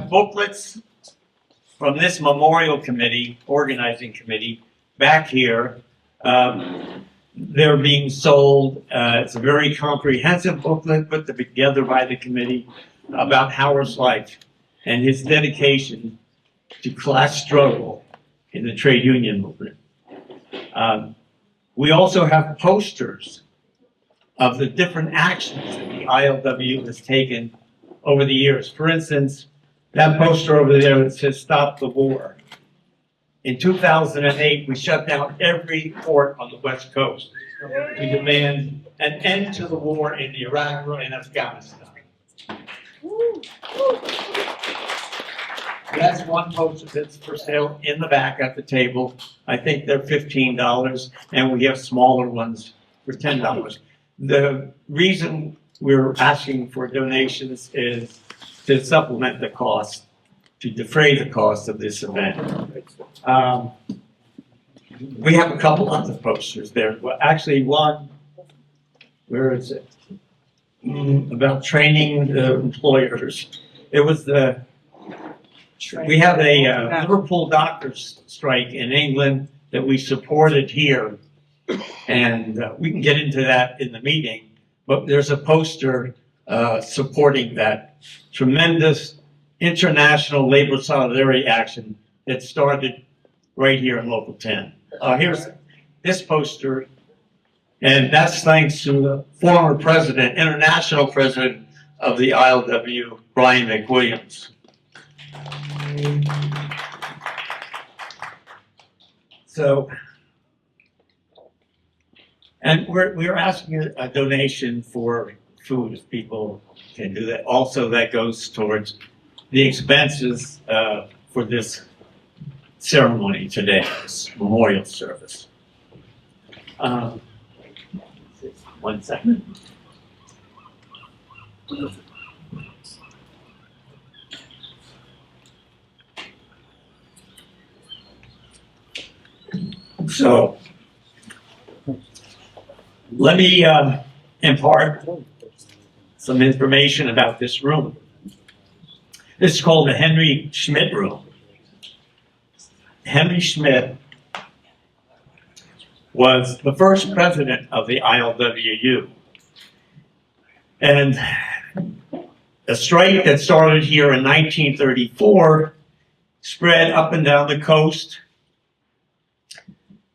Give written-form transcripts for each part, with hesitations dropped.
booklets from this memorial committee, organizing committee, back here. They're being sold. It's a very comprehensive booklet put together by the committee about Howard's life and his dedication to class struggle in the trade union movement. We also have posters of the different actions that the ILWU has taken over the years. For instance, that poster over there that says "Stop the War." In 2008, we shut down every port on the West Coast to demand an end to the war in Iraq and Afghanistan. That's one poster that's for sale in the back at the table. I think they're $15, and we have smaller ones for $10. The reason we're asking for donations is to supplement the cost, to defray the cost of this event. We have a couple other posters there. Well, actually, one, where is it? About training the employers. It was the, we have a Liverpool doctors strike in England that we supported here. And we can get into that in the meeting, but there's a poster supporting that tremendous international labor solidarity action that started right here in Local 10. Here's this poster, and that's thanks to the former president, international president of the ILWU, Brian McWilliams. So, and we're asking a donation for food if people can do that. Also, that goes towards the expenses for this ceremony today, this memorial service. 1 second. So, let me impart some information about this room. This is called the Henry Schmidt Room. Henry Schmidt was the first president of the ILWU. And a strike that started here in 1934 spread up and down the coast.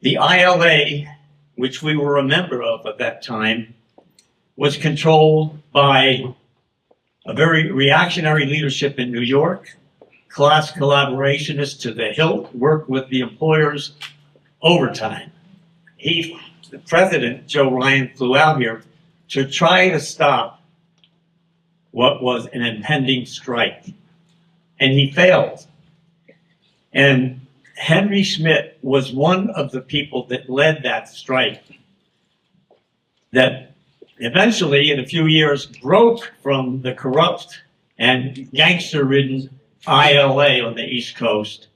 The ILA, which we were a member of at that time, was controlled by a very reactionary leadership in New York, class collaborationist to the hilt, worked with the employers overtime. The president, Joe Ryan, flew out here to try to stop what was an impending strike. And he failed. And Henry Schmidt was one of the people that led that strike that eventually, in a few years, broke from the corrupt and gangster-ridden ILA on the East Coast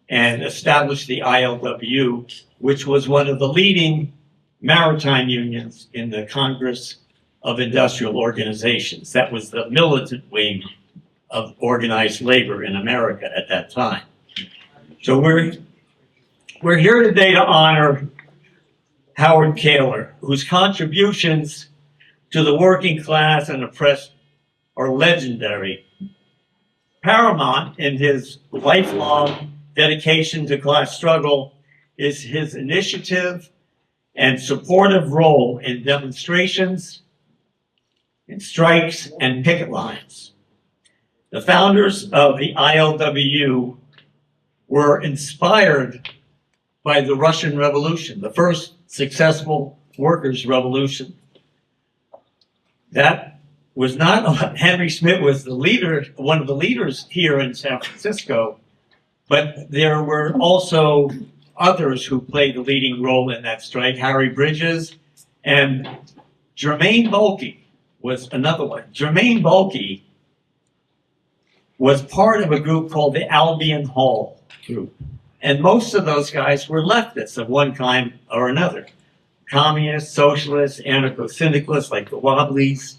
and established the ILWU, which was one of the leading maritime unions in the Congress of Industrial Organizations. That was the militant wing of organized labor in America at that time. So we're here today to honor Howard Keylor, whose contributions to the working class and oppressed are legendary. Paramount in his lifelong dedication to class struggle is his initiative and supportive role in demonstrations, in strikes, and picket lines. The founders of the ILWU were inspired by the Russian Revolution, the first successful workers' revolution. That was not, Henry Schmidt was the leader, one of the leaders here in San Francisco, but there were also others who played the leading role in that strike. Harry Bridges and Jermaine Bulkey was another one. Jermaine Bulkey was part of a group called the Albion Hall group. And most of those guys were leftists of one kind or another. Communists, socialists, anarcho-syndicalists like the Wobblies.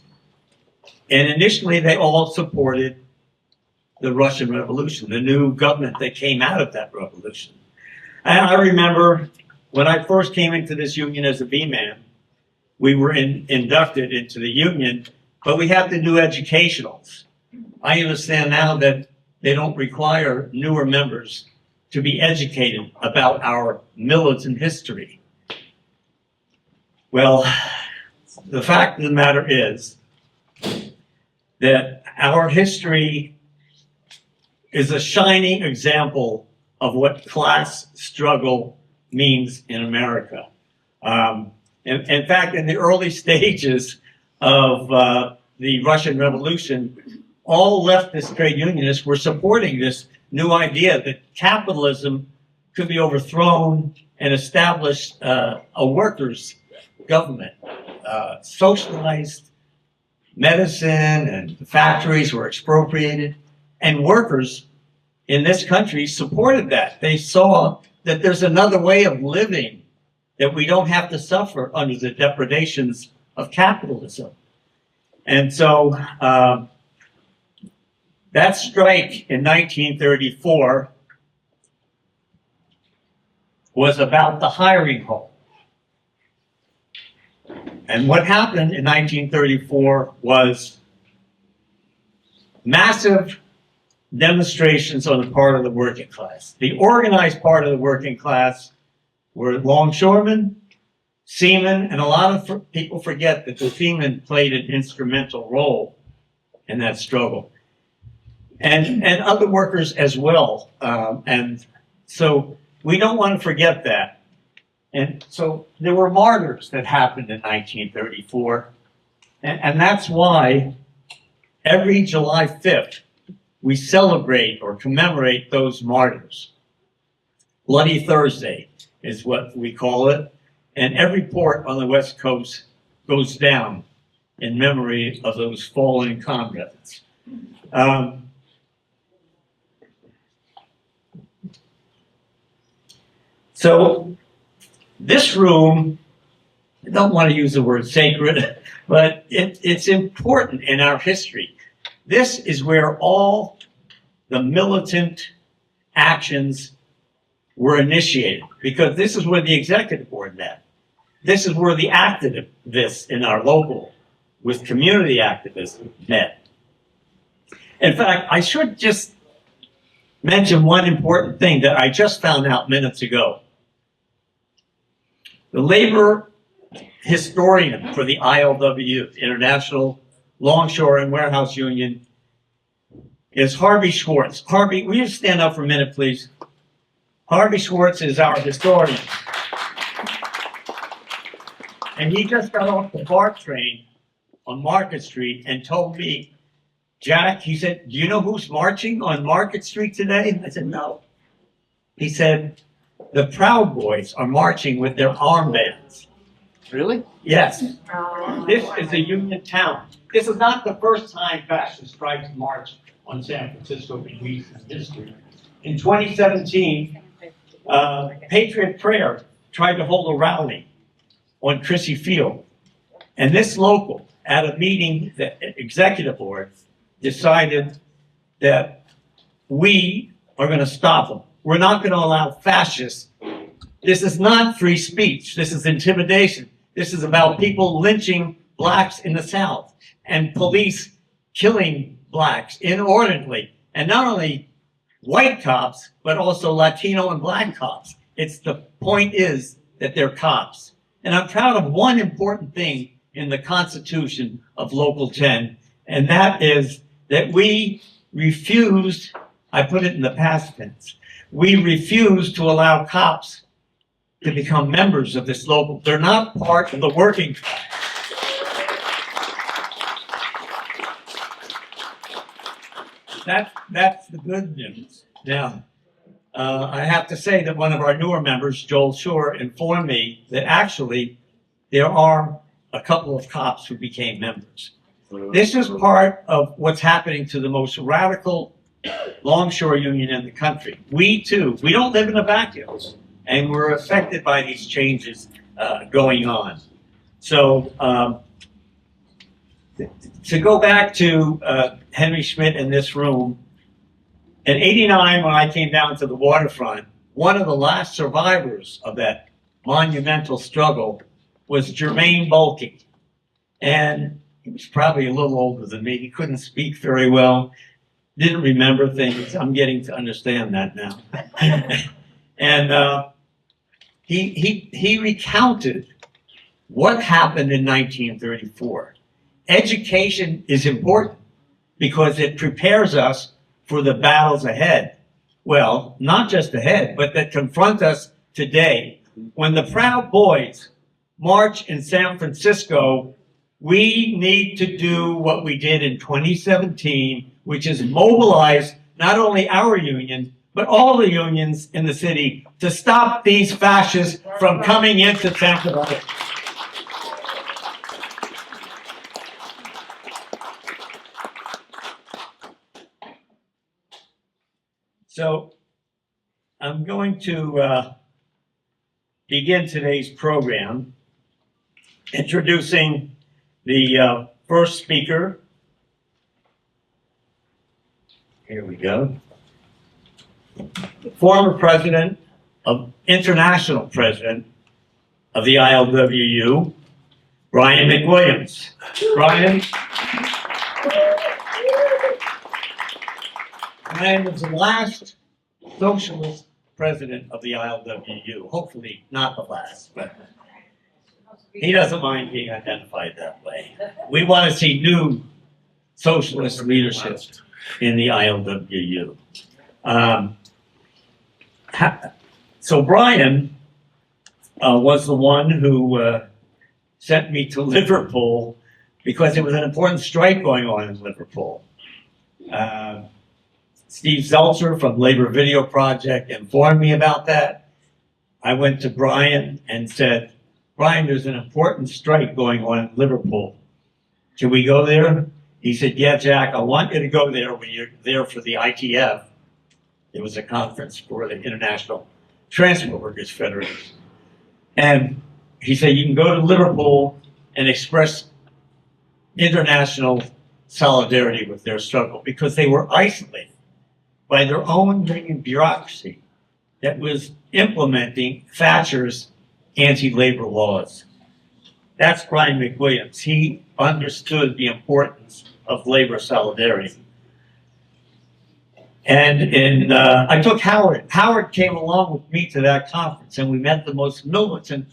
And initially they all supported the Russian Revolution, the new government that came out of that revolution. And I remember when I first came into this union as a B-man, we were inducted into the union, but we had to do educationals. I understand now that they don't require newer members to be educated about our militant history. Well, the fact of the matter is that our history is a shining example of what class struggle means in America. In fact, in the early stages of the Russian Revolution, all leftist trade unionists were supporting this new idea that capitalism could be overthrown and establish a workers' government. Socialized medicine and factories were expropriated, and workers in this country supported that. They saw that there's another way of living, that we don't have to suffer under the depredations of capitalism. And so that strike in 1934 was about the hiring hall. And what happened in 1934 was massive demonstrations on the part of the working class. The organized part of the working class were longshoremen, seamen, and a lot of people forget that the seamen played an instrumental role in that struggle. And other workers as well. And so we don't want to forget that. And so there were martyrs that happened in 1934. And that's why every July 5th, we celebrate or commemorate those martyrs. Bloody Thursday is what we call it. And every port on the West Coast goes down in memory of those fallen comrades. So this room, I don't want to use the word sacred, but it's important in our history. This is where all the militant actions were initiated, because this is where the executive board met. This is where the activists in our local, with community activism, met. In fact, I should just mention one important thing that I just found out minutes ago. The labor historian for the ILWU, International Longshore and Warehouse Union, is Harvey Schwartz. Harvey, will you stand up for a minute, please? Harvey Schwartz is our historian. And he just got off the BART train on Market Street and told me, Jack, he said, do you know who's marching on Market Street today? I said, no. He said, the Proud Boys are marching with their armbands. Really? Yes. This is a union town. This is not the first time fascist strikes march on San Francisco in recent history. In 2017, Patriot Prayer tried to hold a rally on Crissy Field. And this local, at a meeting, the executive board decided that we are going to stop them. We're not going to allow fascists. This is not free speech. This is intimidation. This is about people lynching blacks in the South and police killing blacks inordinately. And not only white cops, but also Latino and black cops. The point is that they're cops. And I'm proud of one important thing in the Constitution of Local 10, and that is that we refused, I put it in the past tense, we refused to allow cops to become members of this local. They're not part of the working class. That's the good news. Now, I have to say that one of our newer members, Joel Shore, informed me that actually there are a couple of cops who became members. This is part of what's happening to the most radical longshore union in the country. We too, we don't live in a vacuum, and we're affected by these changes going on. So to go back to Henry Schmidt in this room, In '89, when I came down to the waterfront, one of the last survivors of that monumental struggle was Jermaine Bulkey. And he was probably a little older than me. He couldn't speak very well, didn't remember things. I'm getting to understand that now. And he recounted what happened in 1934. Education is important because it prepares us for the battles ahead. Well, not just ahead, but that confront us today. When the Proud Boys march in San Francisco, we need to do what we did in 2017, which is mobilize not only our union, but all the unions in the city to stop these fascists from coming into San Francisco. So I'm going to begin today's program introducing the first speaker. Here we go. Former international president of the ILWU, Brian McWilliams. Brian was the last socialist president of the ILWU. Hopefully not the last, but he doesn't mind being identified that way. We want to see new socialist leadership in the ILWU. So Brian was the one who sent me to Liverpool because there was an important strike going on in Liverpool. Steve Zeltzer from Labor Video Project informed me about that. I went to Brian and said, Brian, there's an important strike going on in Liverpool. Can we go there? He said, yeah, Jack, I want you to go there when you're there for the ITF. It was a conference for the International Transport Workers Federation. And he said, you can go to Liverpool and express international solidarity with their struggle because they were isolated by their own union bureaucracy that was implementing Thatcher's anti-labor laws. That's Brian McWilliams. He understood the importance of labor solidarity. And I took Howard. Howard came along with me to that conference, and we met the most militant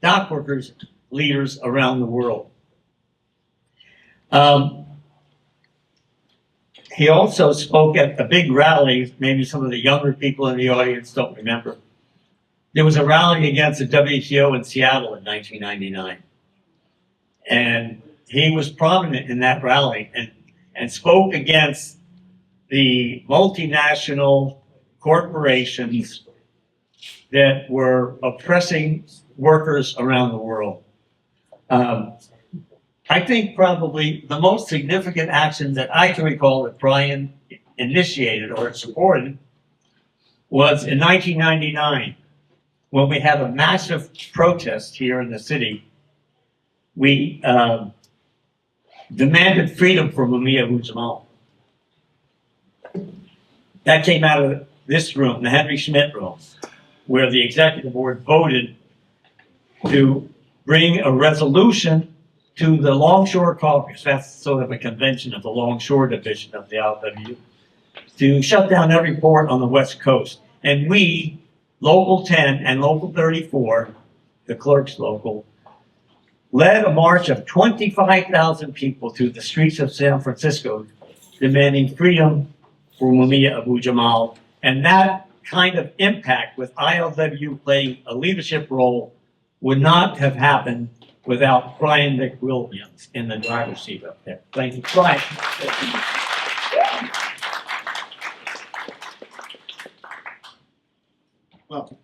dock workers leaders around the world. He also spoke at a big rally. Maybe some of the younger people in the audience don't remember. There was a rally against the WTO in Seattle in 1999. And he was prominent in that rally and spoke against the multinational corporations that were oppressing workers around the world. I think probably the most significant action that I can recall that Brian initiated or supported was in 1999 when we had a massive protest here in the city. We demanded freedom for Mumia Abu-Jamal. That came out of this room, the Henry Schmidt room, where the executive board voted to bring a resolution to the Longshore Caucus. That's sort of a convention of the Longshore division of the ILWU, to shut down every port on the West Coast. And we, Local 10 and Local 34, the clerk's local, led a march of 25,000 people through the streets of San Francisco demanding freedom for Mumia Abu-Jamal. And that kind of impact with ILWU playing a leadership role would not have happened without Brian McWilliams in the driver's seat up there. Thank you, Brian. Well,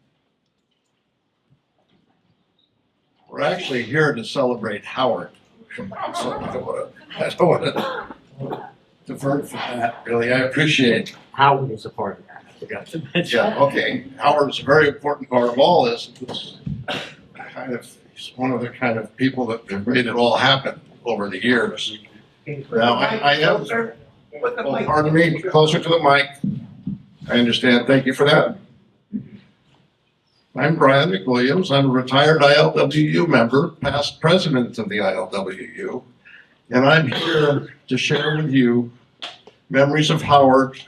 we're actually here to celebrate Howard. So I don't want to divert from that, really. I appreciate Howard is a part of that. I forgot to mention. Yeah, okay. Howard's a very important part of all this. He's one of the kind of people that have made it all happen over the years. Now, I have, oh, pardon me, closer to the mic. I understand. Thank you for that. I'm Brian McWilliams. I'm a retired ILWU member, past president of the ILWU, and I'm here to share with you memories of Howard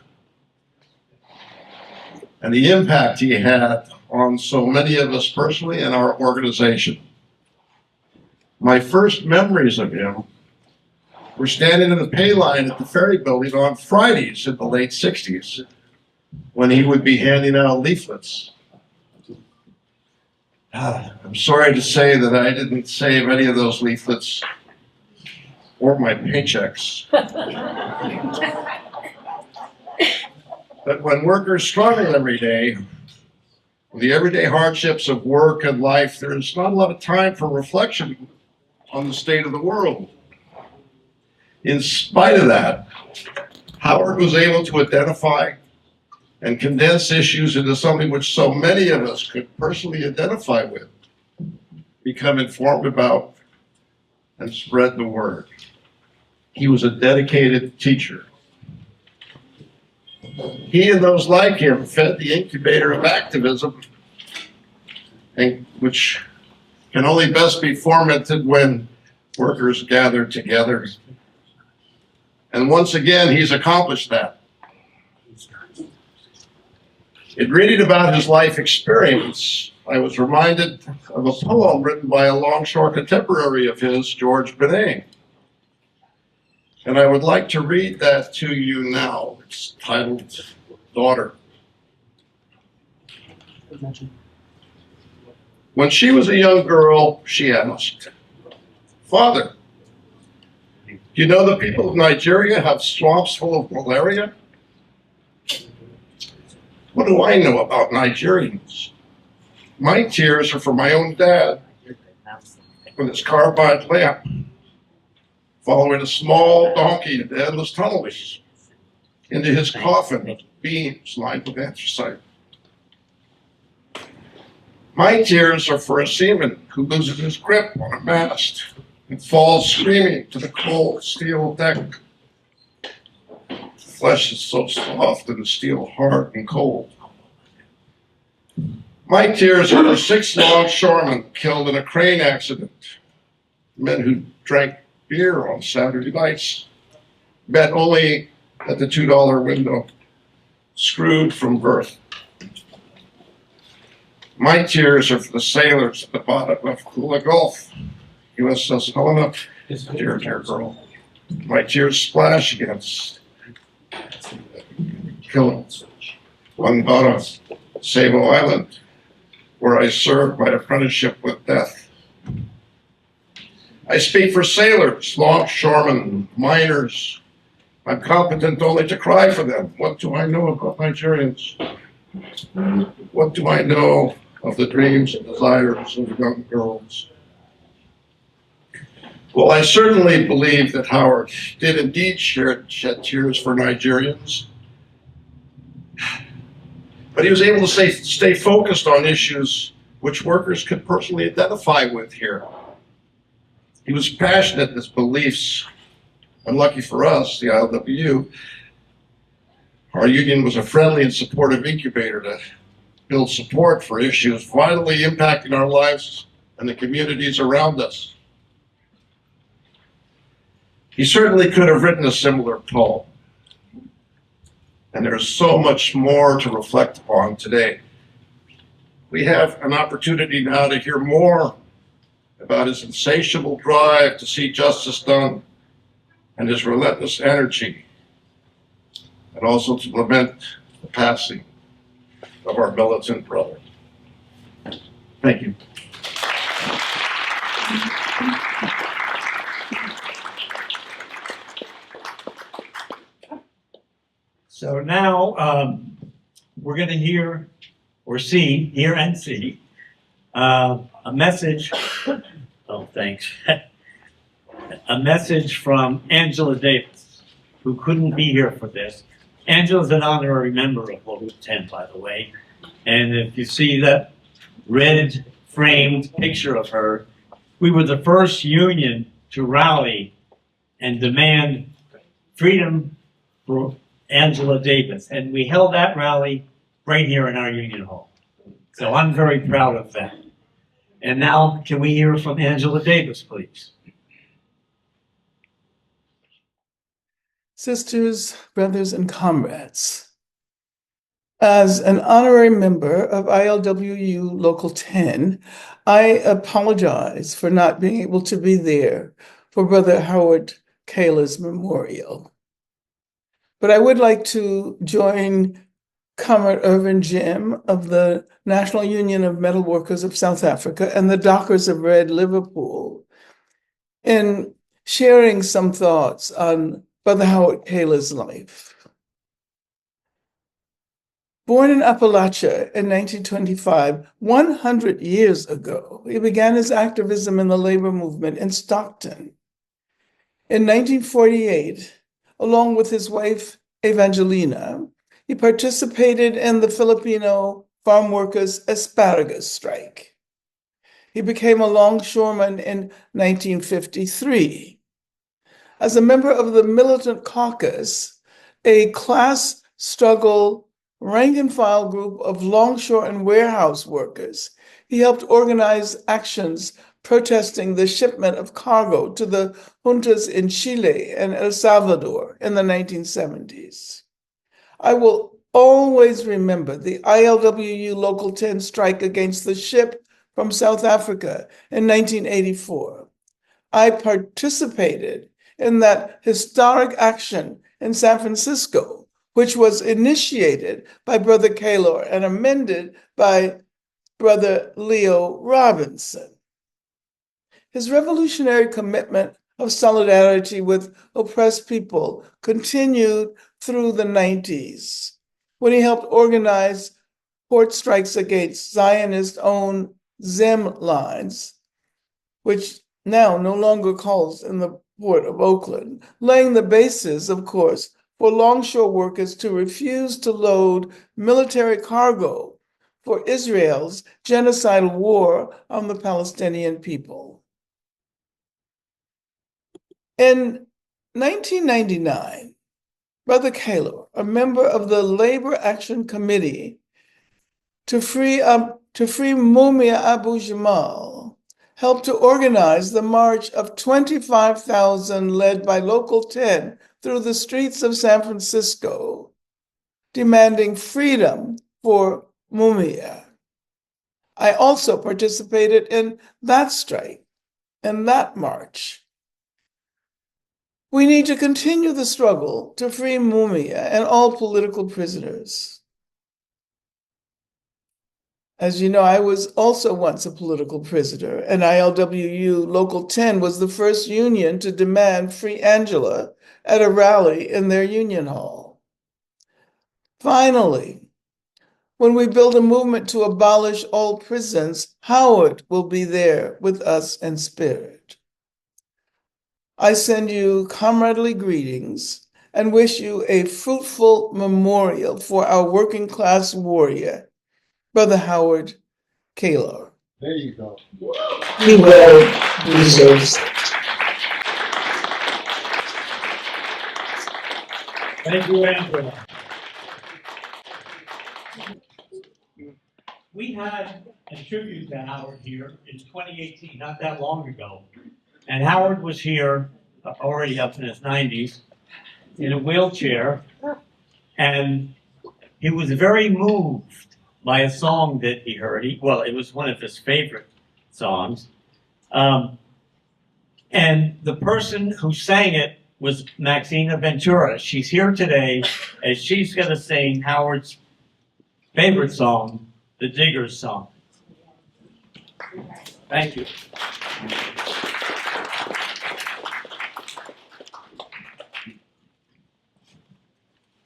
and the impact he had on so many of us personally and our organization. My first memories of him were standing in the pay line at the ferry building on Fridays in the late 60s when he would be handing out leaflets. I'm sorry to say that I didn't save any of those leaflets or my paychecks. But when workers struggle every day, with the everyday hardships of work and life, there's not a lot of time for reflection on the state of the world. In spite of that, Howard was able to identify and condense issues into something which so many of us could personally identify with, become informed about, and spread the word. He was a dedicated teacher. He and those like him fed the incubator of activism, and which can only best be fomented when workers gather together. And once again, he's accomplished that. In reading about his life experience, I was reminded of a poem written by a Longshore contemporary of his, George Benet. And I would like to read that to you now. It's titled Daughter. When she was a young girl, she asked, "Father, do you know the people of Nigeria have swamps full of malaria? What do I know about Nigerians? My tears are for my own dad with his carbide lamp, following a small donkey into endless tunnels, into his coffin with beams lined with anthracite. My tears are for a seaman who loses his grip on a mast and falls screaming to the cold steel deck. The flesh is so soft and the steel hard and cold. My tears are for 6 longshoremen killed in a crane accident, men who drank beer on Saturday nights, met only at the $2 window, screwed from birth. My tears are for the sailors at the bottom of Kula Gulf, USS Helena, dear girl. My tears splash against Killings, Wangara, Savo Island, where I served my apprenticeship with death. I speak for sailors, longshoremen, miners. I'm competent only to cry for them. What do I know about Nigerians? What do I know of the dreams and desires of young girls? Well, I certainly believe that Howard did indeed shed tears for Nigerians, but he was able to stay focused on issues which workers could personally identify with here. He was passionate in his beliefs. Unlucky for us, the ILWU, our union was a friendly and supportive incubator to build support for issues vitally impacting our lives and the communities around us. He certainly could have written a similar poem, and there's so much more to reflect upon today. We have an opportunity now to hear more about his insatiable drive to see justice done and his relentless energy, and also to lament the passing of our militant brother. Thank you. So now we're going to hear and see a message. Oh, thanks. A message from Angela Davis, who couldn't be here for this. Angela's an honorary member of Local 10, by the way. And if you see that red framed picture of her, we were the first union to rally and demand freedom for Angela Davis. And we held that rally right here in our Union Hall. So I'm very proud of that. And now, can we hear from Angela Davis, please? Sisters, brothers, and comrades, as an honorary member of ILWU Local 10, I apologize for not being able to be there for Brother Howard Keylor's memorial. But I would like to join Comrade Irvin Jim of the National Union of Metal Workers of South Africa and the Dockers of Red Liverpool in sharing some thoughts on Brother Howard Keylor's life. Born in Appalachia in 1925, 100 years ago, he began his activism in the labor movement in Stockton. In 1948, along with his wife Evangelina, he participated in the Filipino farm workers' asparagus strike. He became a longshoreman in 1953. As a member of the Militant Caucus, a class struggle rank and file group of longshore and warehouse workers, he helped organize actions protesting the shipment of cargo to the juntas in Chile and El Salvador in the 1970s. I will always remember the ILWU Local 10 strike against the ship from South Africa in 1984. I participated in that historic action in San Francisco, which was initiated by Brother Keylor and amended by Brother Leo Robinson. His revolutionary commitment of solidarity with oppressed people continued through the 90s, when he helped organize port strikes against Zionist-owned Zim lines, which now no longer calls in the Port of Oakland, laying the basis, of course, for longshore workers to refuse to load military cargo for Israel's genocidal war on the Palestinian people. In 1999, Brother Keylor, a member of the Labor Action Committee to free Mumia Abu Jamal, helped to organize the march of 25,000 led by Local 10 through the streets of San Francisco, demanding freedom for Mumia. I also participated in that strike, in that march. We need to continue the struggle to free Mumia and all political prisoners. As you know, I was also once a political prisoner, and ILWU Local 10 was the first union to demand free Angela at a rally in their union hall. Finally, when we build a movement to abolish all prisons, Howard will be there with us in spirit. I send you comradely greetings and wish you a fruitful memorial for our working class warrior, Brother Howard Keylor. There you go. He well deserves it. Thank you, Angela. We had a tribute to Howard here in 2018, not that long ago. And Howard was here, already up in his 90s, in a wheelchair. And he was very moved by a song that he heard. Well, it was one of his favorite songs. And the person who sang it was Maxina Ventura. She's here today, and she's going to sing Howard's favorite song, the Diggers song. Thank you.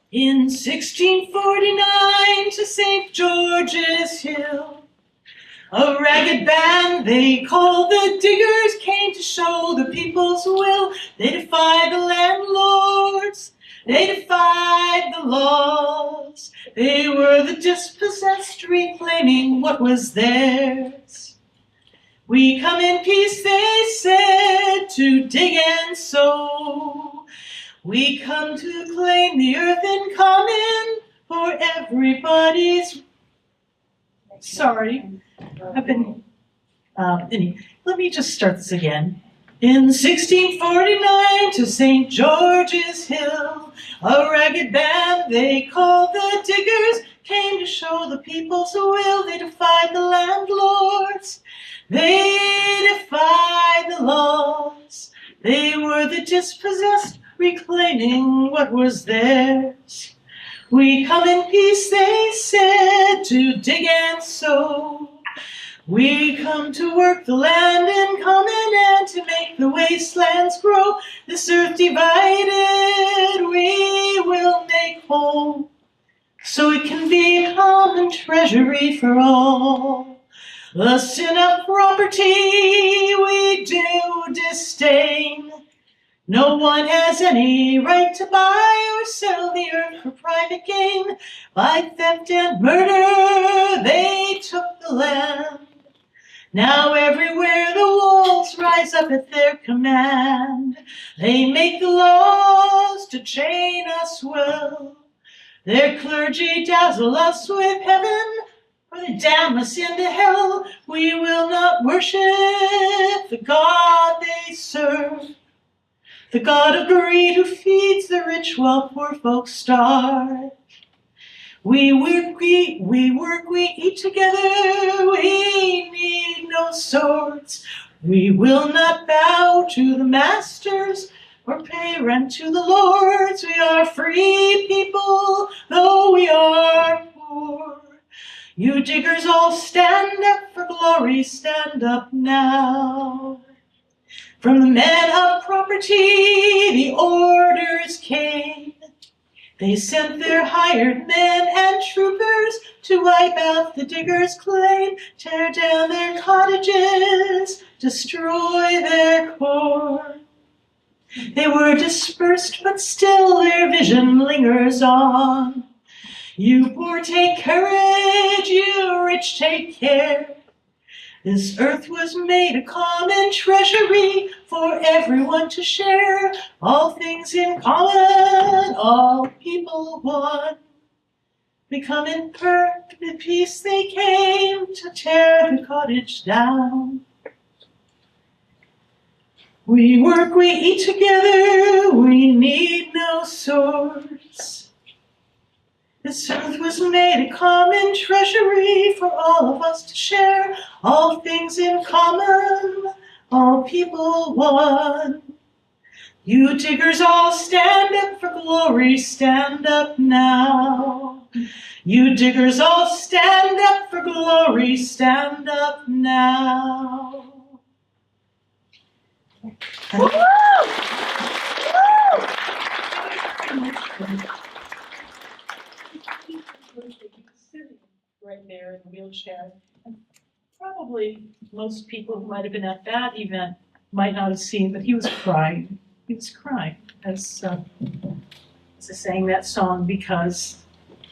In 1649 to St. George's Hill, a ragged band they called the Diggers came to show the people's will. They defied the landlords, they defied the laws. They were the dispossessed reclaiming what was theirs. We come in peace, they said, to dig and sow. We come to claim the earth in common for everybody's. Sorry, I've been. Let me just start this again. In 1649 to St. George's Hill, a ragged band they called the Diggers came to show the people's will. They defied the landlords. They defied the laws. They were the dispossessed, reclaiming what was theirs. We come in peace, they said, to dig and sow. We come to work the land in common and to make the wastelands grow. This earth divided we will make whole, so it can be a common treasury for all. The sin of property we do disdain. No one has any right to buy or sell the earth for private gain. By theft and murder they took the land. Now everywhere the wolves rise up at their command. They make the laws to chain us well. Their clergy dazzle us with heaven, or they damn us into hell. We will not worship the God they serve, the God of greed who feeds the rich while poor folks starve. We work, we eat together, we need no swords. We will not bow to the masters or pay rent to the lords. We are free people, though we are poor. You diggers all stand up for glory, stand up now. From the men of property, the orders came. They sent their hired men and troopers to wipe out the diggers' claim, tear down their cottages, destroy their corn. They were dispersed, but still their vision lingers on. You poor take courage, you rich take care. This earth was made a common treasury for everyone to share. All things in common, all people one. We come in perfect peace, they came to tear the cottage down. We work, we eat together, we need no swords. This earth was made a common treasury for all of us to share. All things in common, all people one. You diggers all stand up for glory, stand up now. You diggers all stand up for glory, stand up now. Right there in the wheelchair. And probably most people who might have been at that event might not have seen, but he was crying. He was crying as I sang that song because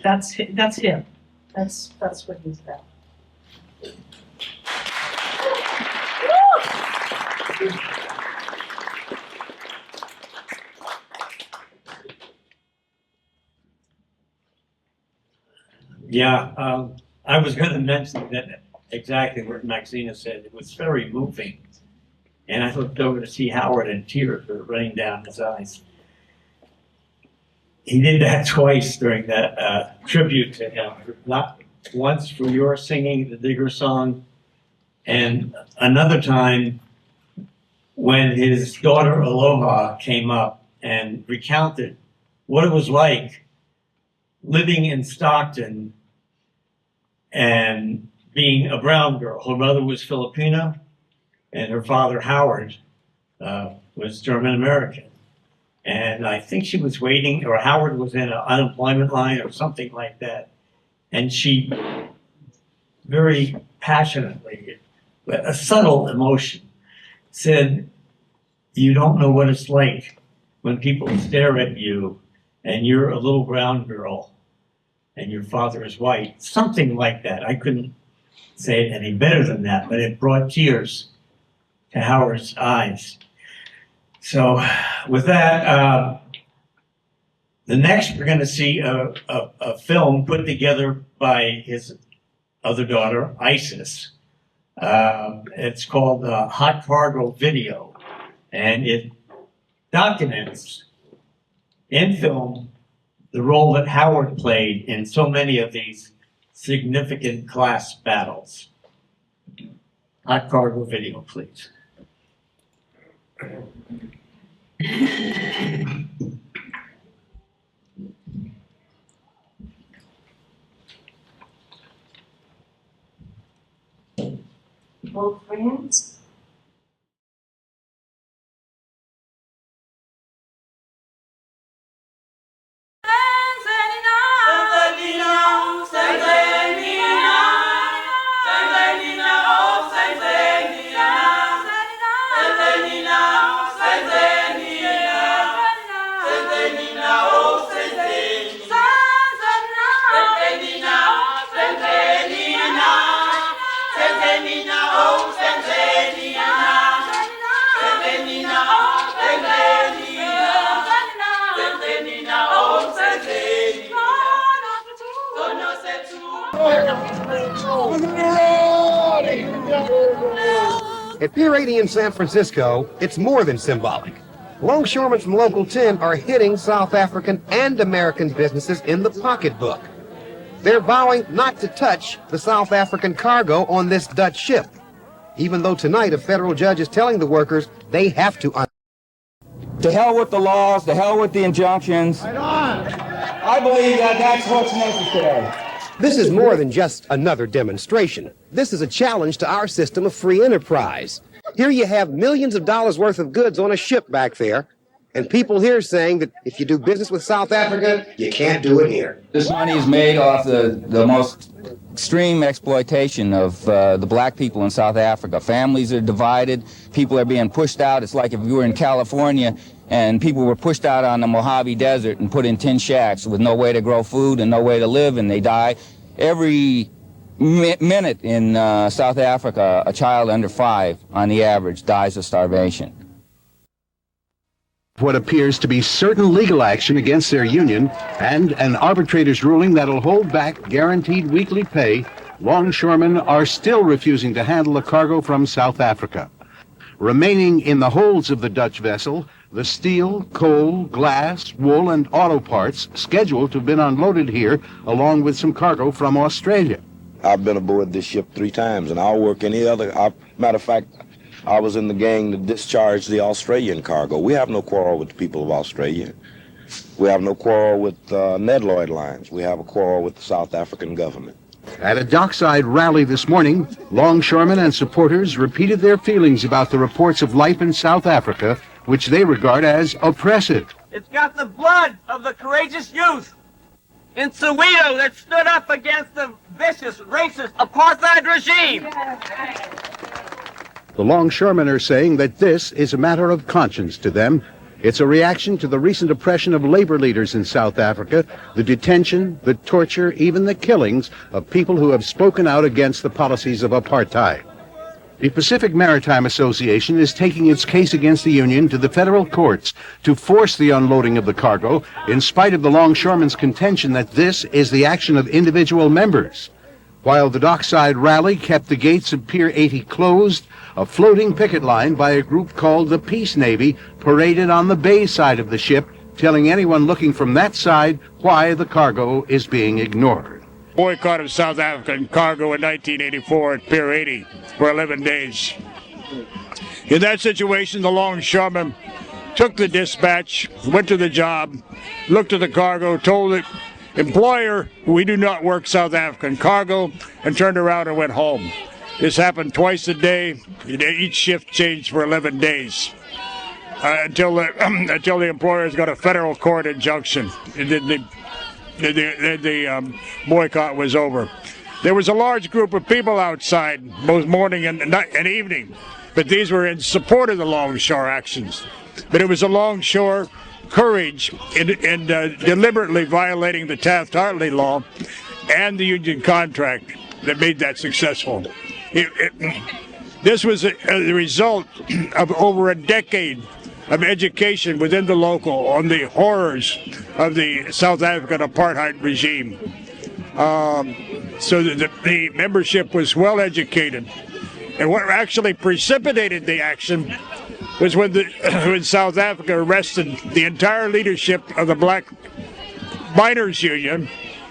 that's him. That's what he's about. Yeah, I was going to mention that exactly what Maxina said. It was very moving. And I looked over to see Howard and tears were running down his eyes. He did that twice during that tribute to him. Not once for your singing the Digger song, and another time when his daughter Aloha came up and recounted what it was like living in Stockton and being a brown girl. Her mother was Filipino and her father, Howard, was German-American. And I think she was waiting, or Howard was in an unemployment line or something like that. And she very passionately, with a subtle emotion, said, "You don't know what it's like when people stare at you and you're a little brown girl and your father is white." Something like that. I couldn't say it any better than that, but it brought tears to Howard's eyes. So with that, The next, we're going to see a film put together by his other daughter, Isis. It's called Hot Cargo Video, and it documents in film the role that Howard played in so many of these significant class battles. Hot Cargo Video, please. Both friends. At Pier 80 in San Francisco, it's more than symbolic. Longshoremen from Local 10 are hitting South African and American businesses in the pocketbook. They're vowing not to touch the South African cargo on this Dutch ship, even though tonight a federal judge is telling the workers they have to. To hell with the laws, to hell with the injunctions. I believe that that's what's necessary. This is more than just another demonstration. This is a challenge to our system of free enterprise. Here you have millions of dollars worth of goods on a ship back there, and people here saying that if you do business with South Africa, you can't do it here. This money is made off the most extreme exploitation of the black people in South Africa. Families are divided, people are being pushed out. It's like if you were in California and people were pushed out on the Mojave Desert and put in tin shacks with no way to grow food and no way to live, and they die. Every minute in South Africa, a child under 5, on the average, dies of starvation. What appears to be certain legal action against their union and an arbitrator's ruling that'll hold back guaranteed weekly pay, longshoremen are still refusing to handle the cargo from South Africa. Remaining in the holds of the Dutch vessel, the steel, coal, glass, wool, and auto parts scheduled to have been unloaded here, along with some cargo from Australia. I've been aboard this ship 3 times, and I'll work any other. Matter of fact, I was in the gang that discharged the Australian cargo. We have no quarrel with the people of Australia. We have no quarrel with Nedlloyd lines. We have a quarrel with the South African government. At a dockside rally this morning, longshoremen and supporters repeated their feelings about the reports of life in South Africa, which they regard as oppressive. It's got the blood of the courageous youth in Soweto that stood up against the vicious, racist apartheid regime. The longshoremen are saying that this is a matter of conscience to them. It's a reaction to the recent oppression of labor leaders in South Africa, the detention, the torture, even the killings of people who have spoken out against the policies of apartheid. The Pacific Maritime Association is taking its case against the union to the federal courts to force the unloading of the cargo, in spite of the longshoremen's contention that this is the action of individual members. While the dockside rally kept the gates of Pier 80 closed, a floating picket line by a group called the Peace Navy paraded on the bay side of the ship, telling anyone looking from that side why the cargo is being ignored. Boycott of South African cargo in 1984 at Pier 80 for 11 days. In that situation, the longshoremen took the dispatch, went to the job, looked at the cargo, told the employer, we do not work South African cargo, and turned around and went home. This happened twice a day. Each shift changed for 11 days until the employers got a federal court injunction. The boycott was over. There was a large group of people outside both morning and evening, but these were in support of the longshore actions. But it was a longshore courage in deliberately violating the Taft-Hartley law and the union contract that made that successful. This was the result of over a decade of education within the local on the horrors of the South African apartheid regime. So that the membership was well educated. And what actually precipitated the action was when South Africa arrested the entire leadership of the Black Miners Union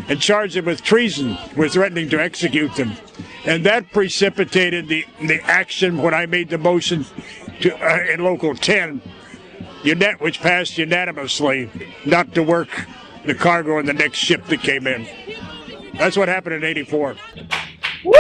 and charged them with treason, with threatening to execute them. And that precipitated the action when I made the motion to, in Local 10, which passed unanimously, not to work the cargo on the next ship that came in. That's what happened in '84. Woo!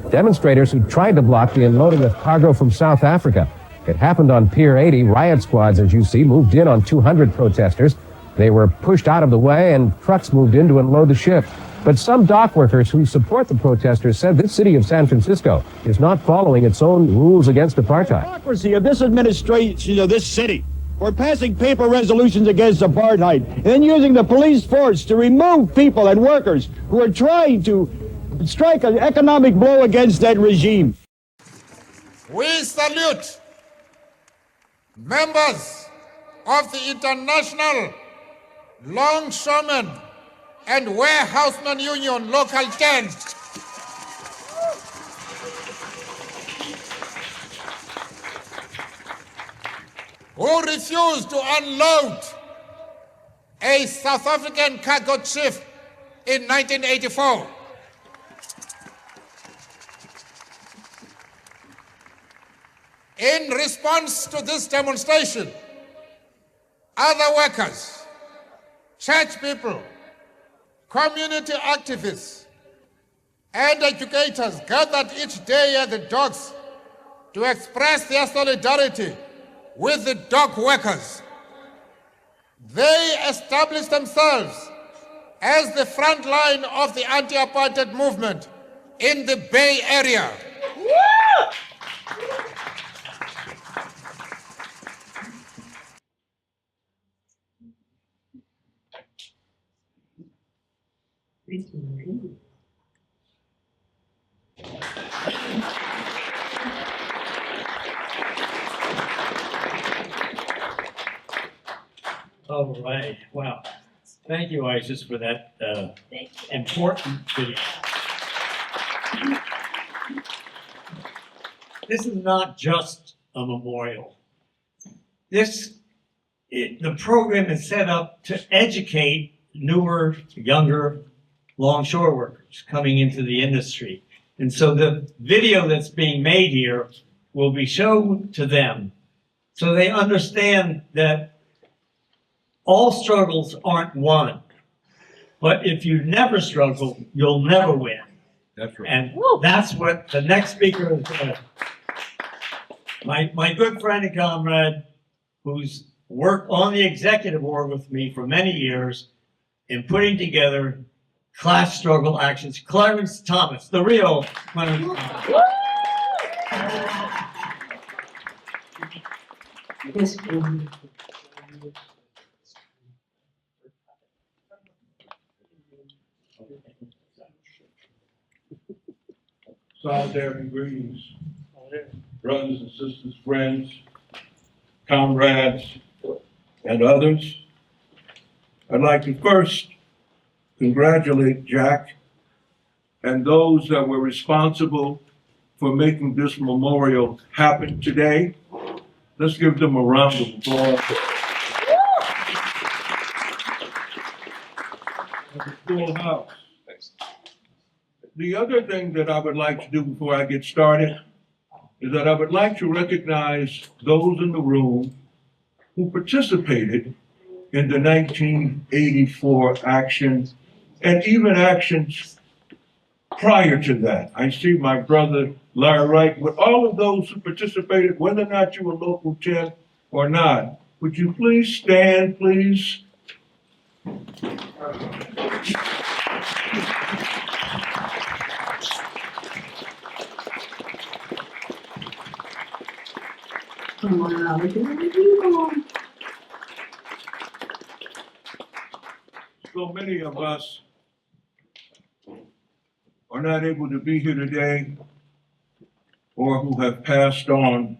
Demonstrators who tried to block the unloading of cargo from South Africa. It happened on Pier 80. Riot squads, as you see, moved in on 200 protesters. They were pushed out of the way and trucks moved in to unload the ship. But some dock workers who support the protesters said this city of San Francisco is not following its own rules against apartheid. Hypocrisy of this administration of this city. We're passing paper resolutions against apartheid and then using the police force to remove people and workers who are trying to strike an economic blow against that regime. We salute members of the International Longshoremen and Warehousemen Union Local 10 who refused to unload a South African cargo ship in 1984. In response to this demonstration, other workers, church people, community activists, and educators gathered each day at the docks to express their solidarity with the dock workers. They established themselves as the front line of the anti-apartheid movement in the Bay Area. All right. Wow. Thank you, Isis, for that important video. This is not just a memorial. The program is set up to educate newer, younger longshore workers coming into the industry. And so the video that's being made here will be shown to them so they understand that all struggles aren't won. But if you never struggle, you'll never win. That's right. And that's what the next speaker is going to. My good friend and comrade, who's worked on the executive board with me for many years in putting together class struggle actions, Clarence Thomas, the real Clarence Thomas. Solidarity greetings, brothers and sisters, friends, comrades, and others. I'd like to first congratulate Jack and those that were responsible for making this memorial happen today. Let's give them a round of applause. full house. The other thing that I would like to do before I get started is that I would like to recognize those in the room who participated in the 1984 action and even actions prior to that. I see my brother Larry Wright, with all of those who participated, whether or not you were local 10 or not. Would you please stand, please? So many of us are not able to be here today or who have passed on.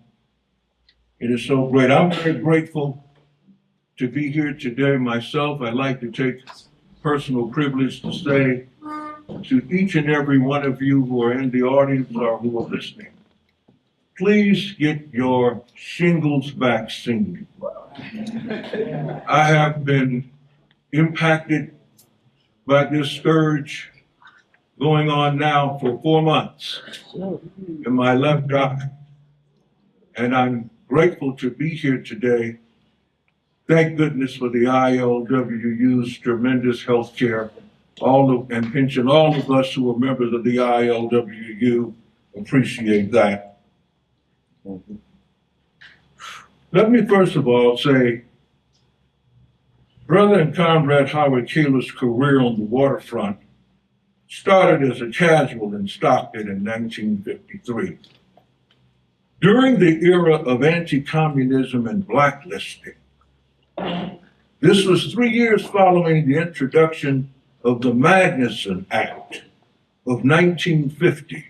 It is so great. I'm very grateful to be here today myself. I'd like to take personal privilege to say to each and every one of you who are in the audience or who are listening, please get your shingles vaccine. I have been impacted by this scourge going on now for 4 months in my left eye. And I'm grateful to be here today. Thank goodness for the ILWU's tremendous health care, and pension. All of us who are members of the ILWU appreciate that. Let me first of all say, Brother and Comrade Howard Keylor's career on the waterfront started as a casual in Stockton in 1953. During the era of anti-communism and blacklisting, this was 3 years following the introduction of the Magnuson Act of 1950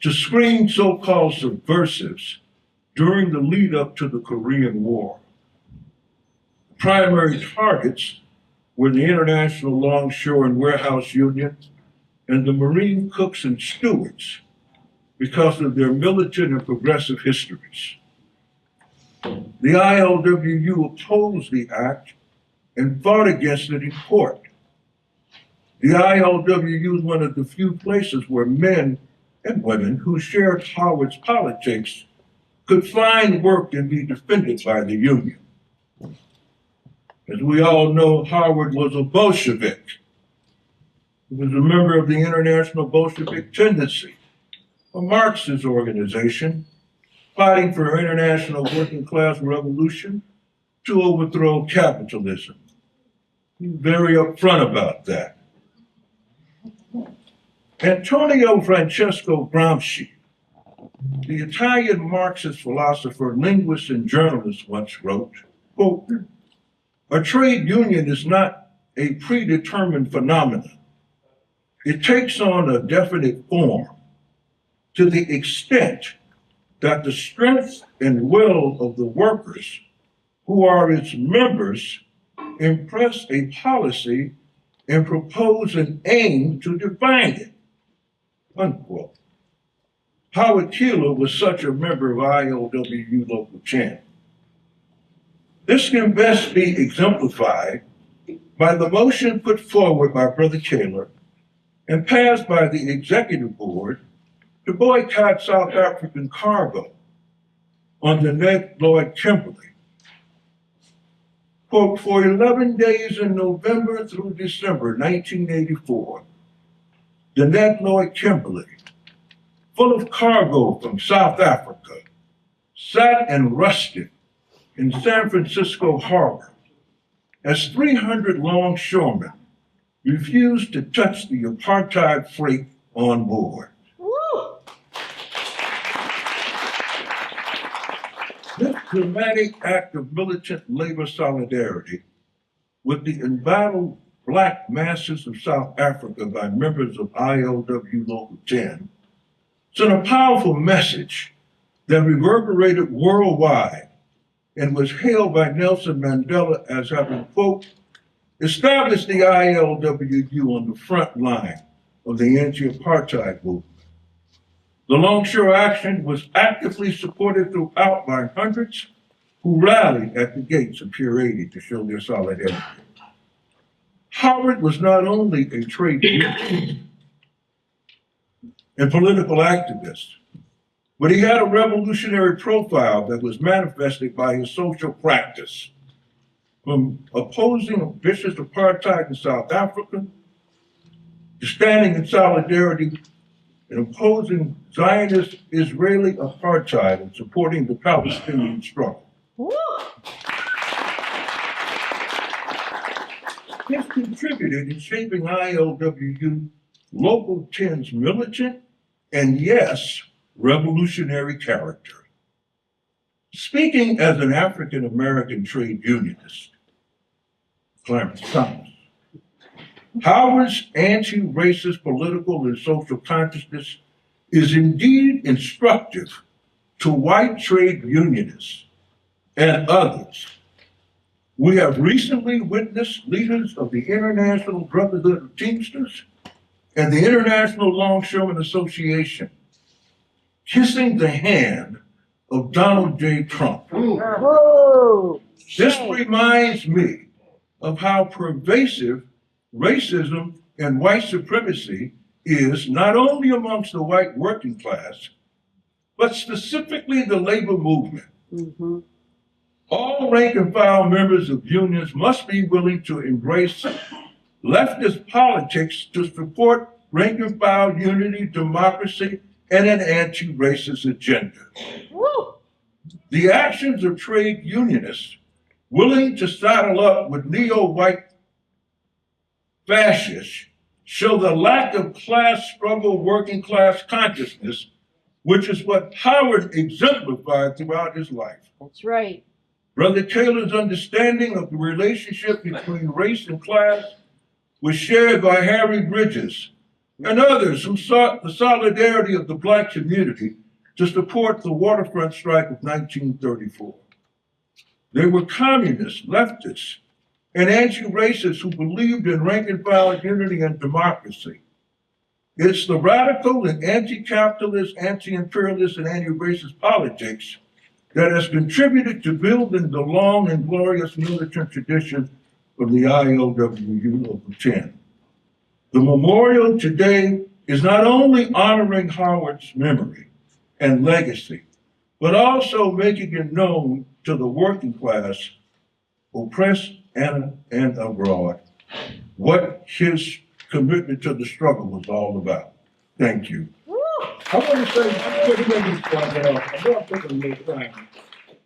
to screen so-called subversives during the lead up to the Korean War. Primary targets were the International Longshore and Warehouse Union and the Marine cooks and stewards because of their militant and progressive histories. The ILWU opposed the act and fought against it in court. The ILWU is one of the few places where men and women who shared Howard's politics could find work and be defended by the union. As we all know, Howard was a Bolshevik. He was a member of the International Bolshevik Tendency, a Marxist organization fighting for an international working class revolution to overthrow capitalism. He's very upfront about that. Antonio Francesco Gramsci, the Italian Marxist philosopher, linguist, and journalist, once wrote, quote, "A trade union is not a predetermined phenomenon. It takes on a definite form to the extent that the strength and will of the workers who are its members impress a policy and propose an aim to define it," unquote. Howard Keylor was such a member of ILWU Local 10. This can best be exemplified by the motion put forward by Brother Keylor and passed by the executive board to boycott South African cargo on the Nedlloyd Kimberley. Quote, "For 11 days in November through December 1984, the Nedlloyd Kimberley, full of cargo from South Africa, sat and rusted in San Francisco harbor as 300 longshoremen refused to touch the apartheid freight on board." This dramatic act of militant labor solidarity with the embattled Black masses of South Africa by members of ILWU Local 10 sent a powerful message that reverberated worldwide and was hailed by Nelson Mandela as having, quote, "established the ILWU on the front line of the anti-Apartheid movement." The Longshore action was actively supported throughout by hundreds who rallied at the gates of Pier 80 to show their solidarity. Howard was not only a trade union and political activist, but he had a revolutionary profile that was manifested by his social practice, from opposing vicious apartheid in South Africa to standing in solidarity and opposing Zionist Israeli apartheid and supporting the Palestinian struggle. This contributed in shaping ILWU Local 10's militant and, yes, revolutionary character. Speaking as an African-American trade unionist, Clarence Thomas, Howard's anti-racist political and social consciousness is indeed instructive to white trade unionists and others. We have recently witnessed leaders of the International Brotherhood of Teamsters and the International Longshoremen Association kissing the hand of Donald J. Trump. Whoa. This reminds me of how pervasive racism and white supremacy is not only amongst the white working class, but specifically the labor movement. Mm-hmm. All rank and file members of unions must be willing to embrace leftist politics to support rank and file unity, democracy, and an anti-racist agenda. Woo. The actions of trade unionists willing to saddle up with neo-white fascists show the lack of class struggle, working class consciousness, which is what Howard exemplified throughout his life. That's right. Brother Taylor's understanding of the relationship between race and class was shared by Harry Bridges and others who sought the solidarity of the Black community to support the waterfront strike of 1934. They were communists, leftists, and anti-racists who believed in rank and file unity and democracy. It's the radical and anti-capitalist, anti-imperialist, and anti-racist politics that has contributed to building the long and glorious militant tradition of the ILWU Local 10. The memorial today is not only honoring Howard's memory and legacy, but also making it known to the working class, oppressed and abroad, what his commitment to the struggle was all about. Thank you. I want to say, I'm not taking a little time.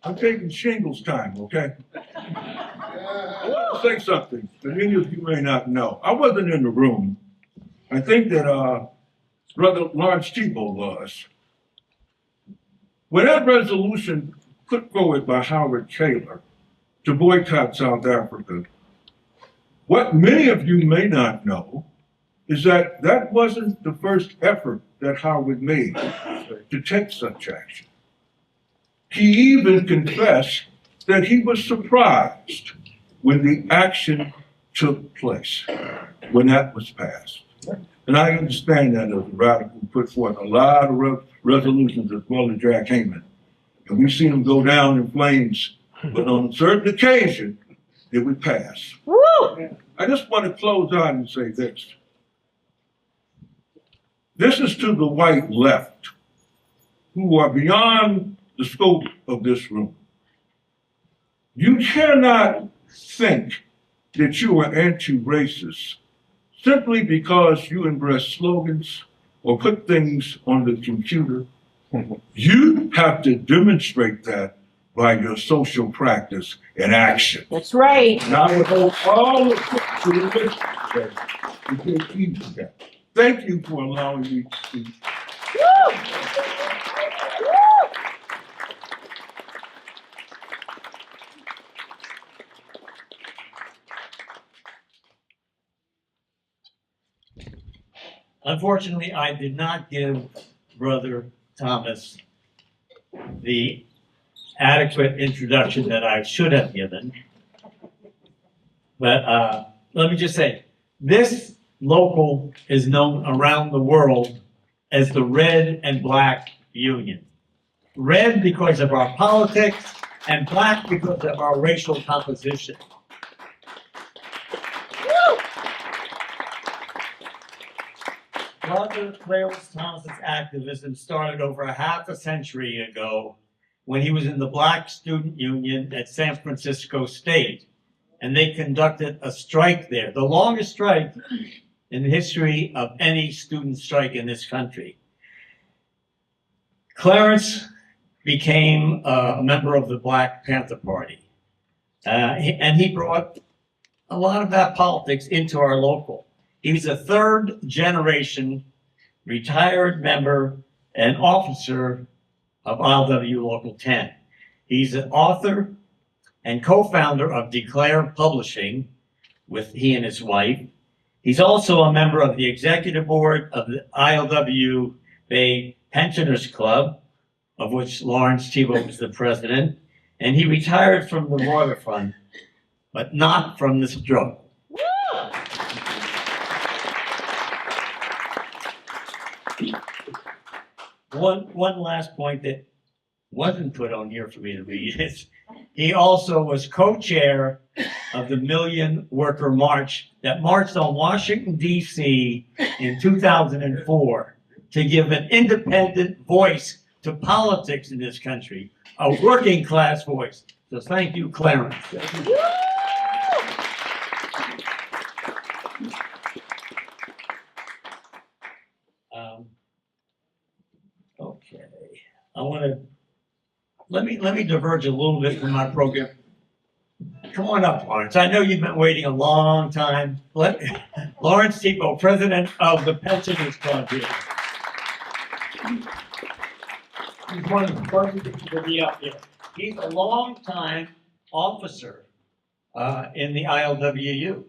I'm taking shingles time, okay? I want to say something that many of you may not know. I wasn't in the room. I think that Brother Lawrence Tebow was. When that resolution put forward by Howard Keylor to boycott South Africa, what many of you may not know is that that wasn't the first effort that Howard made to take such action. He even confessed that he was surprised when the action took place, when that was passed. And I understand that as a radical who put forth a lot of resolutions as well as Jack Hayman. And we've seen them go down in flames, but on a certain occasion, it would pass. Woo. I just want to close out and say this. This is to the white left, who are beyond the scope of this room. You cannot think that you are anti-racist simply because you embrace slogans or put things on the computer. You have to demonstrate that by your social practice and action. That's right. And I would hold all of it to the list to take heed of that. Thank you for allowing me to speak. Woo. Unfortunately, I did not give Brother Thomas the adequate introduction that I should have given. But let me just say, this local is known around the world as the Red and Black Union. Red because of our politics, and black because of our racial composition. Woo. Brother Clarence Thompson's activism started over a half a century ago when he was in the Black Student Union at San Francisco State. And they conducted a strike there, the longest strike in the history of any student strike in this country. Clarence became a member of the Black Panther Party. And he brought a lot of that politics into our local. He was a third generation retired member and officer of ILWU Local 10. He's an author and co-founder of Declare Publishing with he and his wife. He's also a member of the executive board of the ILWU Bay Pensioners Club, of which Lawrence Thibault was the president, and he retired from the waterfront, but not from the struggle. One last point that wasn't put on here for me to read is he also was co-chair of the Million Worker March that marched on Washington, D.C. in 2004 to give an independent voice to politics in this country, a working class voice. So thank you, Clarence. Okay, I want to let me diverge a little bit from my program. Come on up, Lawrence. I know you've been waiting a long time. Lawrence Thibault, president of the Pensioners Club here. He's one of the first people to be up here. He's a long-time officer in the ILWU.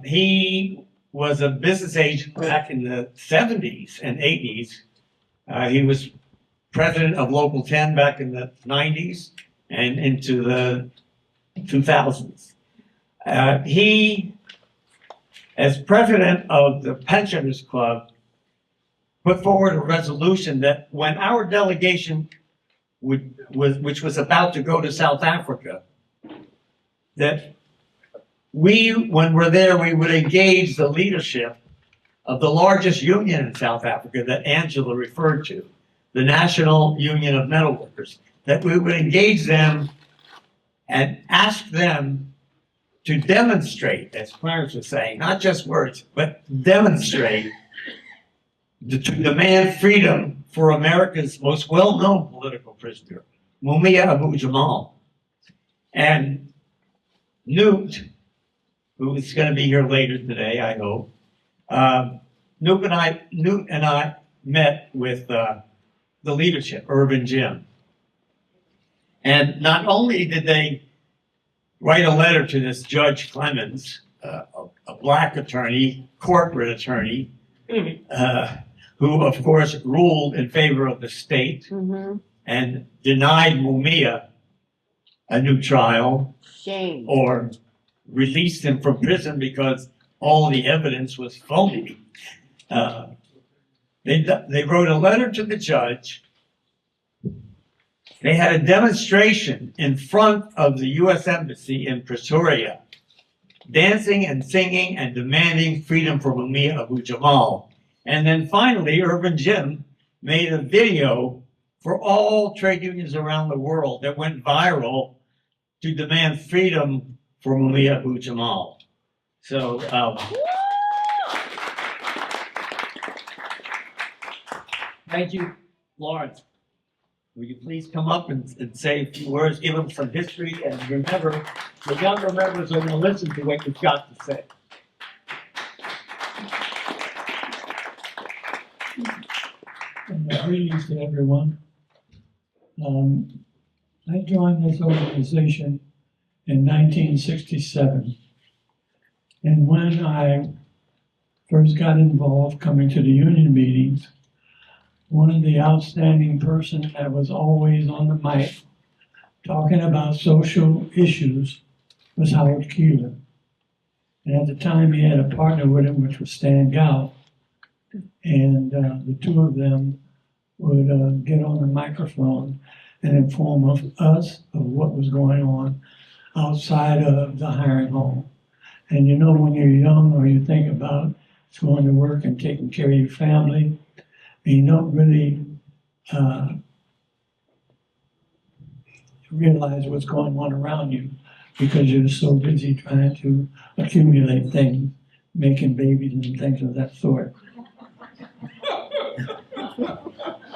He was a business agent back in the 70s and 80s. He was president of Local 10 back in the 90s and into the 2000s. He, as president of the Pensioners Club, put forward a resolution that when our delegation which was about to go to South Africa, that when we're there, we would engage the leadership of the largest union in South Africa that Angela referred to, the National Union of Metal Workers, that we would engage them and ask them to demonstrate, as Clarence was saying, not just words, but demonstrate to demand freedom for America's most well-known political prisoner, Mumia Abu-Jamal. And Newt, who is going to be here later today, I hope, Newt and I met with the leadership, Irvin Jim. And not only did they write a letter to this Judge Clemens, a black attorney, corporate attorney, who, of course, ruled in favor of the state and denied Mumia a new trial. Shame. Or released him from prison because all the evidence was phony. They wrote a letter to the judge. They had a demonstration in front of the U.S. Embassy in Pretoria, dancing and singing and demanding freedom for Mumia Abu-Jamal. And then finally, Irvin Jim made a video for all trade unions around the world that went viral to demand freedom for Mumia Abu-Jamal. So, thank you, Lawrence. Will you please come up and say a few words, give them some history, and remember, the younger members are going to listen to what you've got to say. Greetings to everyone. I joined this organization in 1967. And when I first got involved coming to the union meetings, one of the outstanding persons that was always on the mic talking about social issues was Howard Keylor. And at the time he had a partner with him, which was Stan Gow. And the two of them would get on the microphone and inform us of what was going on outside of the hiring home. And you know, when you're young or you think about it's going to work and taking care of your family, and you don't really realize what's going on around you because you're so busy trying to accumulate things, making babies and things of that sort.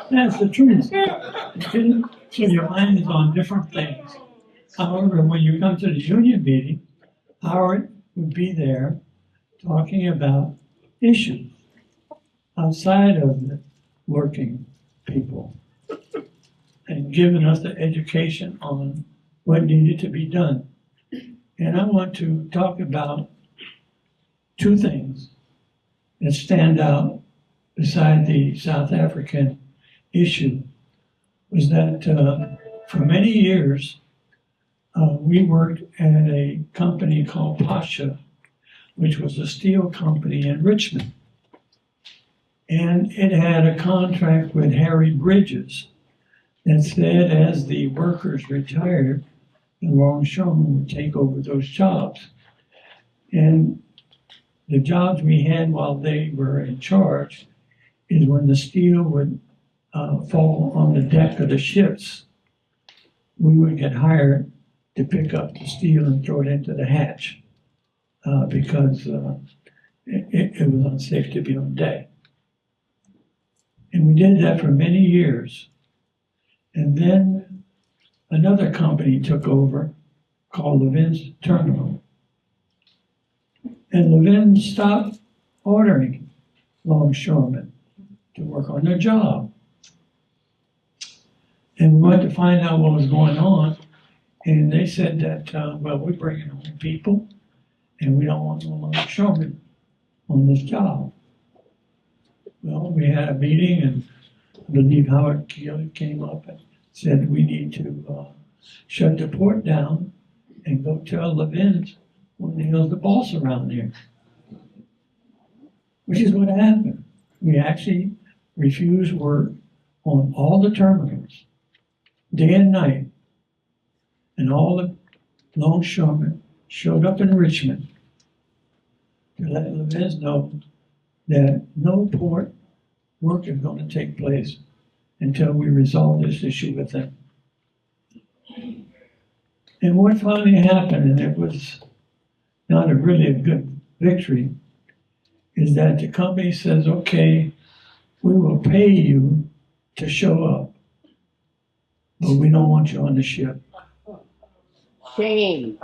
That's the truth. Okay? So your mind is on different things. However, when you come to the union meeting, Howard would be there talking about issues outside of the working people and giving us the education on what needed to be done. And I want to talk about two things that stand out beside the South African issue. Was that for many years, we worked at a company called Pasha, which was a steel company in Richmond. And it had a contract with Harry Bridges that said as the workers retired, the longshoremen would take over those jobs. And the jobs we had while they were in charge is when the steel would fall on the deck of the ships, we would get hired to pick up the steel and throw it into the hatch because it was unsafe to be on deck. And we did that for many years. And then another company took over called Levin's Terminal. And Levin stopped ordering longshoremen to work on their job. And we went to find out what was going on. And they said that, well, we're bringing our own people and we don't want no longshoremen on this job. Well, we had a meeting and I believe Howard Keylor came up and said we need to shut the port down and go tell Levin's when the hell's the boss around here. Which is what happened. We actually refused work on all the terminals, day and night. And all the longshoremen showed up in Richmond to let Levin's know that no port work is going to take place until we resolve this issue with them. And what finally happened, and it was not really a good victory, is that the company says, okay, we will pay you to show up, but we don't want you on the ship. Shame.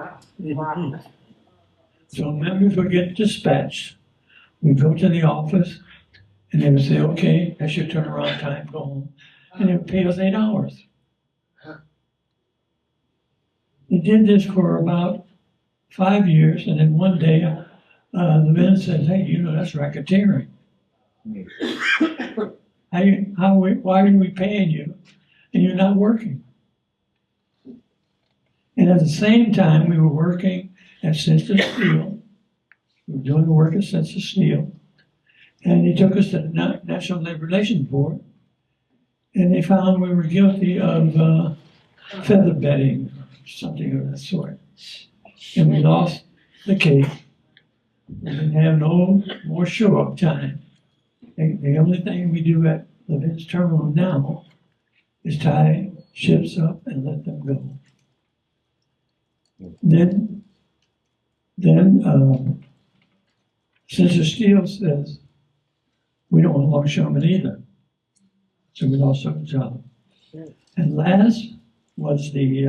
So members would get dispatched. We'd go to the office and they would say, okay, that's your turnaround time, go home. And they would pay us 8 hours. They did this for about 5 years, and then one day, Levin says, hey, you know, that's racketeering. Why are we paying you and you're not working? And at the same time, we were working at Sense Steel. We were doing the work at Sense Steel. And they took us to the National Labor Relations Board, and they found we were guilty of feather bedding, or something of that sort. And we lost the case. We didn't have no more show-up time. The only thing we do at Levin's Terminal now is tie ships up and let them go. Then Sister Steele says, we don't want longshoremen either. So we lost our job. And last was we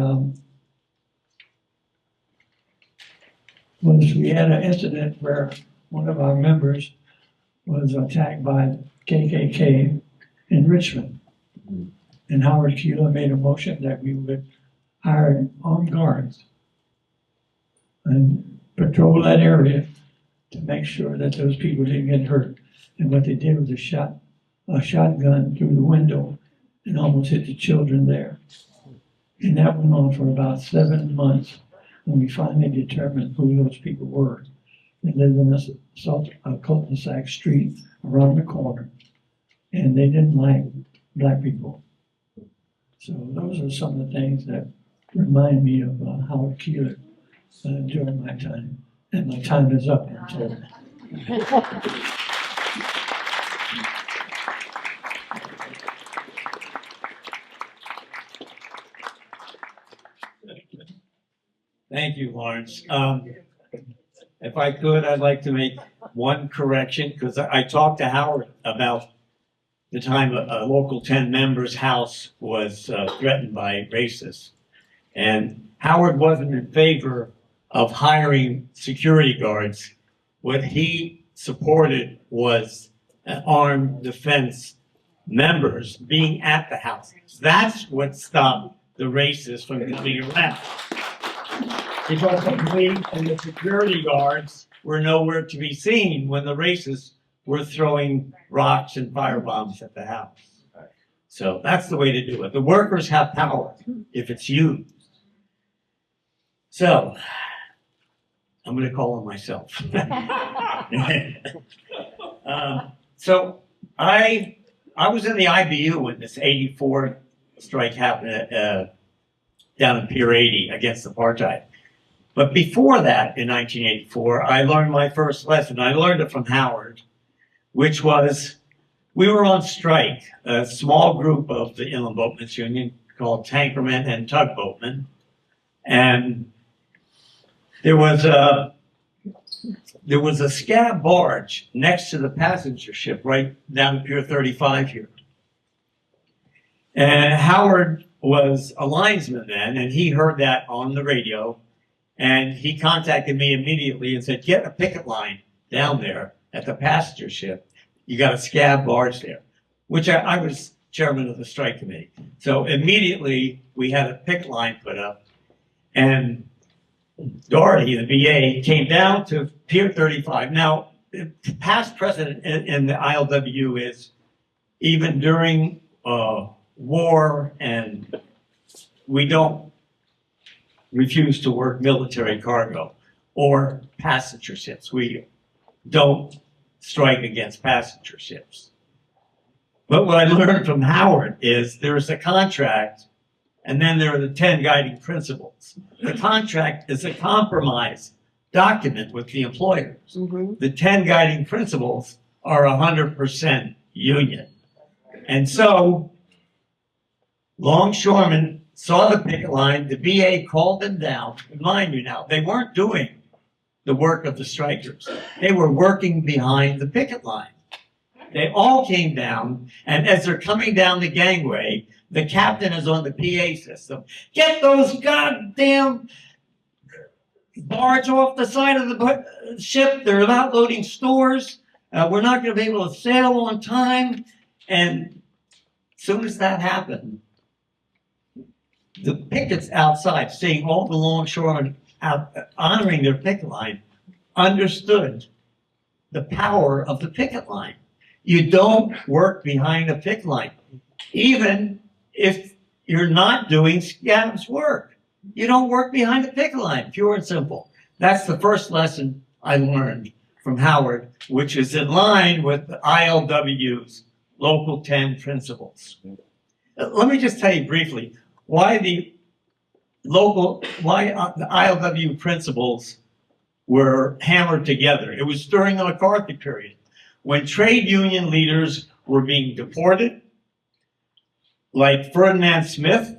had an incident where one of our members was attacked by KKK in Richmond. And Howard Keylor made a motion that we would hire armed guards and patrol that area to make sure that those people didn't get hurt. And what they did was a shotgun through the window and almost hit the children there. And that went on for about 7 months when we finally determined who those people were. They lived in this cul-de-sac street around the corner, and they didn't like black people. So those are some of the things that remind me of Howard Keylor during my time. And my time is up until Thank you, Lawrence. If I could, I'd like to make one correction, because I talked to Howard about the time a local 10 member's house was threatened by racists. And Howard wasn't in favor of hiring security guards. What he supported was armed defense members being at the house. That's what stopped the racists from coming around. Because the police and the security guards were nowhere to be seen when the racists were throwing rocks and firebombs at the house. So that's the way to do it. The workers have power if it's used. So I'm going to call on myself. So I was in the IBU when this '84 strike happened down in Pier 80 against apartheid. But before that, in 1984, I learned my first lesson. I learned it from Howard, which was we were on strike, a small group of the Inland Boatmen's Union called Tankermen and Tugboatmen. And there was a scab barge next to the passenger ship right down Pier 35 here. And Howard was a linesman then, and he heard that on the radio. And he contacted me immediately and said, get a picket line down there at the passenger ship. You got a scab barge there, which I was chairman of the strike committee. So immediately we had a picket line put up, and Doherty, the VA, came down to Pier 35. Now, past precedent in the ILWU is even during war, and we don't refuse to work military cargo or passenger ships. We don't strike against passenger ships. But what I learned from Howard is there's a contract, and then there are the 10 guiding principles. The contract is a compromise document with the employers. The 10 guiding principles are 100% union. And so longshoremen saw the picket line, the VA called them down. Mind you now, they weren't doing the work of the strikers. They were working behind the picket line. They all came down, and as they're coming down the gangway, the captain is on the PA system. Get those goddamn barge off the side of the ship. They're not loading stores. We're not going to be able to sail on time. And as soon as that happened, the pickets outside, seeing all the longshoremen out honoring their picket line, understood the power of the picket line. You don't work behind a picket line, even if you're not doing scab's work. You don't work behind a picket line, pure and simple. That's the first lesson I learned from Howard, which is in line with the ILWU's Local 10 principles. Let me just tell you briefly why the ILWU principles were hammered together. It was during the McCarthy period when trade union leaders were being deported, like Ferdinand Smith,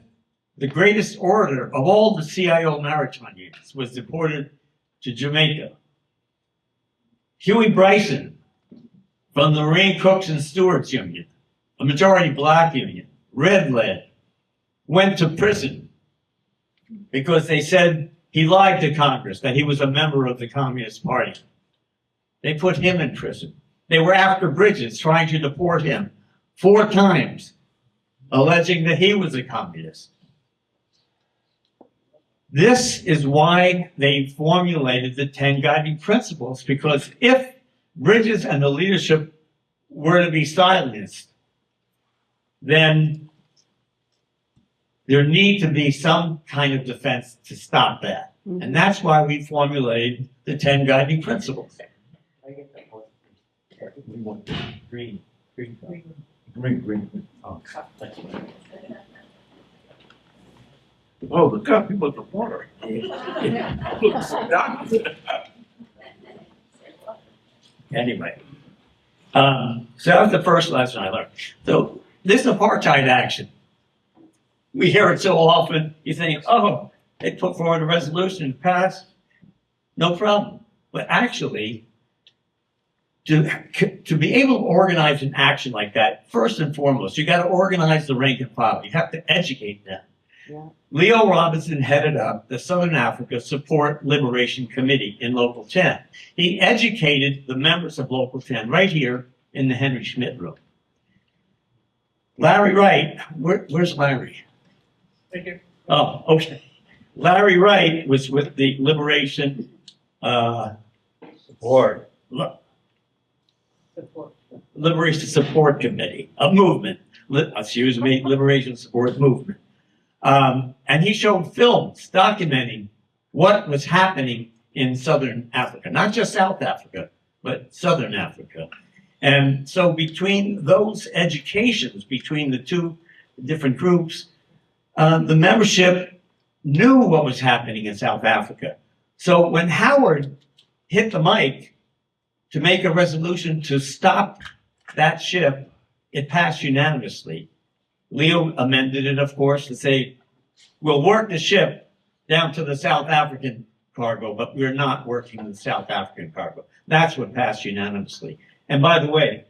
the greatest orator of all the CIO maritime unions, was deported to Jamaica. Huey Bryson from the Marine Cooks and Stewards Union, a majority black union, red lead, went to prison because they said he lied to Congress, that he was a member of the Communist Party. They put him in prison. They were after Bridges, trying to deport him 4 times, alleging that he was a communist. This is why they formulated the 10 guiding principles, because if Bridges and the leadership were to be silenced, then there need to be some kind of defense to stop that. And that's why we formulated the 10 guiding principles. Green. Oh, the cup, you put the water. Anyway, So that was the first lesson I learned. So this apartheid action, we hear it so often, you think, oh, they put forward a resolution, passed, no problem. But actually, to be able to organize an action like that, first and foremost, you got to organize the rank and file. You have to educate them. Yeah. Leo Robinson headed up the Southern Africa Support Liberation Committee in Local 10. He educated the members of Local 10 right here in the Henry Schmidt room. Larry Wright, where's Larry? Thank you. Oh, okay. Larry Wright was with the Liberation Liberation Support Committee, a movement, Liberation Support Movement. And he showed films documenting what was happening in Southern Africa, not just South Africa, but Southern Africa. And so between those educations, between the two different groups, the membership knew what was happening in South Africa. So when Howard hit the mic to make a resolution to stop that ship, it passed unanimously. Leo amended it, of course, to say, we'll work the ship down to the South African cargo, but we're not working the South African cargo. That's what passed unanimously. And by the way,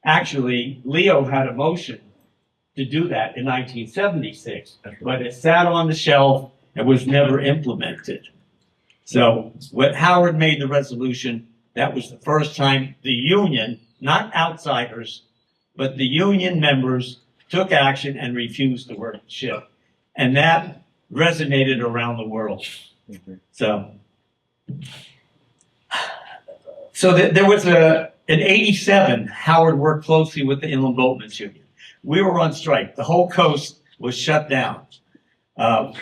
actually, Leo had a motion to do that in 1976, but it sat on the shelf and was never implemented. So when Howard made the resolution, that was the first time the union, not outsiders, but the union members took action and refused to work the ship. And that resonated around the world. So there was in 87, Howard worked closely with the Inland Boatmen's Union. We were on strike. The whole coast was shut down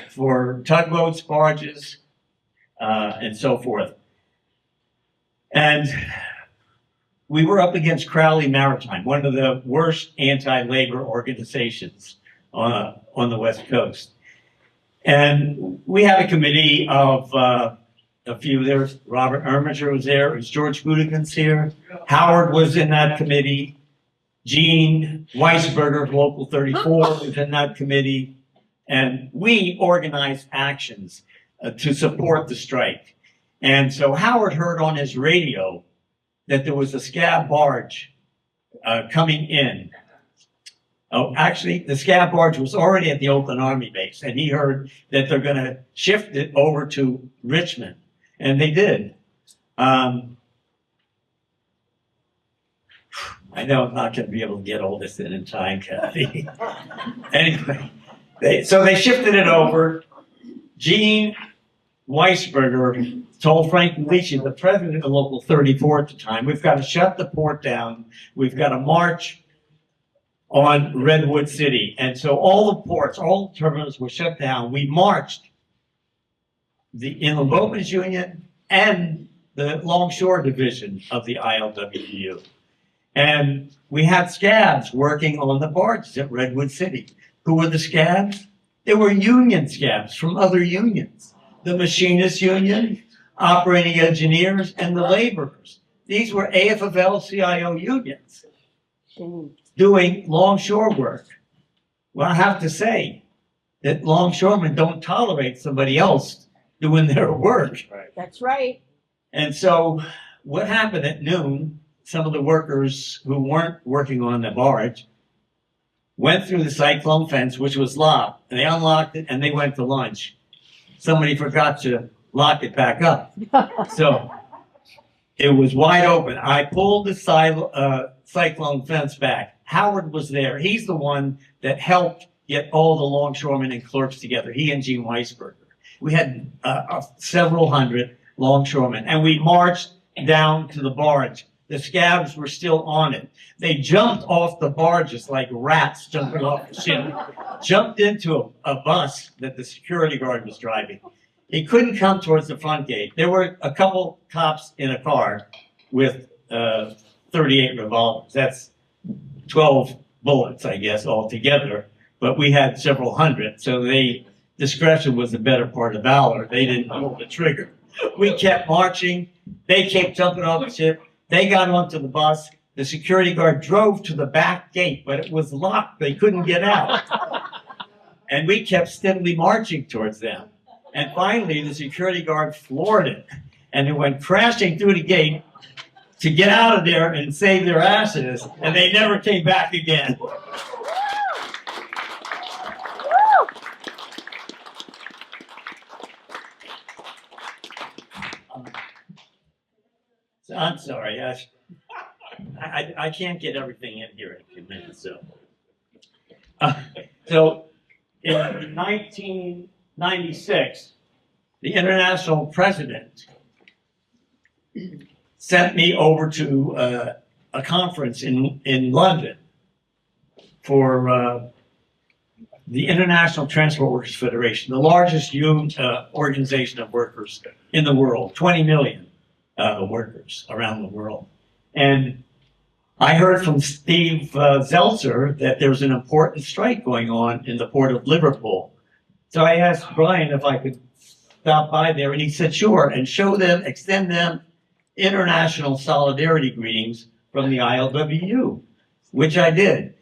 for tugboats, barges, and so forth. And we were up against Crowley Maritime, one of the worst anti-labor organizations on the West Coast. And we had a committee of a few there. Robert Erminger was there. It was George Gudigan's here. Howard was in that committee. Gene Weisberger of Local 34 was in that committee. And we organized actions to support the strike. And so Howard heard on his radio that there was a scab barge coming in. Oh, actually, the scab barge was already at the Oakland Army base, and he heard that they're going to shift it over to Richmond, and they did. I know I'm not going to be able to get all this in time, Kathy. Anyway, so they shifted it over. Gene Weisberger told Frank Milici, the president of Local 34 at the time, we've got to shut the port down. We've got to march on Redwood City. And so all the ports, all the terminals were shut down. We marched the Inland Boatmen's Union and the Longshore division of the ILWU. And we had scabs working on the barges at Redwood City. Who were the scabs? They were union scabs from other unions. The Machinists Union, operating engineers, and the laborers. These were AFL-CIO unions doing longshore work. Well, I have to say that longshoremen don't tolerate somebody else doing their work. That's right. And so what happened at noon, some of the workers who weren't working on the barge went through the cyclone fence, which was locked. And they unlocked it and they went to lunch. Somebody forgot to lock it back up. So it was wide open. I pulled the cyclone fence back. Howard was there. He's the one that helped get all the longshoremen and clerks together, he and Gene Weisberger. We had several hundred longshoremen, and we marched down to the barge. The scabs were still on it. They jumped off the barges like rats jumping off the ship, jumped into a bus that the security guard was driving. He couldn't come towards the front gate. There were a couple cops in a car with 38 revolvers. That's 12 bullets, I guess, altogether. But we had several hundred, so discretion was the better part of valor. They didn't pull the trigger. We kept marching. They kept jumping off the ship. They got onto the bus. the security guard drove to the back gate, but it was locked. They couldn't get out. And we kept steadily marching towards them. And finally, the security guard floored it. And it went crashing through the gate to get out of there and save their asses. And they never came back again. I'm sorry. I can't get everything in here in a few minutes. So in 1996, the international president sent me over to a conference in London for the International Transport Workers Federation, the largest organization of workers in the world, 20 million workers around the world. And I heard from Steve Zeltzer that there was an important strike going on in the port of Liverpool. So I asked Brian if I could stop by there, and he said, sure, and extend them international solidarity greetings from the ILWU, which I did.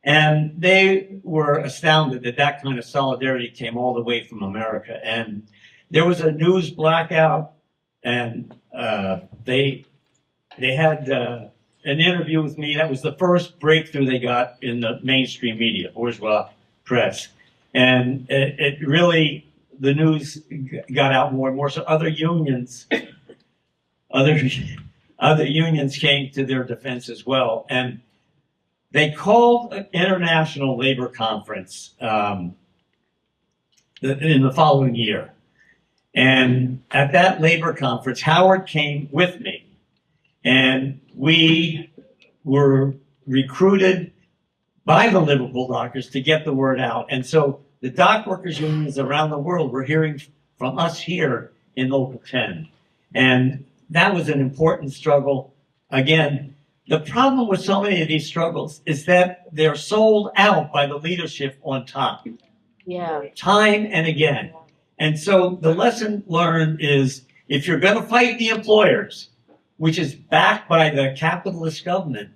And they were astounded that that kind of solidarity came all the way from America. And there was a news blackout, and they had an interview with me. That was the first breakthrough they got in the mainstream media, bourgeois press. And it really, the news got out more and more. So other unions came to their defense as well. And they called an international labor conference in the following year. And at that labor conference, Howard came with me. And we were recruited by the Liverpool dockers to get the word out. And so the dock workers unions around the world were hearing from us here in Local 10. And that was an important struggle. Again, the problem with so many of these struggles is that they're sold out by the leadership on top. Yeah. Time and again. And so the lesson learned is if you're going to fight the employers, which is backed by the capitalist government,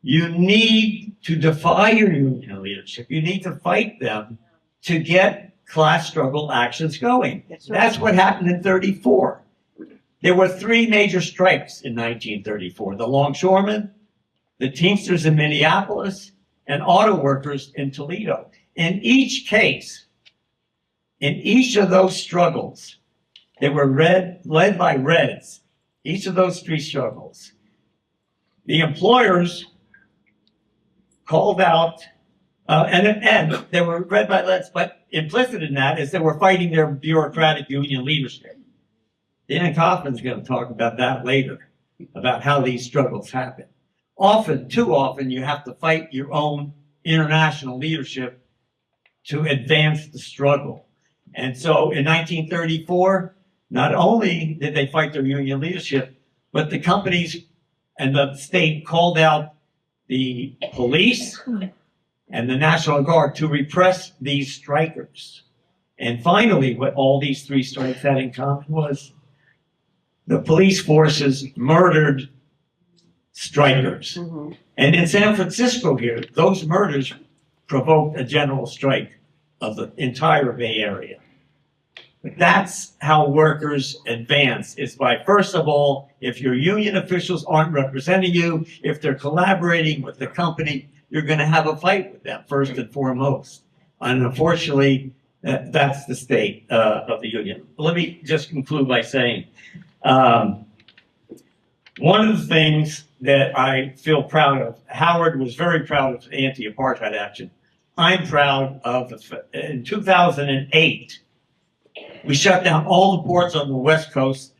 you need to defy your union leadership. You need to fight them to get class struggle actions going. That's what happened in 34. There were three major strikes in 1934. The longshoremen, the Teamsters in Minneapolis, and auto workers in Toledo. In each case, in each of those struggles, they were led by Reds. Each of those three struggles, the employers called out, and they were led by Reds, but implicit in that is they were fighting their bureaucratic union leadership. Dan Kaufman's going to talk about that later, about how these struggles happen. Often, too often, you have to fight your own international leadership to advance the struggle. And so in 1934, not only did they fight their union leadership, but the companies and the state called out the police and the National Guard to repress these strikers. And finally, what all these three strikes had in common was the police forces murdered strikers. Mm-hmm. And in San Francisco here, those murders provoked a general strike of the entire Bay Area. But that's how workers advance, is by, first of all, if your union officials aren't representing you, if they're collaborating with the company, you're going to have a fight with them, first and foremost. And unfortunately, that's the state of the union. Let me just conclude by saying, one of the things that I feel proud of, Howard was very proud of anti-Apartheid action. I'm proud of, in 2008, we shut down all the ports on the West Coast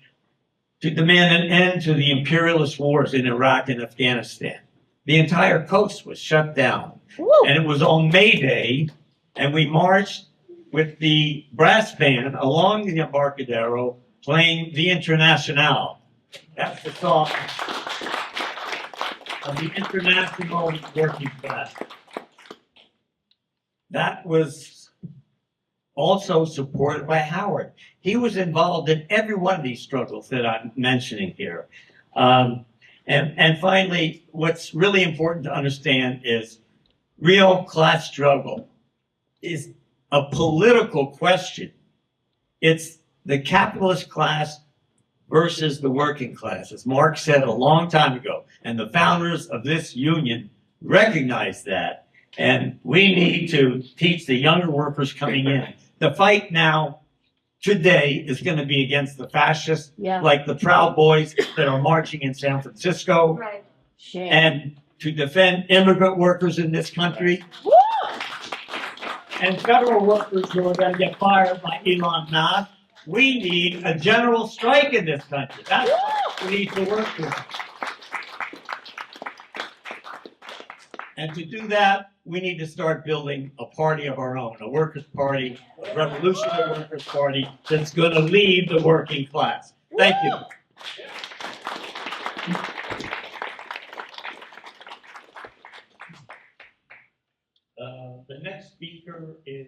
to demand an end to the imperialist wars in Iraq and Afghanistan. The entire coast was shut down. Woo! And it was on May Day, and we marched with the brass band along the Embarcadero playing the Internationale. That's the song of the international working class. That was also supported by Howard. He was involved in every one of these struggles that I'm mentioning here. And finally, what's really important to understand is real class struggle is a political question. It's the capitalist class versus the working class, as Marx said a long time ago. And the founders of this union recognized that. And we need to teach the younger workers coming in. The fight now, today, is going to be against the fascists, like the Proud Boys that are marching in San Francisco, Right. and to defend immigrant workers in this country. Woo! And federal workers who are going to get fired by Elon Musk. We need a general strike in this country. That's what we need to work with. And to do that, we need to start building a party of our own, a workers' party, a revolutionary workers' party that's going to lead the working class. Thank you. The next speaker is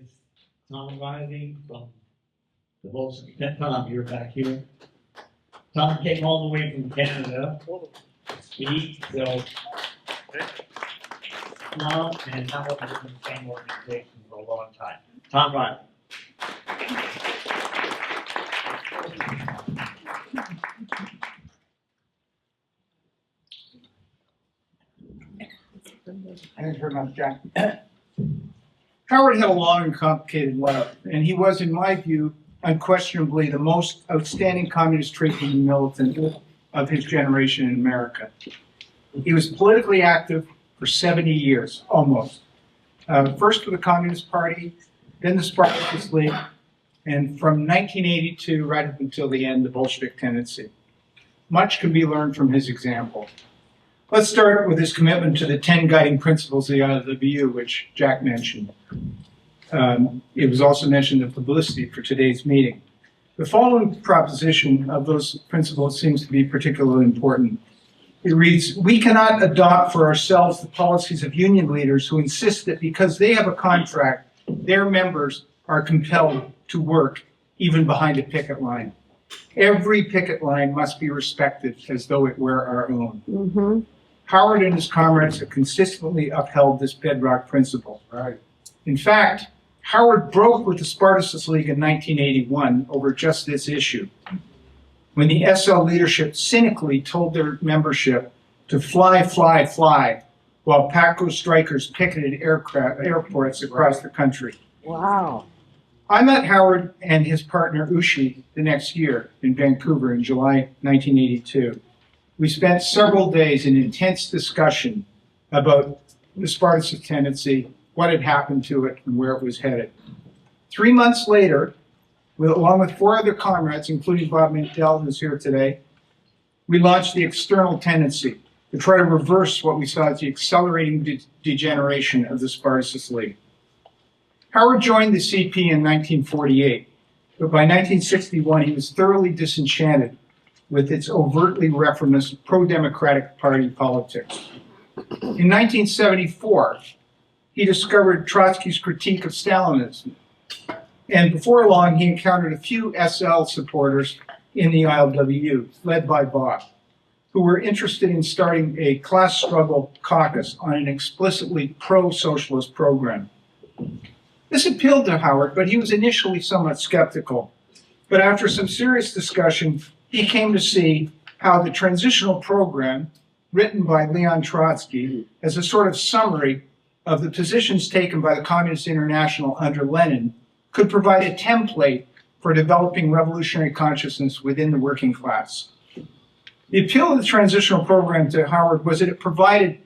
Tom Riley from the Bolshevik. Tom, you're back here. Tom came all the way from Canada to speak, so Tom and Howard have been in the same organization for a long time. Tom Riley. Thanks very much, Jack. Howard had a long and complicated life, and he was, in my view, unquestionably the most outstanding communist trade union militant of his generation in America. He was politically active for 70 years, almost. First with the Communist Party, then the Spartacus League, and from 1982 right up until the end, the Bolshevik tendency. Much can be learned from his example. Let's start with his commitment to the 10 guiding principles of the ILWU, which Jack mentioned. It was also mentioned in the publicity for today's meeting. The following proposition of those principles seems to be particularly important. It reads, "We cannot adopt for ourselves the policies of union leaders who insist that because they have a contract, their members are compelled to work even behind a picket line. Every picket line must be respected as though it were our own." Mm-hmm. Howard and his comrades have consistently upheld this bedrock principle. Right. In fact, Howard broke with the Spartacus League in 1981 over just this issue, when the SL leadership cynically told their membership to fly, fly, fly, while PACO strikers picketed airports across the country. Wow. I met Howard and his partner Ushi the next year in Vancouver in July 1982. We spent several days in intense discussion about the Spartacus tendency, what had happened to it, and where it was headed. 3 months later, along with 4 other comrades, including Bob Mantell, who's here today, we launched the external tendency to try to reverse what we saw as the accelerating degeneration of the Spartacus League. Howard joined the CP in 1948, but by 1961 he was thoroughly disenchanted with its overtly reformist, pro-democratic party politics. In 1974, he discovered Trotsky's critique of Stalinism. And before long, he encountered a few SL supporters in the ILWU, led by Bob, who were interested in starting a class struggle caucus on an explicitly pro-socialist program. This appealed to Howard, but he was initially somewhat skeptical. But after some serious discussion, he came to see how the transitional program, written by Leon Trotsky as a sort of summary of the positions taken by the Communist International under Lenin, could provide a template for developing revolutionary consciousness within the working class. The appeal of the transitional program to Howard was that it provided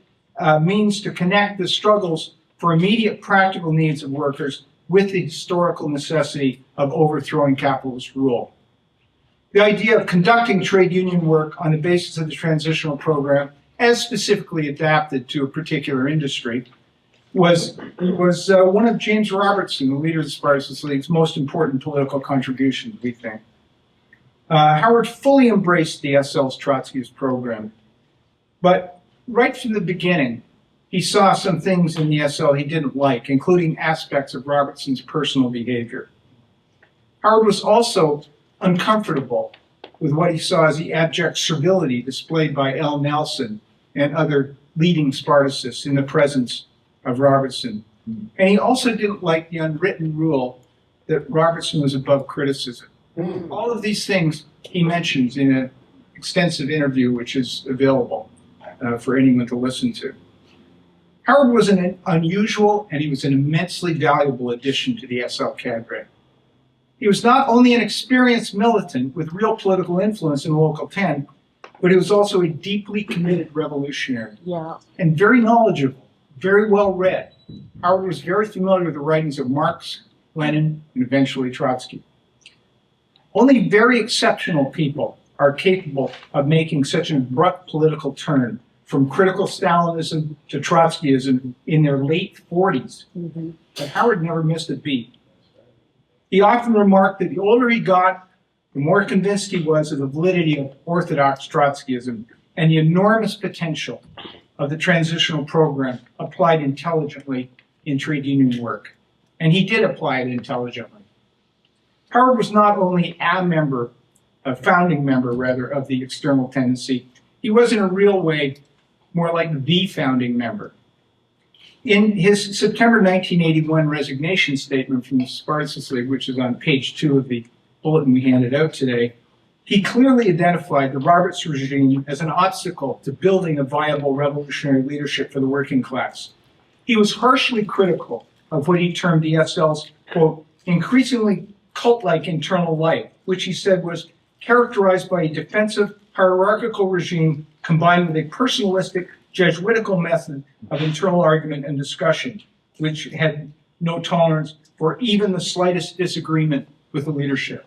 means to connect the struggles for immediate practical needs of workers with the historical necessity of overthrowing capitalist rule. The idea of conducting trade union work on the basis of the transitional program, as specifically adapted to a particular industry, was one of James Robertson, the leader of the Spartacus League's most important political contributions, we think. Howard fully embraced the SL's Trotskyist program, but right from the beginning, he saw some things in the SL he didn't like, including aspects of Robertson's personal behavior. Howard was also uncomfortable with what he saw as the abject servility displayed by L. Nelson and other leading Spartacists in the presence of Robertson. And he also didn't like the unwritten rule that Robertson was above criticism. All of these things he mentions in an extensive interview which is available for anyone to listen to. Howard was an unusual and he was an immensely valuable addition to the SL cadre. He was not only an experienced militant with real political influence in Local 10, but he was also a deeply committed revolutionary and very knowledgeable, very well read. Howard was very familiar with the writings of Marx, Lenin, and eventually Trotsky. Only very exceptional people are capable of making such an abrupt political turn from critical Stalinism to Trotskyism in their late 40s. But Howard never missed a beat. He often remarked that the older he got, the more convinced he was of the validity of orthodox Trotskyism and the enormous potential of the transitional program applied intelligently in trade union work. And he did apply it intelligently. Howard was not only a founding member rather, of the external tendency, he was in a real way more like the founding member. In his September 1981 resignation statement from the Spartacist League, which is on page 2 of the bulletin we handed out today, he clearly identified the Roberts regime as an obstacle to building a viable revolutionary leadership for the working class. He was harshly critical of what he termed the SL's, quote, increasingly cult-like internal life, which he said was characterized by a defensive, hierarchical regime combined with a personalistic, Jesuitical method of internal argument and discussion, which had no tolerance for even the slightest disagreement with the leadership.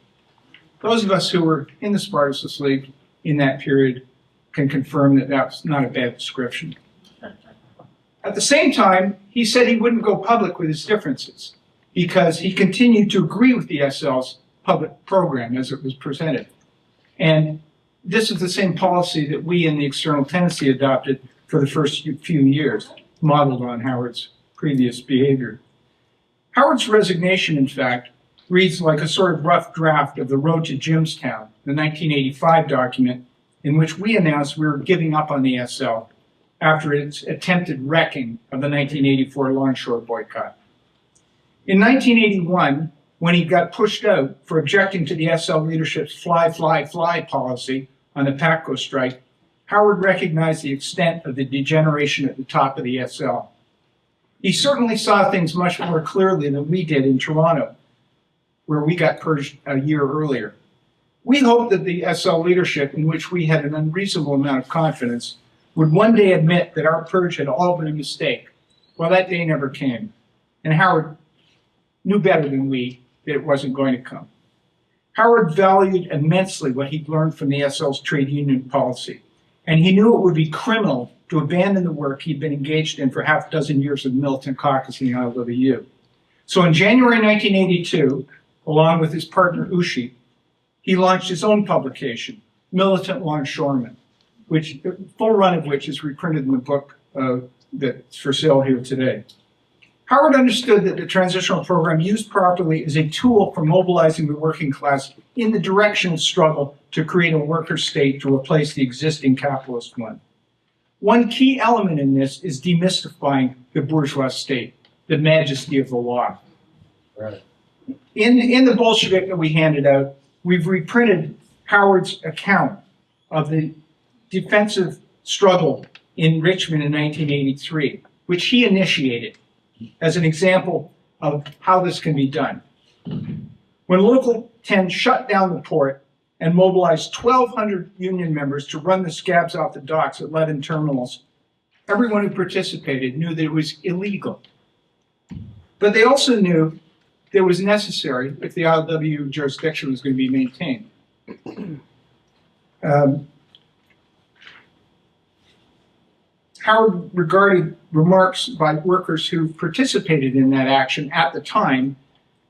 Those of us who were in the Spartacist League in that period can confirm that that's not a bad description. At the same time, he said he wouldn't go public with his differences because he continued to agree with the SL's public program as it was presented. And this is the same policy that we in the external tendency adopted for the first few years, modeled on Howard's previous behavior. Howard's resignation, in fact, reads like a sort of rough draft of the Road to Jimstown, the 1985 document in which we announced we were giving up on the SL after its attempted wrecking of the 1984 Longshore boycott. In 1981, when he got pushed out for objecting to the SL leadership's fly, fly, fly policy on the PATCO strike, Howard recognized the extent of the degeneration at the top of the SL. He certainly saw things much more clearly than we did in Toronto, where we got purged a year earlier. We hoped that the SL leadership, in which we had an unreasonable amount of confidence, would one day admit that our purge had all been a mistake. Well, that day never came. And Howard knew better than we that it wasn't going to come. Howard valued immensely what he'd learned from the SL's trade union policy. And he knew it would be criminal to abandon the work he'd been engaged in for half a dozen years of militant caucus in the ILWU. So in January 1982, along with his partner Ushi, he launched his own publication, Militant Longshoremen, which full run of which is reprinted in the book that's for sale here today. Howard understood that the transitional program used properly is a tool for mobilizing the working class in the direction of struggle to create a worker state to replace the existing capitalist one. One key element in this is demystifying the bourgeois state, the majesty of the law. Right. In the Bolshevik that we handed out, we've reprinted Howard's account of the defensive struggle in Richmond in 1983, which he initiated as an example of how this can be done. When Local 10 shut down the port and mobilized 1,200 union members to run the scabs off the docks at 11 terminals, everyone who participated knew that it was illegal. But they also knew that it was necessary if the ILWU jurisdiction was going to be maintained. Howard regarded remarks by workers who participated in that action at the time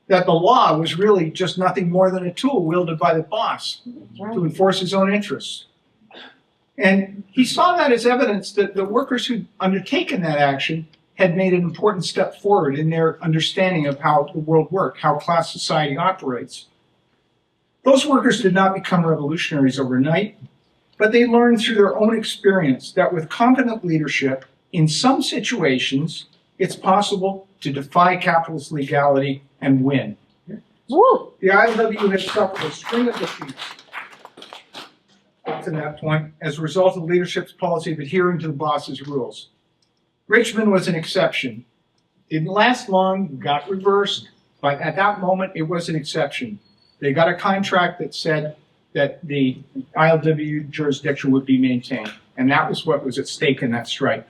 that the law was really just nothing more than a tool wielded by the boss to enforce his own interests. And he saw that as evidence that the workers who'd undertaken that action had made an important step forward in their understanding of how the world worked, how class society operates. Those workers did not become revolutionaries overnight, but they learned through their own experience that with competent leadership, in some situations, it's possible to defy capitalist legality and win. Woo! The ILWU has suffered a string of defeats up to that point as a result of leadership's policy of adhering to the boss's rules. Richmond was an exception. Didn't last long, got reversed, but at that moment it was an exception. They got a contract that said that the ILWU jurisdiction would be maintained, and that was what was at stake in that strike.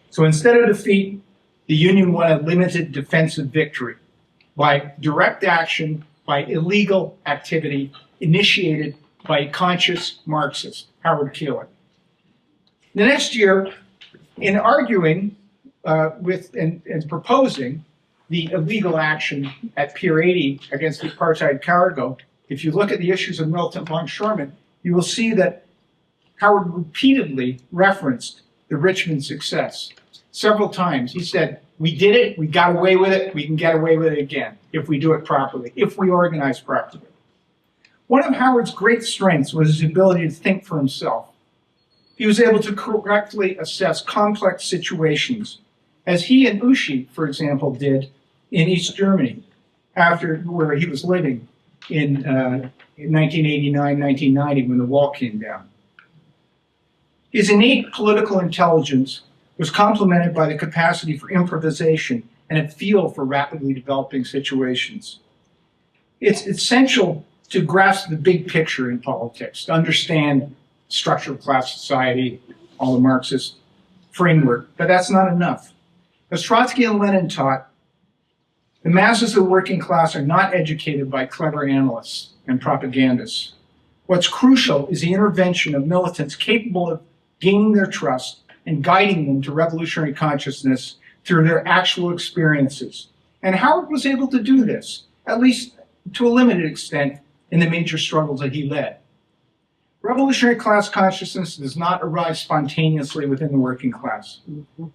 So instead of defeat, the Union won a limited defensive victory by direct action, by illegal activity initiated by a conscious Marxist, Howard Keylor. The next year, in arguing and proposing the illegal action at Pier 80 against the apartheid cargo, if you look at the issues of militant longshoremen, you will see that Howard repeatedly referenced the Richmond success. Several times he said, we did it, we got away with it, we can get away with it again if we do it properly, if we organize properly. One of Howard's great strengths was his ability to think for himself. He was able to correctly assess complex situations, as he and Uschi, for example, did in East Germany, where he was living in 1989, 1990, when the wall came down. His innate political intelligence was complemented by the capacity for improvisation and a feel for rapidly developing situations. It's essential to grasp the big picture in politics, to understand structure of class society, all the Marxist framework, but that's not enough. As Trotsky and Lenin taught, the masses of the working class are not educated by clever analysts and propagandists. What's crucial is the intervention of militants capable of gaining their trust and guiding them to revolutionary consciousness through their actual experiences. And Howard was able to do this, at least to a limited extent, in the major struggles that he led. Revolutionary class consciousness does not arise spontaneously within the working class.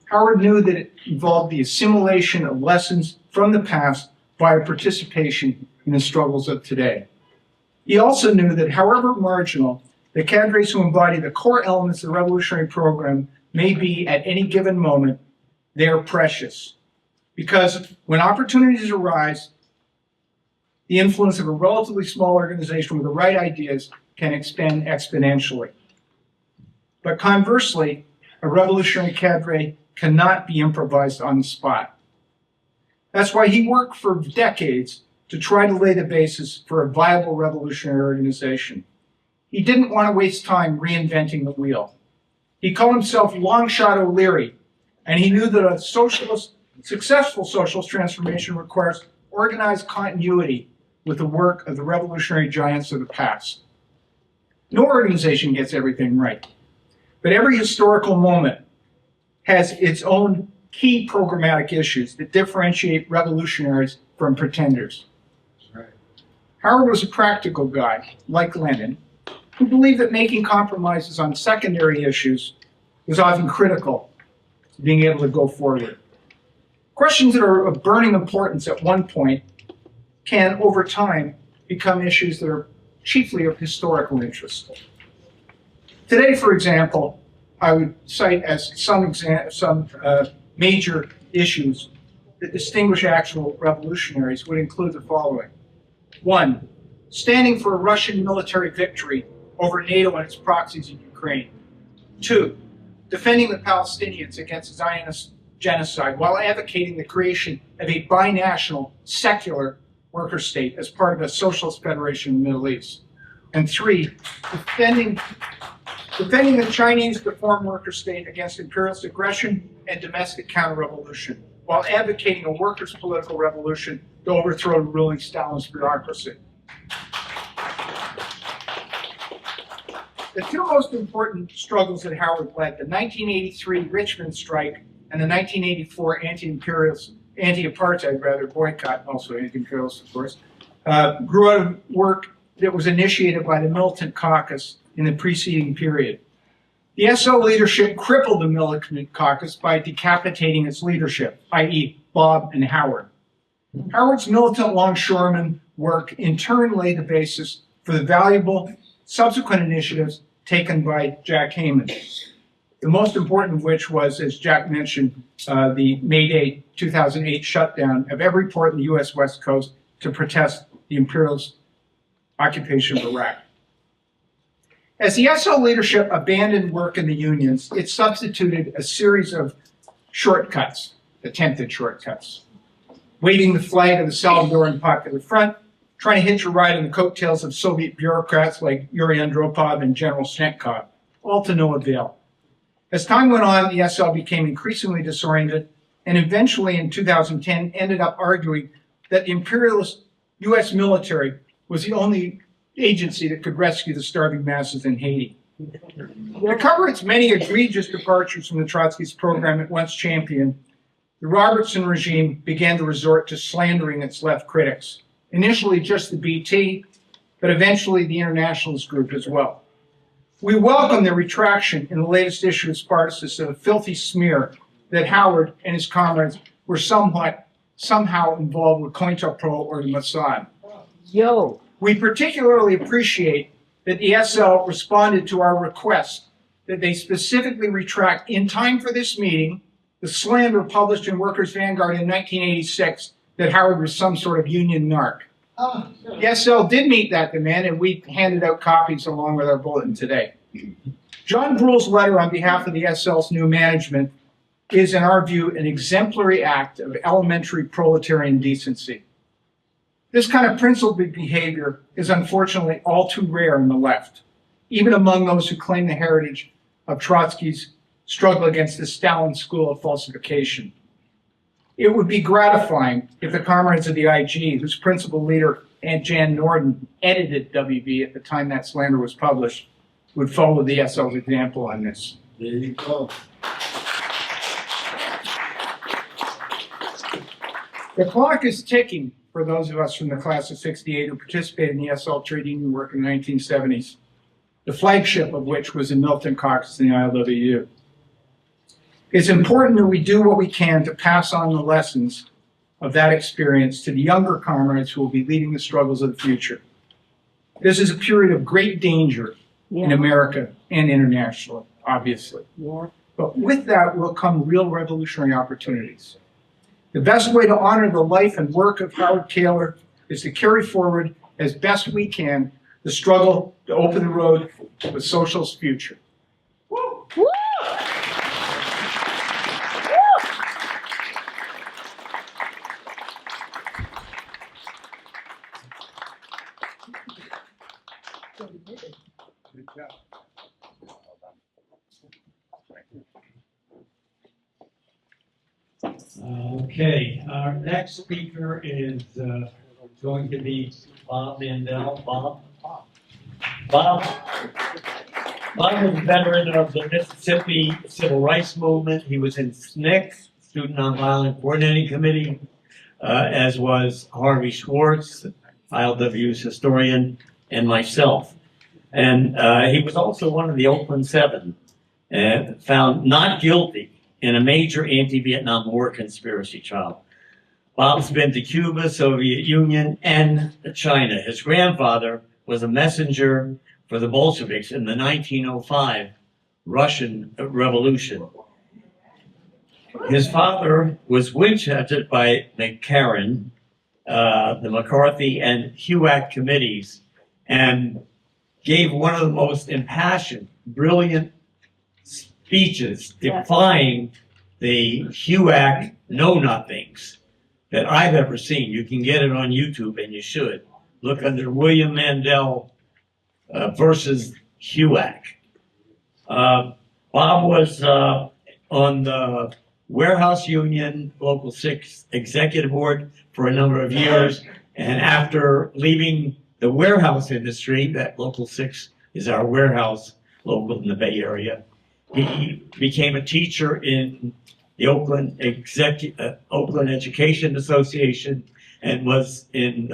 Howard knew that it involved the assimilation of lessons from the past via participation in the struggles of today. He also knew that however marginal the cadres who embody the core elements of the revolutionary program may be at any given moment, they are precious. Because when opportunities arise, the influence of a relatively small organization with the right ideas can expand exponentially. But conversely, a revolutionary cadre cannot be improvised on the spot. That's why he worked for decades to try to lay the basis for a viable revolutionary organization. He didn't want to waste time reinventing the wheel. He called himself Longshot O'Leary, and he knew that a successful socialist transformation requires organized continuity with the work of the revolutionary giants of the past. No organization gets everything right, but every historical moment has its own key programmatic issues that differentiate revolutionaries from pretenders. Howard was a practical guy, like Lenin, who believed that making compromises on secondary issues was often critical to being able to go forward. Questions that are of burning importance at one point can, over time, become issues that are chiefly of historical interest. Today, for example, I would cite as some major issues that distinguish actual revolutionaries would include the following. 1, standing for a Russian military victory over NATO and its proxies in Ukraine. 2, defending the Palestinians against Zionist genocide while advocating the creation of a binational, secular worker state as part of a socialist federation in the Middle East. And 3, defending the Chinese reform worker state against imperialist aggression and domestic counter-revolution, while advocating a workers' political revolution to overthrow the ruling Stalinist bureaucracy. The two most important struggles that Howard led, the 1983 Richmond strike and the 1984 anti-Apartheid boycott, also anti-imperialist, of course, grew out of work that was initiated by the militant caucus in the preceding period. The SO leadership crippled the militant caucus by decapitating its leadership, i.e. Bob and Howard. Howard's militant longshoreman work in turn laid the basis for the valuable subsequent initiatives taken by Jack Hayman. The most important of which was, as Jack mentioned, the May Day 2008 shutdown of every port in the U.S. West Coast to protest the imperialist occupation of Iraq. As the SL leadership abandoned work in the unions, it substituted a series of shortcuts, attempted shortcuts. Waving the flag of the Salvadoran Popular Front, trying to hitch a ride on the coattails of Soviet bureaucrats like Yuri Andropov and General Snetkov, all to no avail. As time went on, the SL became increasingly disoriented and eventually in 2010 ended up arguing that the imperialist US military was the only agency that could rescue the starving masses in Haiti. To cover its many egregious departures from the Trotskyist program it once championed, the Robertson regime began to resort to slandering its left critics. Initially just the BT, but eventually the internationalist group as well. We welcome the retraction in the latest issue of Spartacus of a filthy smear that Howard and his comrades were somehow involved with COINTELPRO or the Mossad. We particularly appreciate that the SL responded to our request that they specifically retract in time for this meeting the slander published in Workers' Vanguard in 1986 that Howard was some sort of union narc. The SL did meet that demand, and we handed out copies along with our bulletin today. John Brule's letter on behalf of the SL's new management is, in our view, an exemplary act of elementary proletarian decency. This kind of principled behavior is unfortunately all too rare in the left, even among those who claim the heritage of Trotsky's struggle against the Stalin school of falsification. It would be gratifying if the comrades of the IG, whose principal leader, Aunt Jan Norden, edited WB at the time that slander was published, would follow the SL's example on this. There you go. The clock is ticking for those of us from the class of '68 who participated in the SL trade union work in the 1970s, the flagship of which was in Milton Caucus and the ILWU. It's important that we do what we can to pass on the lessons of that experience to the younger comrades who will be leading the struggles of the future. This is a period of great danger in America and internationally, obviously. But with that will come real revolutionary opportunities. The best way to honor the life and work of Howard Keylor is to carry forward as best we can the struggle to open the road to a socialist future. Woo! Okay, our next speaker is going to be Bob Mandel. Bob was a veteran of the Mississippi Civil Rights Movement. He was in SNCC, Student Nonviolent Coordinating Committee, as was Harvey Schwartz, ILWU's historian, and myself. And he was also one of the Oakland Seven, found not guilty in a major anti-Vietnam War conspiracy trial. Bob's been to Cuba, Soviet Union, and China. His grandfather was a messenger for the Bolsheviks in the 1905 Russian Revolution. His father was witch-hunted by McCarran, the McCarthy and HUAC committees, and gave one of the most impassioned, brilliant speeches defying the HUAC know-nothings that I've ever seen. You can get it on YouTube, and you should. Look under William Mandel versus HUAC. Bob was on the Warehouse Union Local 6 Executive Board for a number of years, and after leaving the warehouse industry, that Local 6 is our warehouse local in the Bay Area, he became a teacher in the Oakland Education Association and was in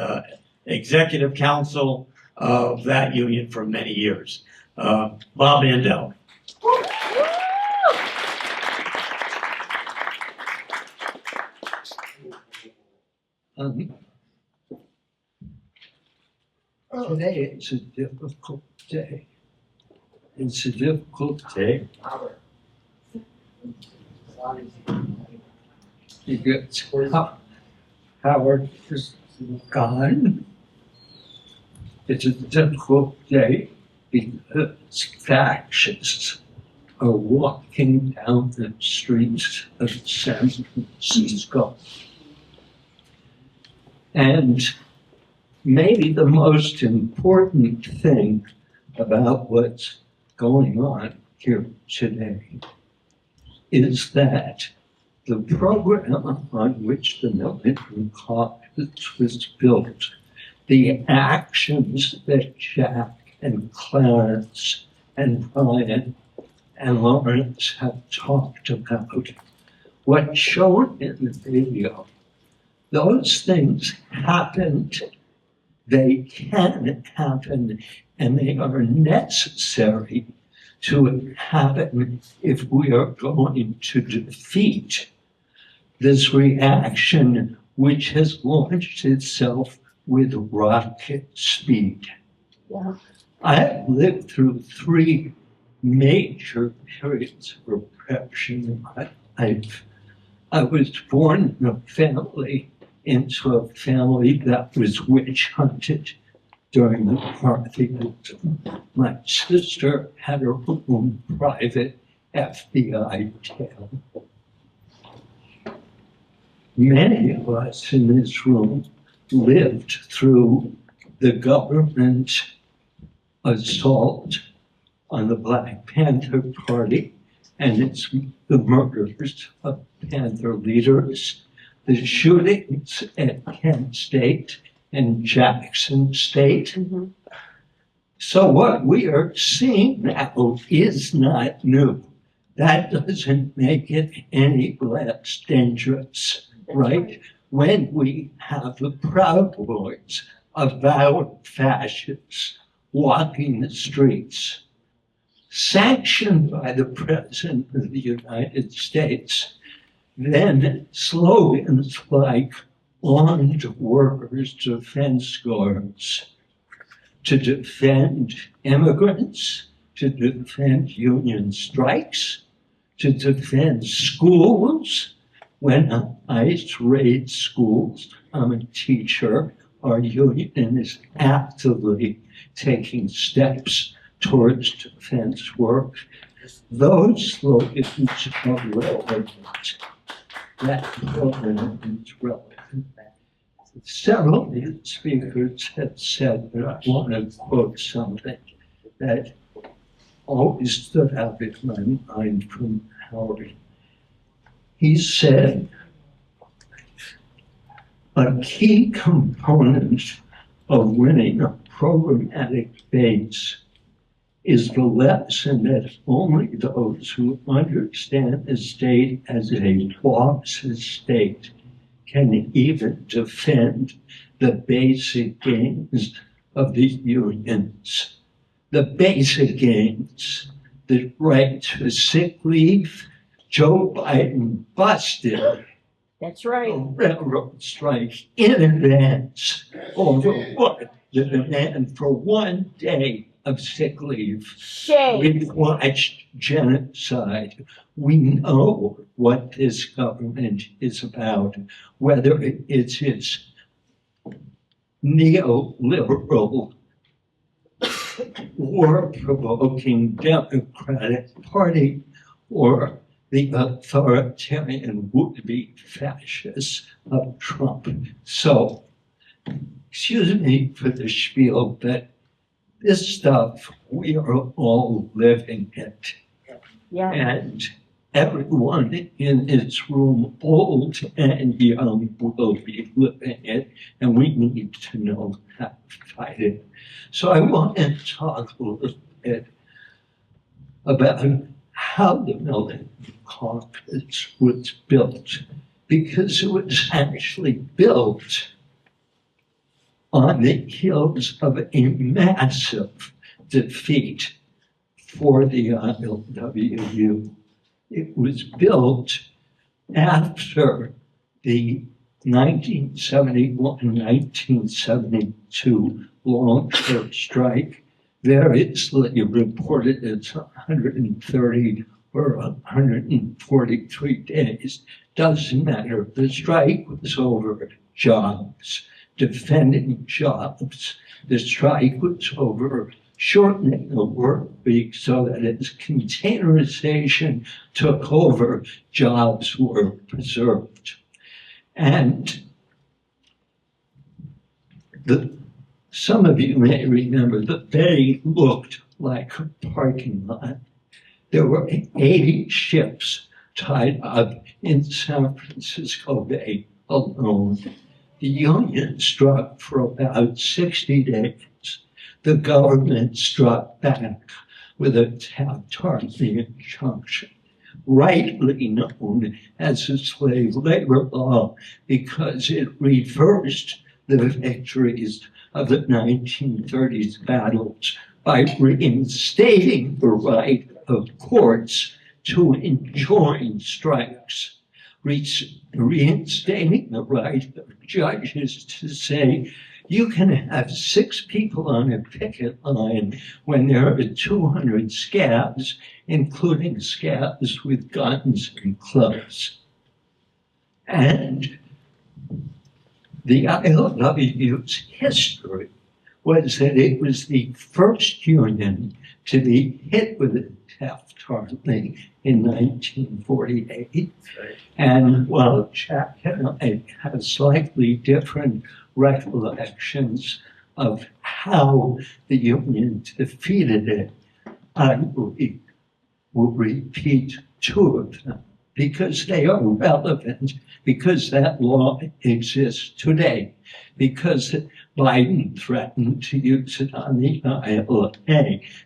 executive council of that union for many years. Bob Mandel. Today it's a difficult day. It's a difficult day. Because Howard is gone. It's a difficult day because fascists are walking down the streets of San Francisco. And maybe the most important thing about what's going on here today is that the program on which the military caucus was built, the actions that Jack and Clarence and Brian and Lawrence have talked about, what's shown in the video, those things happened, they can happen, and they are necessary to happen if we are going to defeat this reaction which has launched itself with rocket speed. Yeah. I have lived through 3 major periods of repression in my life. I was born in a family, into a family that was witch hunted during the McCarthy. My sister had her own private FBI tail. Many of us in this room lived through the government assault on the Black Panther Party and the murders of Panther leaders, the shootings at Kent State and Jackson State. Mm-hmm. So what we are seeing now is not new. That doesn't make it any less dangerous, right? When we have the Proud Boys, avowed fascists, walking the streets, sanctioned by the President of the United States, then slogans like armed workers defense guards, to defend immigrants, to defend union strikes, to defend schools. When ICE raids schools, I'm a teacher, our union is actively taking steps towards defense work. Those slogans are relevant. That program is relevant. Several of the speakers have said, but I want to quote something that always stood out in my mind from Howard. He said, a key component of winning a programmatic base is the lesson that only those who understand the state as a lawless state can even defend the basic gains of the unions. The basic gains, the right to sick leave, Joe Biden busted That's right. a railroad strike in advance over what? The demand for 1 day of sick leave. Shame. We've watched genocide. We know what this government is about, whether it's its neoliberal, war-provoking Democratic Party or the authoritarian would-be fascists of Trump. So, excuse me for the spiel, but this stuff, we are all living it. Yeah. And everyone in this room, old and young, will be living it, and we need to know how to fight it. So I want to talk a little bit about how the military caucus was built, because it was actually built on the heels of a massive defeat for the ILWU. It was built after the 1971-1972 Longshore strike. variously reported it's 130 or 143 days. Doesn't matter. The strike was over jobs, defending jobs. The strike was over shortening the work week so that as containerization took over, jobs were preserved. And some of you may remember the bay looked like a parking lot. There were 80 ships tied up in San Francisco Bay alone. The union struck for about 60 days. The government struck back with a Taft-Hartley injunction, rightly known as the slave labor law, because it reversed the victories of the 1930s battles by reinstating the right of courts to enjoin strikes, reinstating the right of judges to say, you can have 6 people on a picket line when there are 200 scabs, including scabs with guns and clubs. And the ILWU's history was that it was the first union to be hit with a Taft-Hartley in 1948. And while Jack and I have slightly different recollections of how the union defeated it, I will repeat 2 of them because they are relevant, because that law exists today, because Biden threatened to use it on the ILA,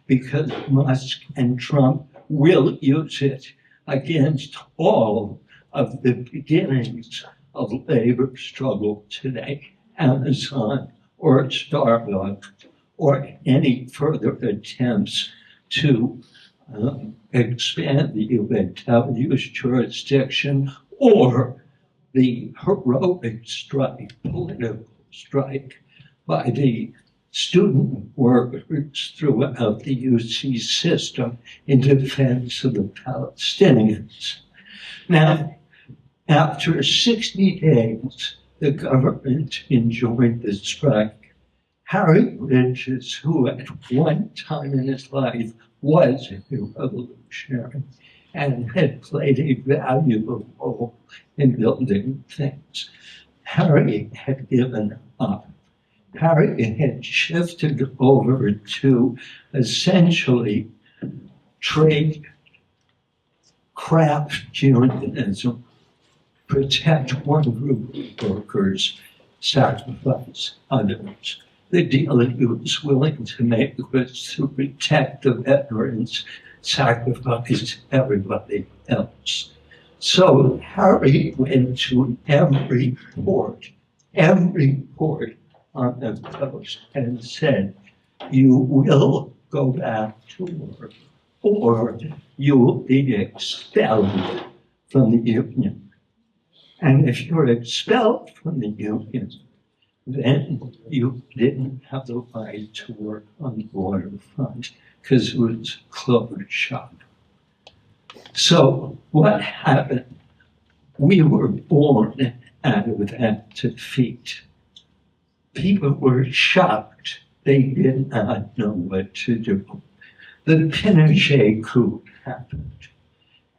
because Musk and Trump will use it against all of the beginnings of labor struggle today. Amazon or Starbucks or any further attempts to expand the UAW's jurisdiction or the heroic strike, political strike by the student workers throughout the UC system in defense of the Palestinians. Now, after 60 days, the government enjoined the strike. Harry Bridges, who at one time in his life was a revolutionary and had played a valuable role in building things, Harry had given up. Harry had shifted over to essentially trade craft unionism, protect one group of workers, sacrifice others. The deal he was willing to make was to protect the veterans, sacrifice everybody else. So Harry went to every port on the coast and said, you will go back to work or you will be expelled from the union. And if you're expelled from the union, then you didn't have the right to work on the waterfront because it was a closed shop. So what happened? We were born out of that defeat. People were shocked. They did not know what to do. The Pinochet coup happened,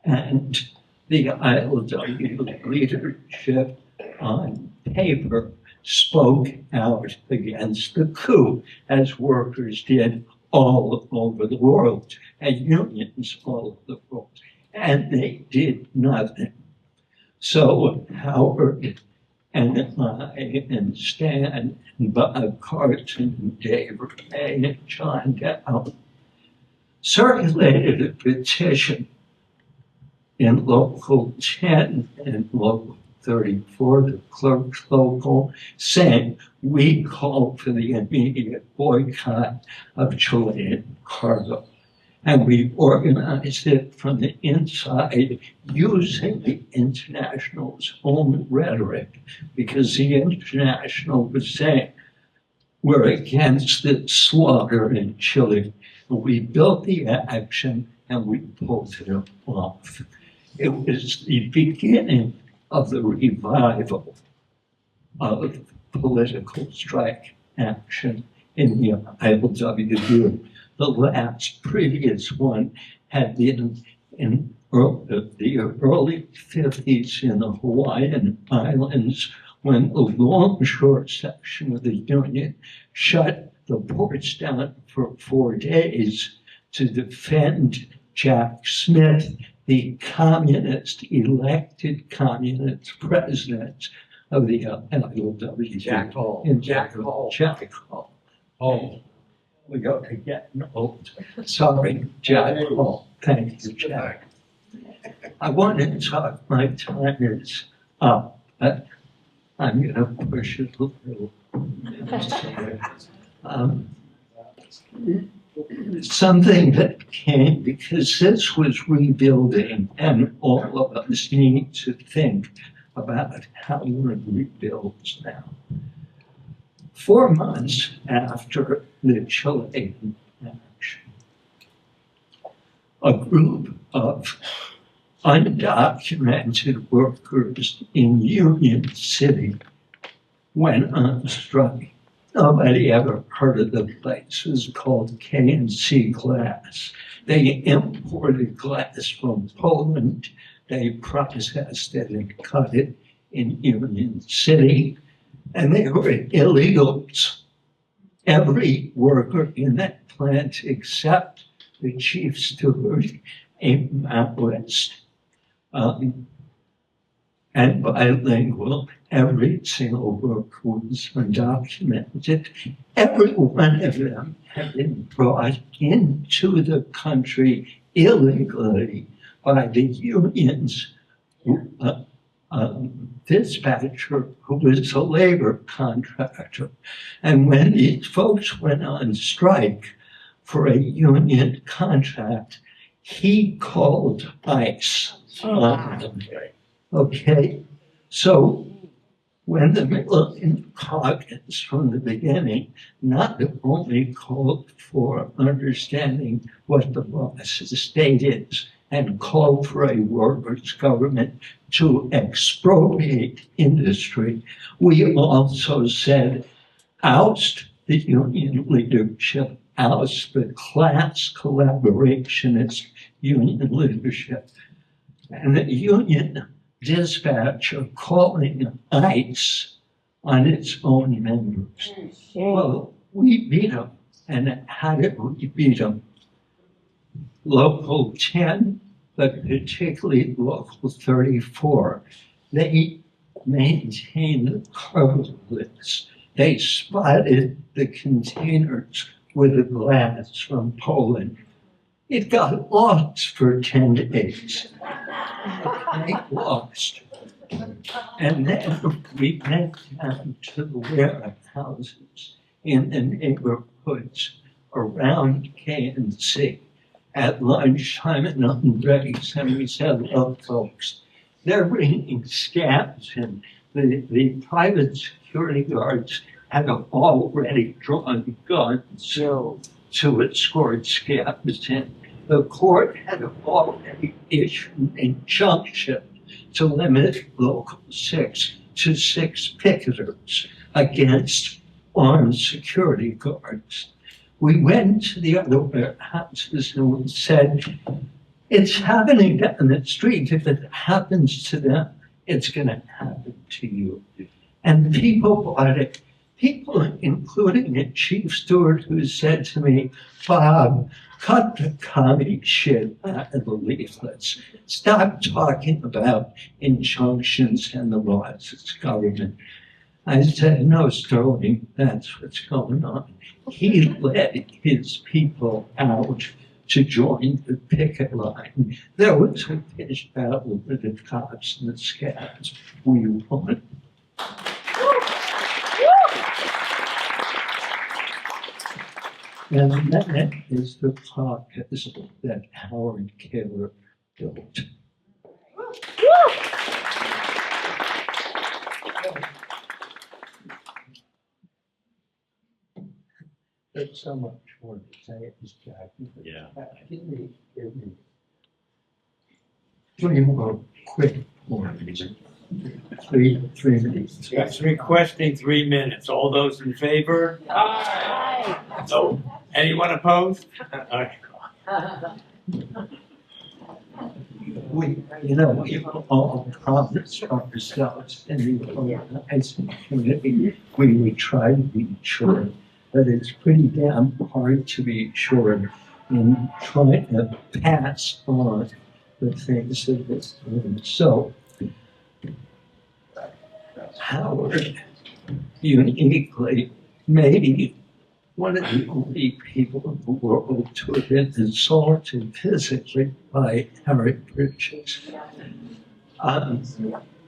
and the ILWU leadership on paper spoke out against the coup, as workers did all over the world, and unions all over the world, and they did nothing. So Howard and I and Stan and Bob Carson and Dave Ray and John Dow circulated a petition in Local 10 and Local 34, the clerk's local, saying we call for the immediate boycott of Chilean cargo. And we organized it from the inside using the International's own rhetoric, because the International was saying, were against the slaughter in Chile. We built the action and we pulled it off. It was the beginning of the revival of political strike action in the ILWU. The last previous one had been in the early 50s in the Hawaiian Islands, when the Longshore section of the Union shut the ports down for 4 days to defend Jack Smith, the elected communist president of the ILWU. Jack Hall. Jack Hall. Oh, we got to get old. Sorry, Jack Hall. Thank you, Jack. I want to talk, my time is up, but I'm going to push it a little. Something that came, because this was rebuilding, and all of us need to think about how one rebuilds now. 4 months after the Chilean action, a group of undocumented workers in Union City went on strike. Nobody ever heard of the place. It was called K&C Glass. They imported glass from Poland. They processed it and cut it in Union City. And they were illegals. Every worker in that plant, except the chief steward, a Maoist, and bilingual. Every single worker was undocumented. Every one of them had been brought into the country illegally by the union's dispatcher, who was a labor contractor. And when these folks went on strike for a union contract, he called ICE on them. Okay, so when the Millennium Caucus from the beginning not only called for understanding what the boss of the state is and called for a workers' government to expropriate industry, we also said oust the union leadership, oust the class collaborationist union leadership. And the union dispatcher calling ICE on its own members. Well, we beat them. And how did we beat them? Local 10, but particularly Local 34, they maintained the cargo list. They spotted the containers with the glass from Poland. It got lost for 10 days. It lost. And then we went down to the warehouses in the neighborhoods around KNC at lunchtime and on breaks, and we said, look, folks, they're bringing scabs in. The private security guards had already drawn guns to escort scabs in. The court had already issued an injunction to limit Local 6 to 6 picketers against armed security guards. We went to the other warehouses and we said, it's happening down the street. If it happens to them, it's going to happen to you. And people bought it. People, including a chief steward who said to me, Bob, cut the commie shit out of the leaflets. Stop talking about injunctions and the laws of government. I said, no, Sterling, that's what's going on. He led his people out to join the picket line. There was a pitched battle with the cops and the scabs. We won. And that is the caucus that Howard Keylor built. There's so much more to say, as Jackie. Yeah. Give me 3 more quick points. 3 minutes. He's requesting 3 minutes. All those in favor? Aye. No. Anyone opposed? We all promised ourselves in the organizing community, we would try to be sure, but it's pretty damn hard to be sure in trying to pass on the things that this doing. So, Howard, uniquely, maybe one of the only people in the world to have been assaulted physically by Harriet Bridges.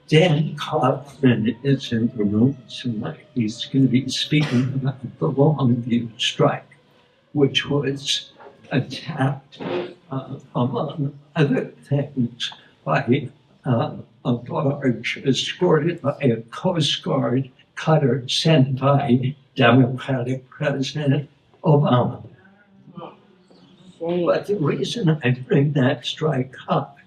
Dan Kaufman is in the room tonight. He's going to be speaking about the Longview strike, which was attacked, among other things, by a barge escorted by a Coast Guard cutter sent by Democratic President Obama. But the reason I bring that strike up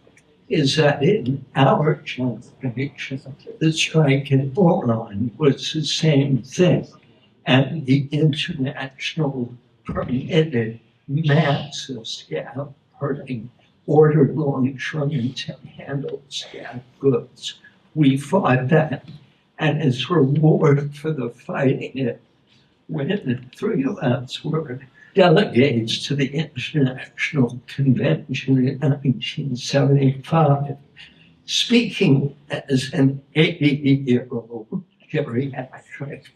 is that in our generation, the strike in Oregon was the same thing, and the international permitted massive scaffolding ordered longshoremen to handle scab goods. We fought that, and as reward for the fighting it, when 3 of us were delegates to the International Convention in 1975, speaking as an 80-year-old geriatric,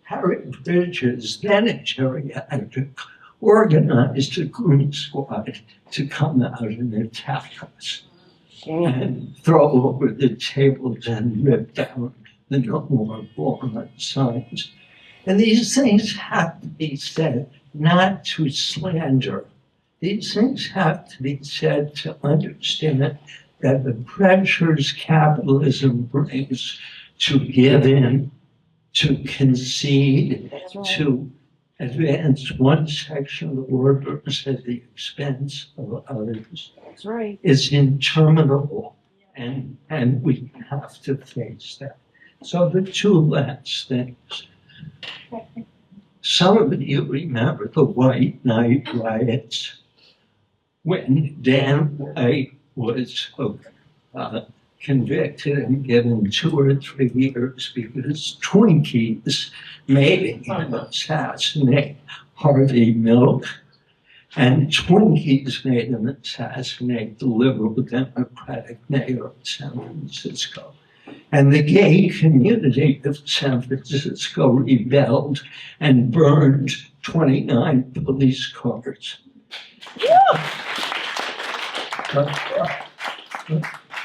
Harriet Bridges, then a geriatric, organized a goon squad to come out and attack us and throw over the tables and rip down the no more Borman signs. And these things have to be said not to slander. These things have to be said to understand that the pressures capitalism brings to give in, to concede, to advance one section of the workers at the expense of others. That's right. Is interminable, and we have to face that. So the 2 last things. Some of you remember the White Night riots when Dan White was convicted and given 2 or 3 years because Twinkies made him assassinate Harvey Milk, and Twinkies made him assassinate the liberal Democratic mayor of San Francisco. And the gay community of San Francisco rebelled and burned 29 police cars.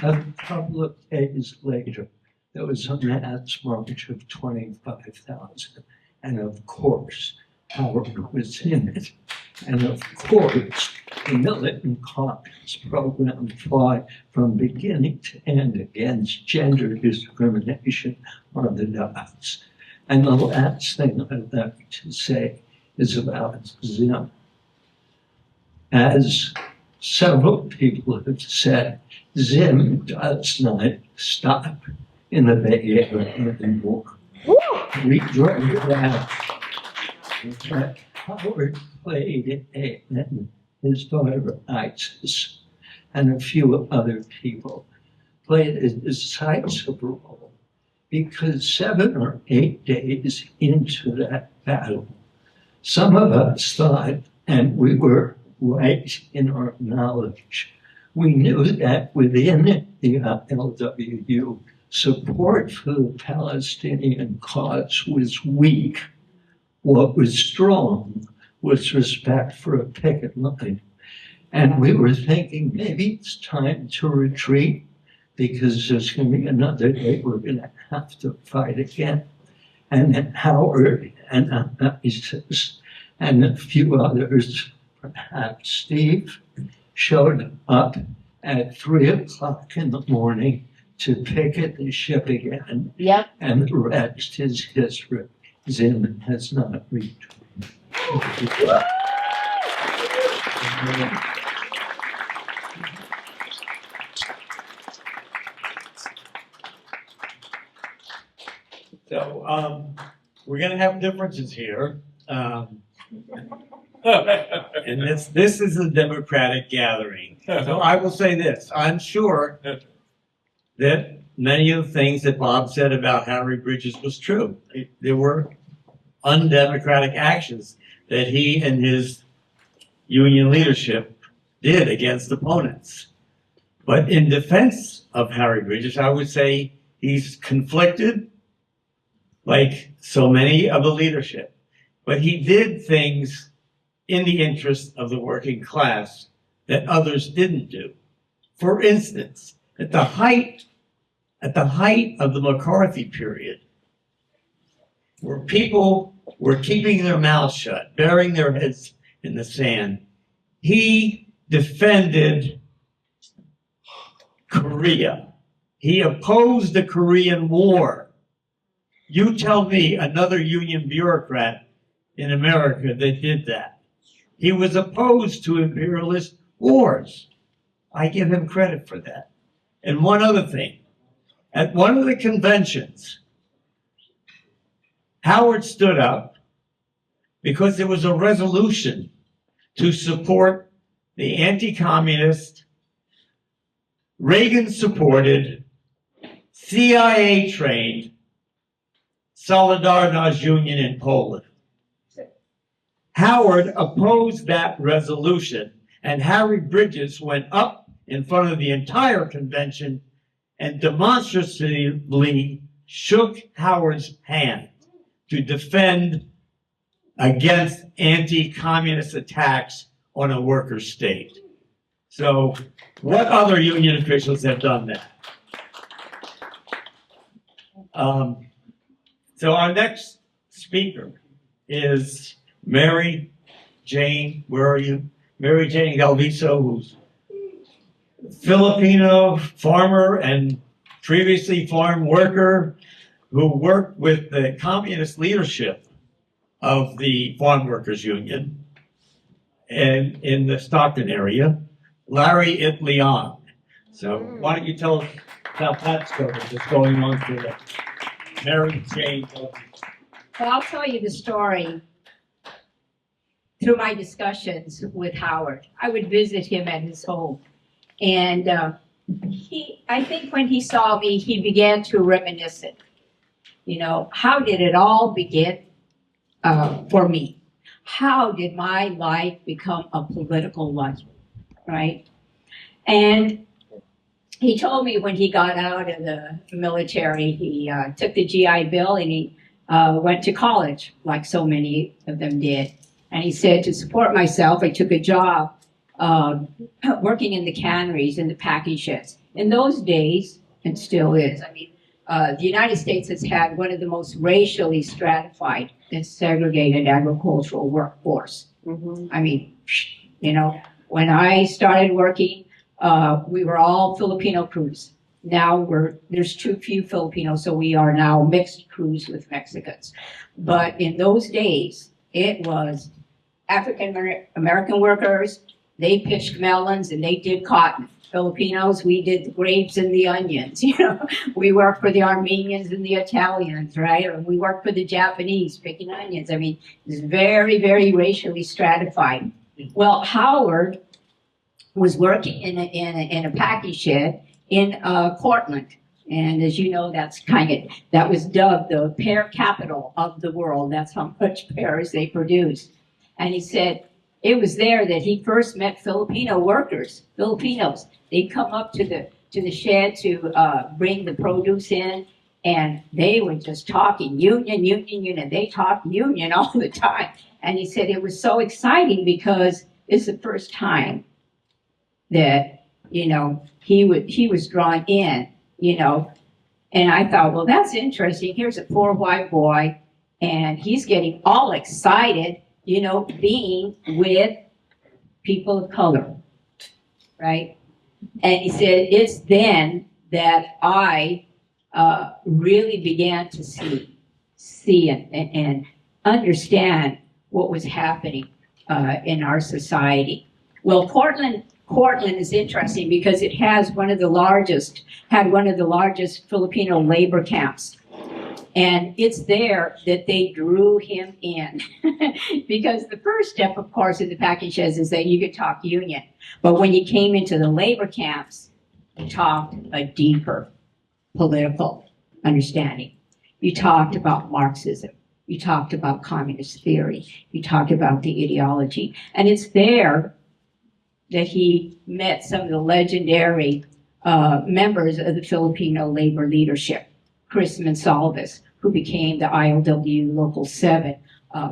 A couple of days later, there was a mass march of 25,000. And of course, Howard was in it. And of course, the Militant Caucus program fought from beginning to end against gender discrimination on the docks. And the last thing I'd like to say is about Zim. As several people have said, Zim does not stop in the Bay Area anymore. We drove that. Howard played and his daughter Isis and a few other people played a decisive role because 7 or 8 days into that battle, some of us thought, and we were right in our knowledge, we knew that within the ILWU, support for the Palestinian cause was weak. What was strong was respect for a picket line. And we were thinking maybe it's time to retreat because there's going to be another day we're going to have to fight again. And then Howard and Isis and a few others, perhaps Steve, showed up at 3 o'clock in the morning to picket the ship again. Yep. And the rest is history. Zim has not returned. So we're going to have differences here. And this is a democratic gathering. So I will say this. I'm sure that many of the things that Bob said about Harry Bridges was true. There were undemocratic actions that he and his union leadership did against opponents. But in defense of Harry Bridges, I would say he's conflicted, like so many of the leadership. But he did things in the interest of the working class that others didn't do. For instance, at the height of the McCarthy period, where people were keeping their mouths shut, burying their heads in the sand, he defended Korea. He opposed the Korean War. You tell me another union bureaucrat in America that did that. He was opposed to imperialist wars. I give him credit for that. And one other thing, at one of the conventions, Howard stood up because there was a resolution to support the anti-communist, Reagan-supported, CIA-trained Solidarność Union in Poland. Howard opposed that resolution, and Harry Bridges went up in front of the entire convention and demonstratively shook Howard's hand to defend against anti-communist attacks on a worker state. So what other union officials have done that? So our next speaker is Mary Jane, where are you? Mary Jane Galviso, who's Filipino farmer and previously farm worker who worked with the communist leadership of the Farm Workers Union and in the Stockton area, Larry Itlian. So why don't you tell us about that story that's going on for Mary Jane Galviso. Well, I'll tell you the story through my discussions with Howard. I would visit him at his home. And I think when he saw me, he began to reminisce it. You know, how did it all begin for me? How did my life become a political life, right? And he told me when he got out of the military, he took the GI Bill and he went to college, like so many of them did. And he said, to support myself, I took a job working in the canneries and the packing sheds. In those days, and still is, I mean, the United States has had one of the most racially stratified and segregated agricultural workforce. I mean, you know, when I started working, we were all Filipino crews. Now there's too few Filipinos, so we are now mixed crews with Mexicans. But in those days, it was African American workers, they pitched melons and they did cotton. Filipinos, we did the grapes and the onions, you know. We worked for the Armenians and the Italians, right? Or we worked for the Japanese picking onions. I mean, it's very, very racially stratified. Well, Howard was working in a packing shed in Portland. And as you know, that was dubbed the pear capital of the world. That's how much pears they produced. And he said it was there that he first met Filipino workers, Filipinos. They'd come up to the shed to bring the produce in, and they were just talking union, union, union. They talked union all the time. And he said it was so exciting because it's the first time that, you know, he was drawn in, you know. And I thought, well, that's interesting. Here's a poor white boy, and he's getting all excited, you know, being with people of color, right? And he said, it's then that I really began to see and understand what was happening in our society. Well, Portland is interesting because it has had one of the largest Filipino labor camps. And it's there that they drew him in. Because the first step, of course, in the package is that you could talk union. But when you came into the labor camps, you talked a deeper political understanding. You talked about Marxism. You talked about communist theory. You talked about the ideology. And it's there that he met some of the legendary members of the Filipino labor leadership. Chris Monsalves, who became the ILWU Local 7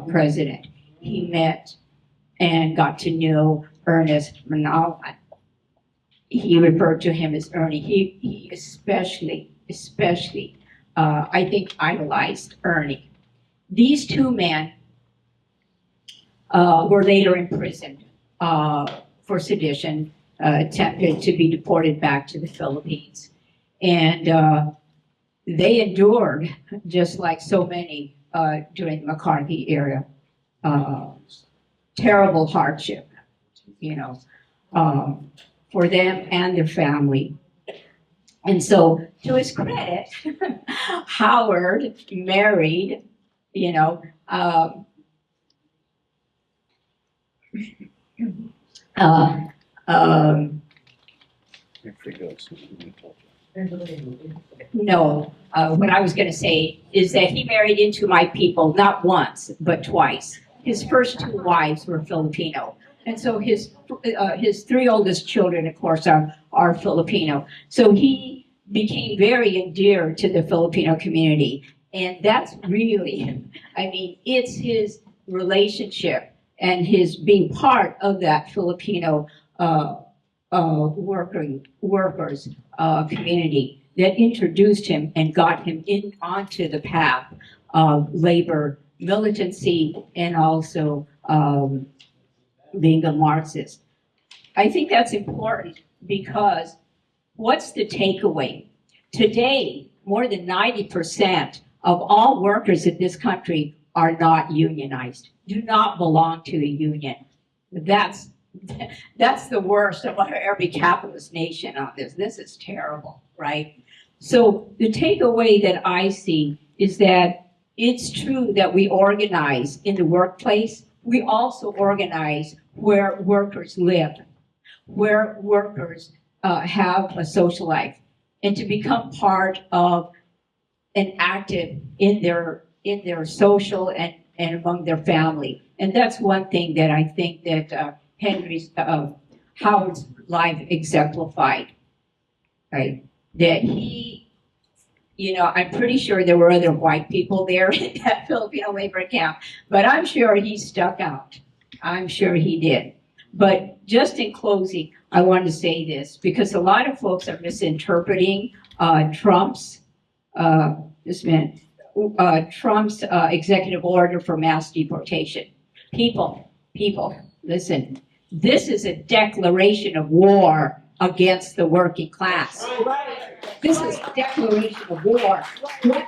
president. He met and got to know Ernest Manawan. He referred to him as Ernie. He especially, I think, idolized Ernie. These two men were later imprisoned for sedition, attempted to be deported back to the Philippines. And they endured, just like so many during the McCarthy era, terrible hardship, for them and their family. And so, to his credit, Howard married, no, what I was going to say is that he married into my people not once, but twice. His first two wives were Filipino. And so his three oldest children, of course, are Filipino. So he became very endeared to the Filipino community. And that's really, it's his relationship and his being part of that Filipino workers community that introduced him and got him onto the path of labor militancy and also being a Marxist. I think that's important because what's the takeaway? Today, more than 90% of all workers in this country are not unionized, do not belong to a union. That's the worst of every capitalist nation on this. This is terrible, right? So the takeaway that I see is that it's true that we organize in the workplace. We also organize where workers live, where workers have a social life, and to become part of and active in their social and among their family. And that's one thing that I think that Howard's life exemplified, right? That he, I'm pretty sure there were other white people there in that Filipino labor camp, but I'm sure he stuck out. I'm sure he did. But just in closing, I want to say this, because a lot of folks are misinterpreting Trump's executive order for mass deportation. People, listen, this is a declaration of war against the working class. This is a declaration of war. What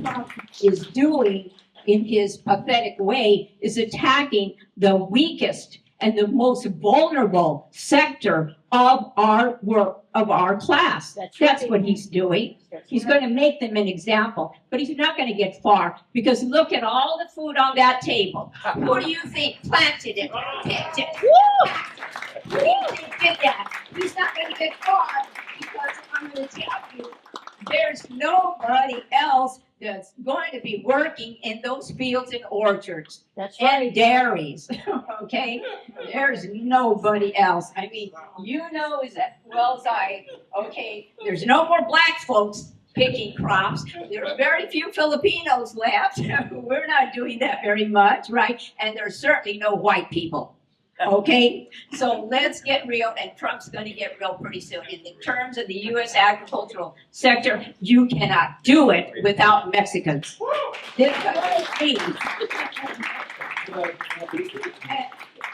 Trump is doing in his pathetic way is attacking the weakest and the most vulnerable sector of our class. That's what he's doing. He's going to make them an example, but he's not going to get far, because look at all the food on that table. Who do you think planted it, picked it? Who do you think did that? He's not going to get far, because I'm going to tell you, there's nobody else that's going to be working in those fields and orchards and dairies, okay? There's nobody else. You know as well as I, okay, there's no more black folks picking crops. There's very few Filipinos left. We're not doing that very much, right? And there's certainly no white people. Okay, so let's get real, and Trump's going to get real pretty soon. In the terms of the U.S. agricultural sector, you cannot do it without Mexicans. This country, and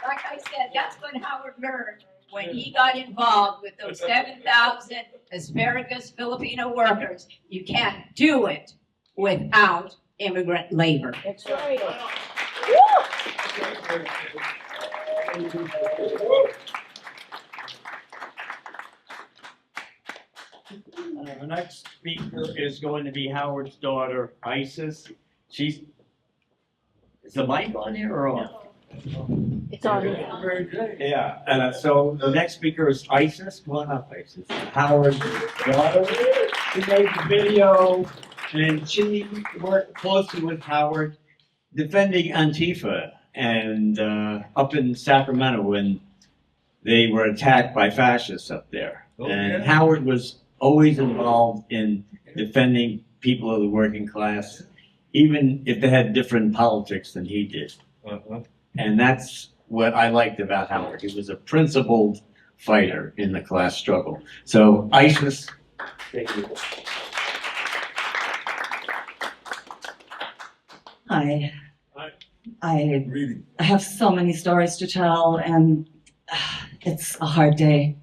like I said, that's what Howard learned when he got involved with those 7,000 asparagus Filipino workers. You can't do it without immigrant labor. That's right. Our next speaker is going to be Howard's daughter, Isis. Is the mic on here or off? It's on. Very good. Yeah, so the next speaker is Isis. Come on up, Isis. Howard's daughter. She made the video, and she worked closely with Howard defending Antifa and up in Sacramento when they were attacked by fascists up there. And Howard was always involved in defending people of the working class, even if they had different politics than he did. And that's what I liked about Howard. He was a principled fighter in the class struggle. So, Isis, thank you. Hi. I have so many stories to tell, and it's a hard day.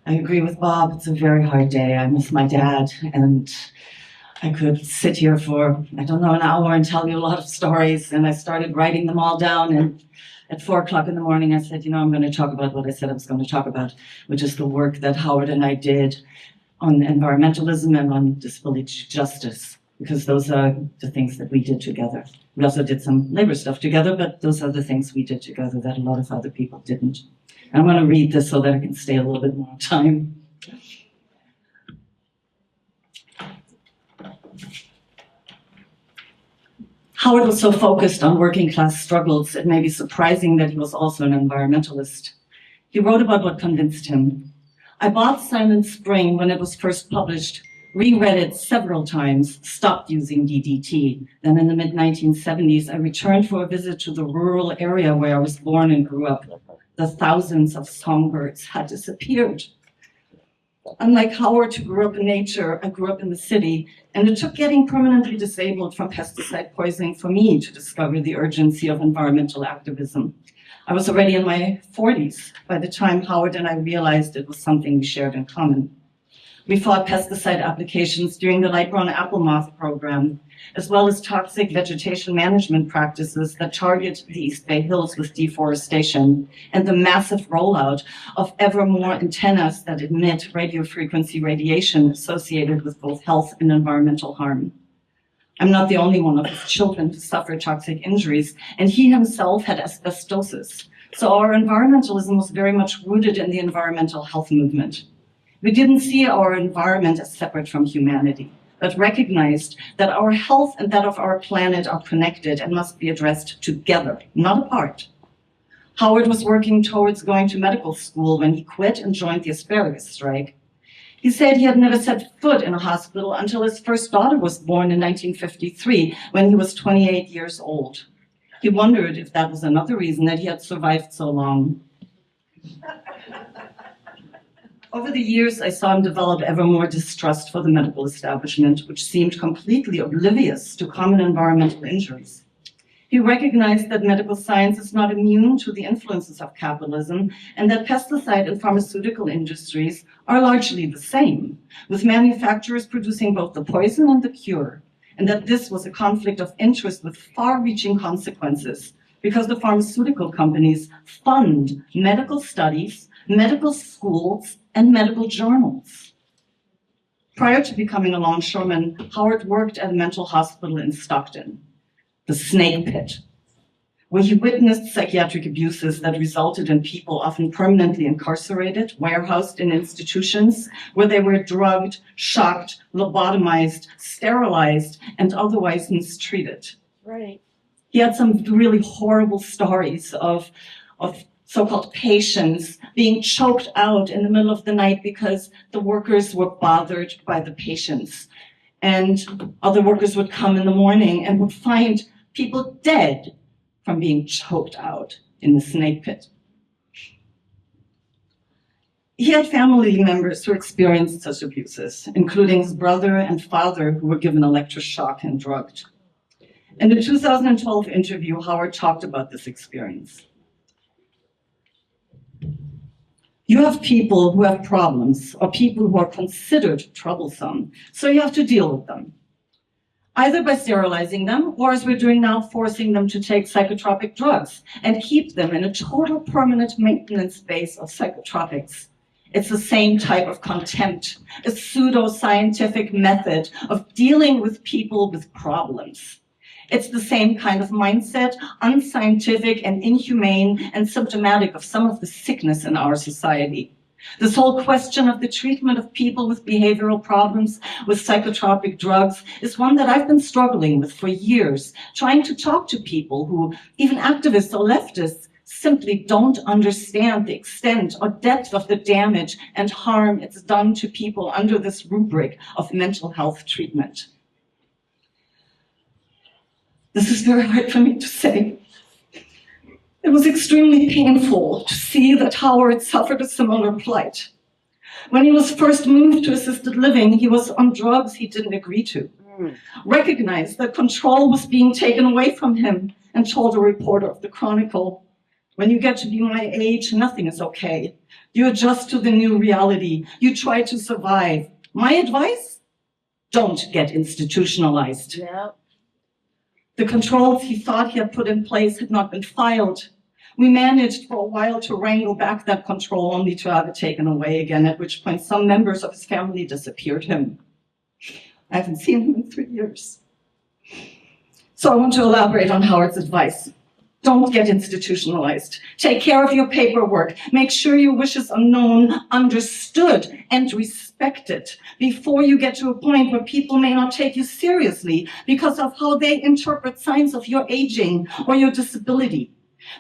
I agree with Bob, it's a very hard day. I miss my dad, and I could sit here for, I don't know, an hour and tell you a lot of stories, and I started writing them all down, and at 4 o'clock in the morning I said, I'm going to talk about what I said I was going to talk about, which is the work that Howard and I did on environmentalism and on disability justice, because those are the things that we did together. We also did some labor stuff together, but those are the things we did together that a lot of other people didn't. I'm going to read this so that I can stay a little bit more time. Howard was so focused on working class struggles, it may be surprising that he was also an environmentalist. He wrote about what convinced him. I bought Silent Spring when it was first published, reread it several times, stopped using DDT. Then in the mid-1970s, I returned for a visit to the rural area where I was born and grew up. The thousands of songbirds had disappeared. Unlike Howard, who grew up in nature, I grew up in the city, and it took getting permanently disabled from pesticide poisoning for me to discover the urgency of environmental activism. I was already in my 40s by the time Howard and I realized it was something we shared in common. We fought pesticide applications during the light brown apple moth program, as well as toxic vegetation management practices that target the East Bay Hills with deforestation, and the massive rollout of ever more antennas that emit radio frequency radiation associated with both health and environmental harm. I'm not the only one of his children to suffer toxic injuries, and he himself had asbestosis. So our environmentalism was very much rooted in the environmental health movement. We didn't see our environment as separate from humanity, but recognized that our health and that of our planet are connected and must be addressed together, not apart. Howard was working towards going to medical school when he quit and joined the asparagus strike. He said he had never set foot in a hospital until his first daughter was born in 1953, when he was 28 years old. He wondered if that was another reason that he had survived so long. Over the years, I saw him develop ever more distrust for the medical establishment, which seemed completely oblivious to common environmental injuries. He recognized that medical science is not immune to the influences of capitalism, and that pesticide and pharmaceutical industries are largely the same, with manufacturers producing both the poison and the cure, and that this was a conflict of interest with far-reaching consequences, because the pharmaceutical companies fund medical studies, medical schools, and medical journals. Prior to becoming a longshoreman, Howard worked at a mental hospital in Stockton, the Snake Pit, where he witnessed psychiatric abuses that resulted in people often permanently incarcerated, warehoused in institutions where they were drugged, shocked, lobotomized, sterilized, and otherwise mistreated. Right. He had some really horrible stories of so-called patients being choked out in the middle of the night because the workers were bothered by the patients. And other workers would come in the morning and would find people dead from being choked out in the Snake Pit. He had family members who experienced such abuses, including his brother and father, who were given electroshock and drugged. In the 2012 interview, Howard talked about this experience. You have people who have problems, or people who are considered troublesome, so you have to deal with them. either by sterilizing them or, as we're doing now, forcing them to take psychotropic drugs and keep them in a total permanent maintenance base of psychotropics. It's the same type of contempt, a pseudo-scientific method of dealing with people with problems. It's the same kind of mindset, unscientific and inhumane and symptomatic of some of the sickness in our society. This whole question of the treatment of people with behavioral problems with psychotropic drugs is one that I've been struggling with for years, trying to talk to people who, even activists or leftists, simply don't understand the extent or depth of the damage and harm it's done to people under this rubric of mental health treatment. This is very hard for me to say. It was extremely painful to see that Howard suffered a similar plight. When he was first moved to assisted living, he was on drugs he didn't agree to, recognized that control was being taken away from him, and told a reporter of the Chronicle, "When you get to be my age, nothing is okay. You adjust to the new reality. You try to survive. My advice? Don't get institutionalized." Yeah. The controls he thought he had put in place had not been filed. We managed for a while to wrangle back that control, only to have it taken away again, at which point some members of his family disappeared him. I haven't seen him in 3 years. So I want to elaborate on Howard's advice. Don't get institutionalized. Take care of your paperwork. Make sure your wishes are known, understood, and respected before you get to a point where people may not take you seriously because of how they interpret signs of your aging or your disability.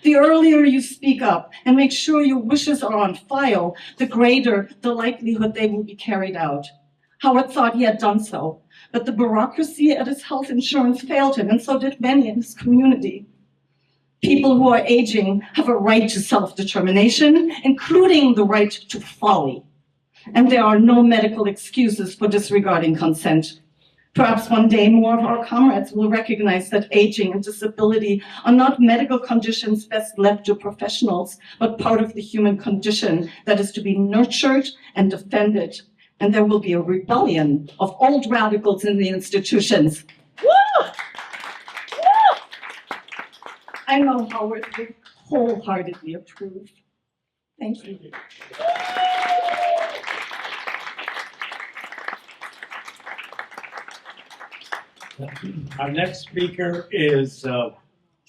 The earlier you speak up and make sure your wishes are on file, the greater the likelihood they will be carried out. Howard thought he had done so, but the bureaucracy at his health insurance failed him, and so did many in his community. People who are aging have a right to self-determination, including the right to folly. And there are no medical excuses for disregarding consent. Perhaps one day more of our comrades will recognize that aging and disability are not medical conditions best left to professionals, but part of the human condition that is to be nurtured and defended. And there will be a rebellion of old radicals in the institutions. Woo! I know Howard would wholeheartedly approve. Thank you. Our next speaker is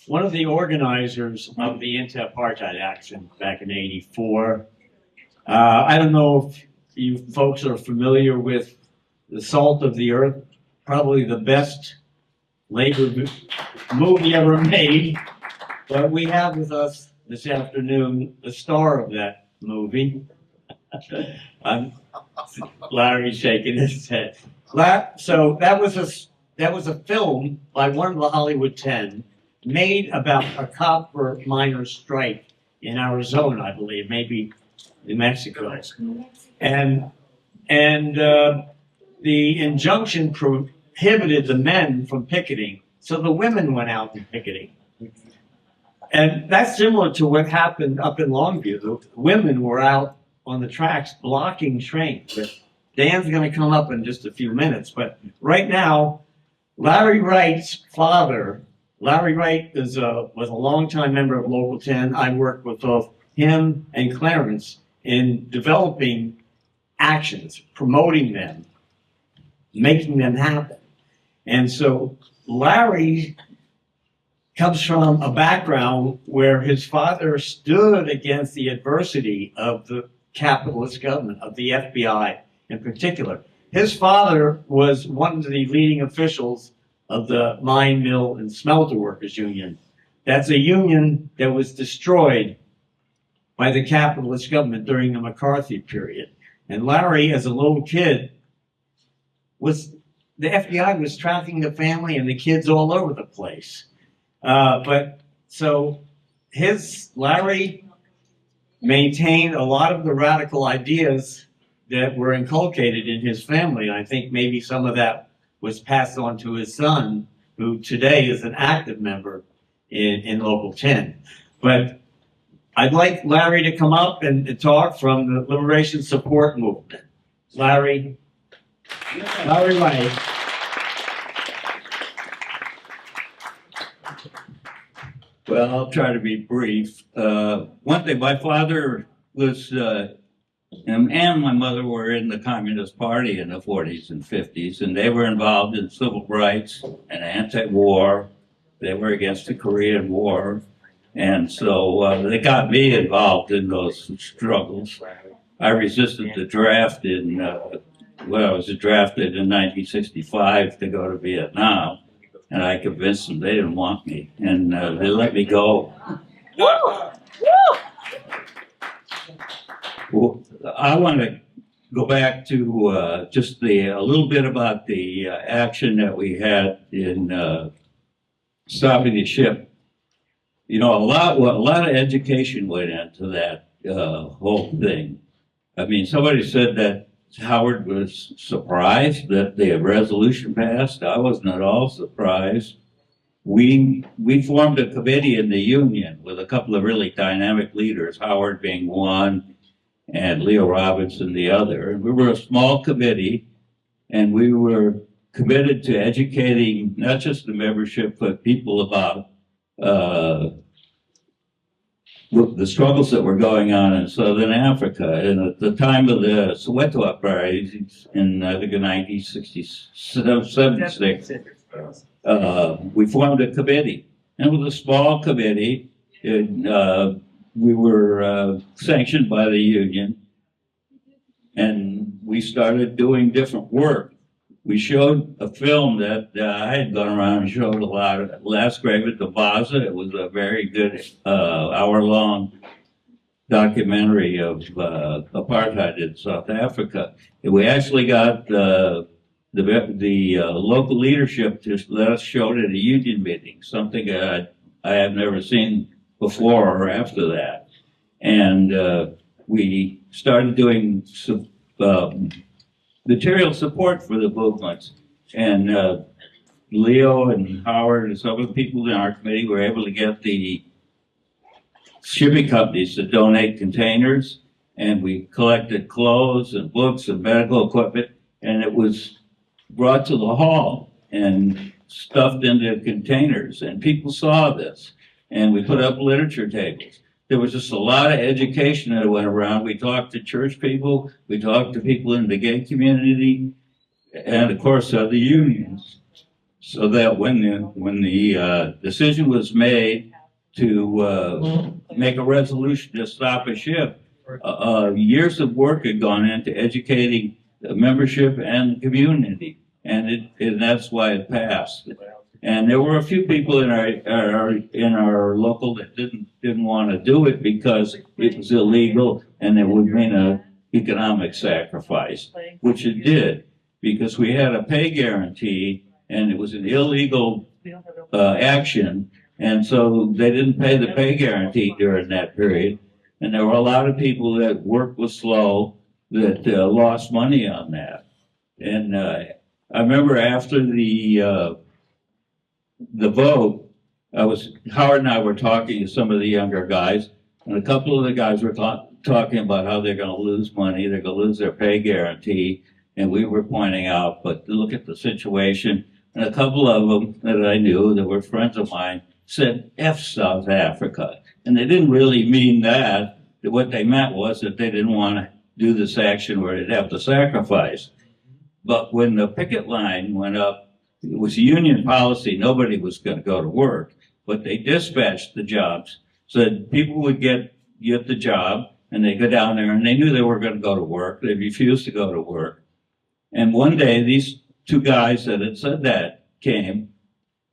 one of the organizers of the anti-Apartheid action back in '84. I don't know if you folks are familiar with The Salt of the Earth, probably the best labor movie ever made. But we have with us this afternoon the star of that movie. Larry's shaking his head. So that was a film by one of the Hollywood 10 made about a copper miners' strike in Arizona, I believe, maybe New Mexico. And the injunction prohibited the men from picketing, so the women went out and picketing. And that's similar to what happened up in Longview. The women were out on the tracks blocking trains. But Dan's going to come up in just a few minutes. But right now, Larry Wright's father, Larry Wright was a longtime member of Local 10. I worked with both him and Clarence in developing actions, promoting them, making them happen. And so Larry comes from a background where his father stood against the adversity of the capitalist government, of the FBI in particular. His father was one of the leading officials of the Mine, Mill, and Smelter Workers Union. That's a union that was destroyed by the capitalist government during the McCarthy period. And Larry, as a little kid, the FBI was tracking the family and the kids all over the place. Larry maintained a lot of the radical ideas that were inculcated in his family. And I think maybe some of that was passed on to his son, who today is an active member in Local 10. But I'd like Larry to come up and talk from the Liberation Support Movement. Larry Wright. Well, I'll try to be brief. One thing, my father was, and my mother were in the Communist Party in the 40s and 50s, and they were involved in civil rights and anti-war. They were against the Korean War. And so they got me involved in those struggles. I resisted the draft when I was drafted in 1965 to go to Vietnam. And I convinced them they didn't want me, and they let me go. Well, I want to go back to just a little bit about the action that we had in stopping the ship. You know, a lot of education went into that whole thing. I mean, somebody said that Howard was surprised that the resolution passed. I wasn't at all surprised. We formed a committee in the union with a couple of really dynamic leaders, Howard being one and Leo Robinson the other. And we were a small committee, and we were committed to educating not just the membership, but people about the struggles that were going on in Southern Africa. And at the time of the Soweto uprisings in, I think, in 1976, we formed a committee. And it was a small committee. We were sanctioned by the union. And we started doing different work. We showed a film that I had gone around and showed a lot of Last Grave at the Baza. It was a very good hour-long documentary of apartheid in South Africa. And we actually got the local leadership to let us show it at a union meeting, something I have never seen before or after that. And we started doing some material support for the movements. And Leo and Howard and some of the people in our committee were able to get the shipping companies to donate containers. And we collected clothes and books and medical equipment. And it was brought to the hall and stuffed into containers. And people saw this. And we put up literature tables. There was just a lot of education that went around. We talked to church people, we talked to people in the gay community, and of course the unions. So that when the decision was made to make a resolution to stop a ship, years of work had gone into educating the membership and the community, and that's why it passed. And there were a few people in our local that didn't want to do it because it was illegal and it would mean an economic sacrifice, which it did, because we had a pay guarantee and it was an illegal action, and so they didn't pay the pay guarantee during that period. And there were a lot of people that work was slow that lost money on that. And I remember after the vote, Howard and I were talking to some of the younger guys, and a couple of the guys were talking about how they're going to lose money, they're going to lose their pay guarantee, and we were pointing out, but look at the situation. And a couple of them that I knew that were friends of mine said, F South Africa. And they didn't really mean that. What they meant was that they didn't want to do this action where they'd have to sacrifice. But when the picket line went up, it was union policy. Nobody was going to go to work, but they dispatched the jobs so that people would get the job and they go down there and they knew they were going to go to work. They refused to go to work. And one day these two guys that had said that came,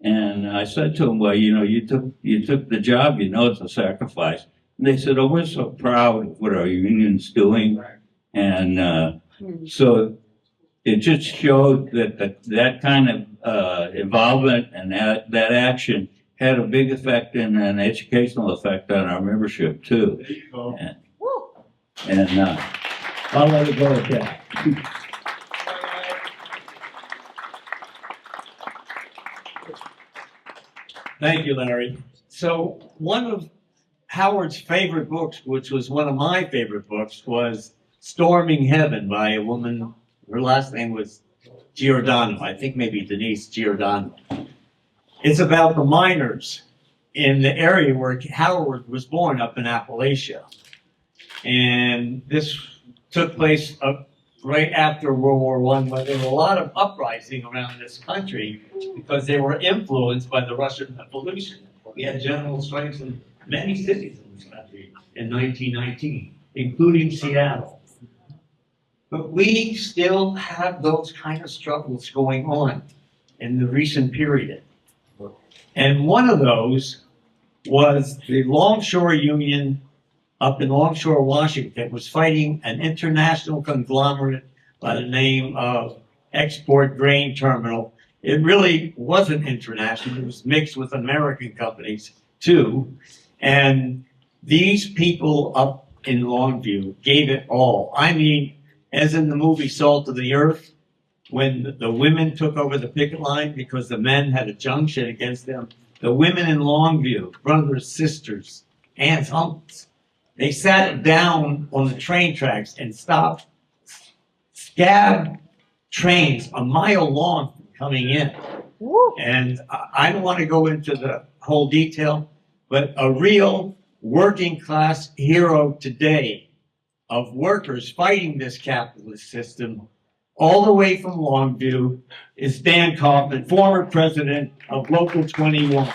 and I said to them, well, you know, you took the job, you know, it's a sacrifice. And they said, oh, we're so proud of what our union's doing. And so it just showed that that kind of involvement and that action had a big effect and an educational effect on our membership too. And I'll let it go at that. Thank you, Larry. So one of Howard's favorite books, which was one of my favorite books, was Storming Heaven by a woman. Her last name was Giordano. I think maybe Denise Giordano. It's about the miners in the area where Howard was born, up in Appalachia. And this took place right after World War I, where there were a lot of uprising around this country because they were influenced by the Russian Revolution. We had general strikes in many cities in this country in 1919, including Seattle. But we still have those kind of struggles going on in the recent period. And one of those was the Longshore Union up in Longshore, Washington, was fighting an international conglomerate by the name of Export Grain Terminal. It really wasn't international. It was mixed with American companies, too. And these people up in Longview gave it all. I mean, as in the movie Salt of the Earth, when the women took over the picket line because the men had a junction against them, the women in Longview, brothers, sisters, aunts, uncles, they sat down on the train tracks and stopped scab trains a mile long coming in. And I don't want to go into the whole detail, but a real working class hero today of workers fighting this capitalist system all the way from Longview is Dan Kaufman, former president of Local 21.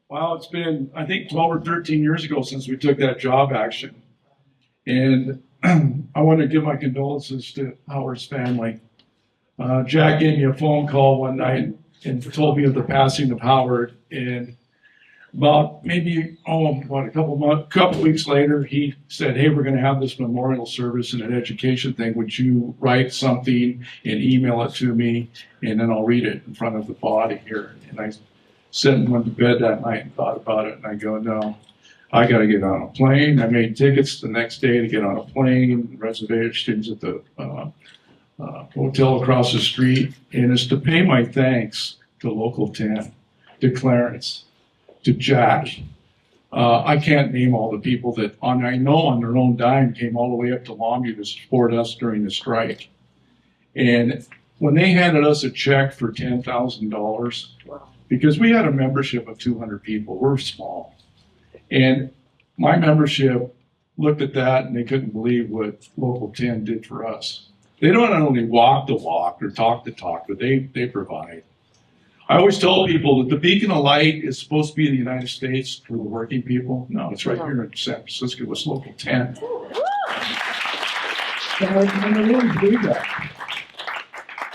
Well, it's been, I think, 12 or 13 years ago since we took that job action. And I want to give my condolences to Howard's family. Jack gave me a phone call one night and told me of the passing of Howard. And about maybe, a couple weeks later, he said, hey, we're going to have this memorial service and an education thing. Would you write something and email it to me? And then I'll read it in front of the body here. And I sat and went to bed that night and thought about it. And I go, no, I got to get on a plane. I made tickets the next day to get on a plane, reservations at the hotel across the street. And it's to pay my thanks to Local 10, to Clarence, to Jack. I can't name all the people that I know on their own dime came all the way up to Longview to support us during the strike. And when they handed us a check for $10,000, because we had a membership of 200 people, we're small. And my membership looked at that and they couldn't believe what Local 10 did for us. They don't only walk the walk or talk the talk, but they provide. I always tell people that the beacon of light is supposed to be the United States for the working people. No, it's right here in San Francisco. It's Local 10. I really believe that.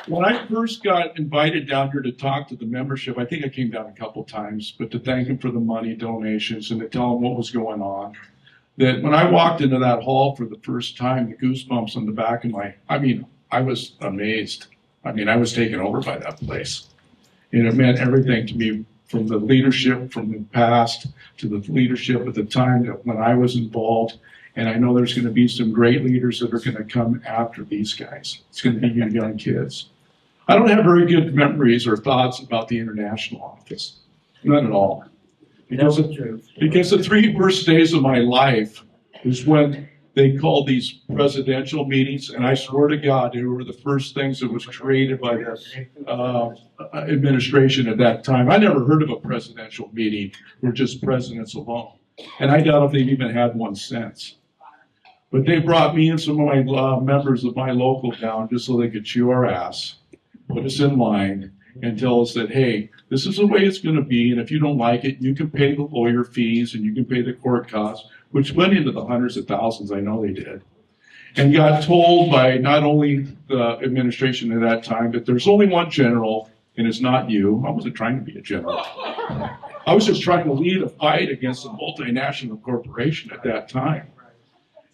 When I first got invited down here to talk to the membership, I think I came down a couple times, but to thank them for the money donations and to tell them what was going on, that when I walked into that hall for the first time, the goosebumps on the back of I was amazed. I was taken over by that place. And it meant everything to me, from the leadership from the past to the leadership at the time that when I was involved. And I know there's going to be some great leaders that are going to come after these guys. It's going to be you young kids. I don't have very good memories or thoughts about the international office. None at all. Because the 3 worst days of my life is when they called these presidential meetings, and I swear to God, they were the first things that was created by the administration at that time. I never heard of a presidential meeting where just presidents alone. And I doubt if they've even had one since. But they brought me and some of my members of my local down just so they could chew our ass, put us in line, and tell us that, hey, this is the way it's going to be, and if you don't like it, you can pay the lawyer fees and you can pay the court costs, which went into the hundreds of thousands, I know they did. And got told by not only the administration at that time, but there's only one general, and it's not you. I wasn't trying to be a general. I was just trying to lead a fight against a multinational corporation at that time.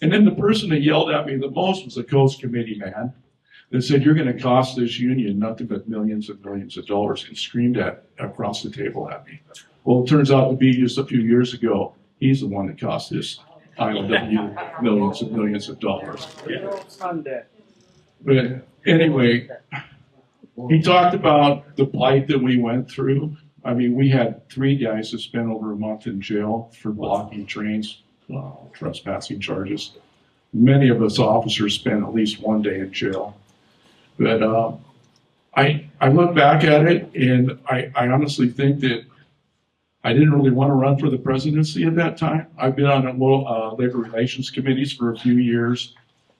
And then the person that yelled at me the most was the Coast Committee man that said, you're going to cost this union nothing but millions and millions of dollars, and screamed across the table at me. Well, it turns out to be just a few years ago, he's the one that cost this ILWU millions and millions of dollars. But anyway, he talked about the plight that we went through. We had 3 guys that spent over a month in jail for blocking trains trespassing charges. Many of us officers spent at least one day in jail. But I look back at it, and I honestly think that I didn't really want to run for the presidency at that time. I've been on labor relations committees for a few years,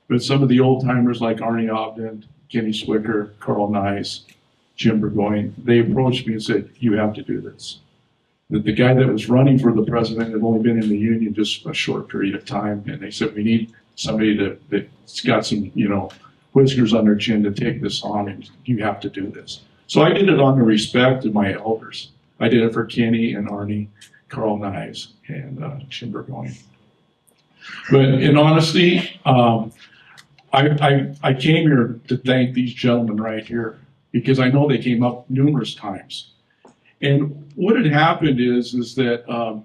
but some of the old timers like Arnie Ogden, Kenny Swicker, Carl Nyes, Jim Burgoyne, they approached me and said, you have to do this. That the guy that was running for the president had only been in the union just a short period of time, and they said, we need somebody that's got some, whiskers on their chin to take this on, and you have to do this. So I did it on the respect of my elders. I did it for Kenny and Arnie, Carl Nyes, and Jim Burgoyne. But in honesty, I came here to thank these gentlemen right here, because I know they came up numerous times. And what had happened is that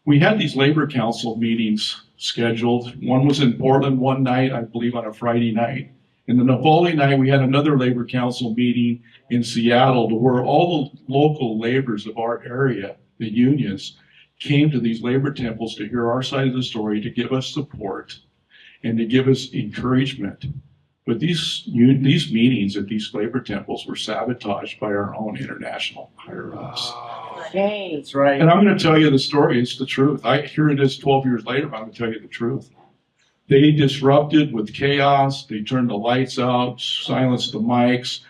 we had these labor council meetings scheduled. One was in Portland one night, I believe on a Friday night. And then the following night, we had another labor council meeting in Seattle, to where all the local laborers of our area, the unions, came to these labor temples to hear our side of the story, to give us support and to give us encouragement. But these meetings at these labor temples were sabotaged by our own international higher-ups. That's right. And I'm going to tell you the story. It's the truth. Here it is 12 years later, but I'm going to tell you the truth. They disrupted with chaos. They turned the lights out, silenced the mics,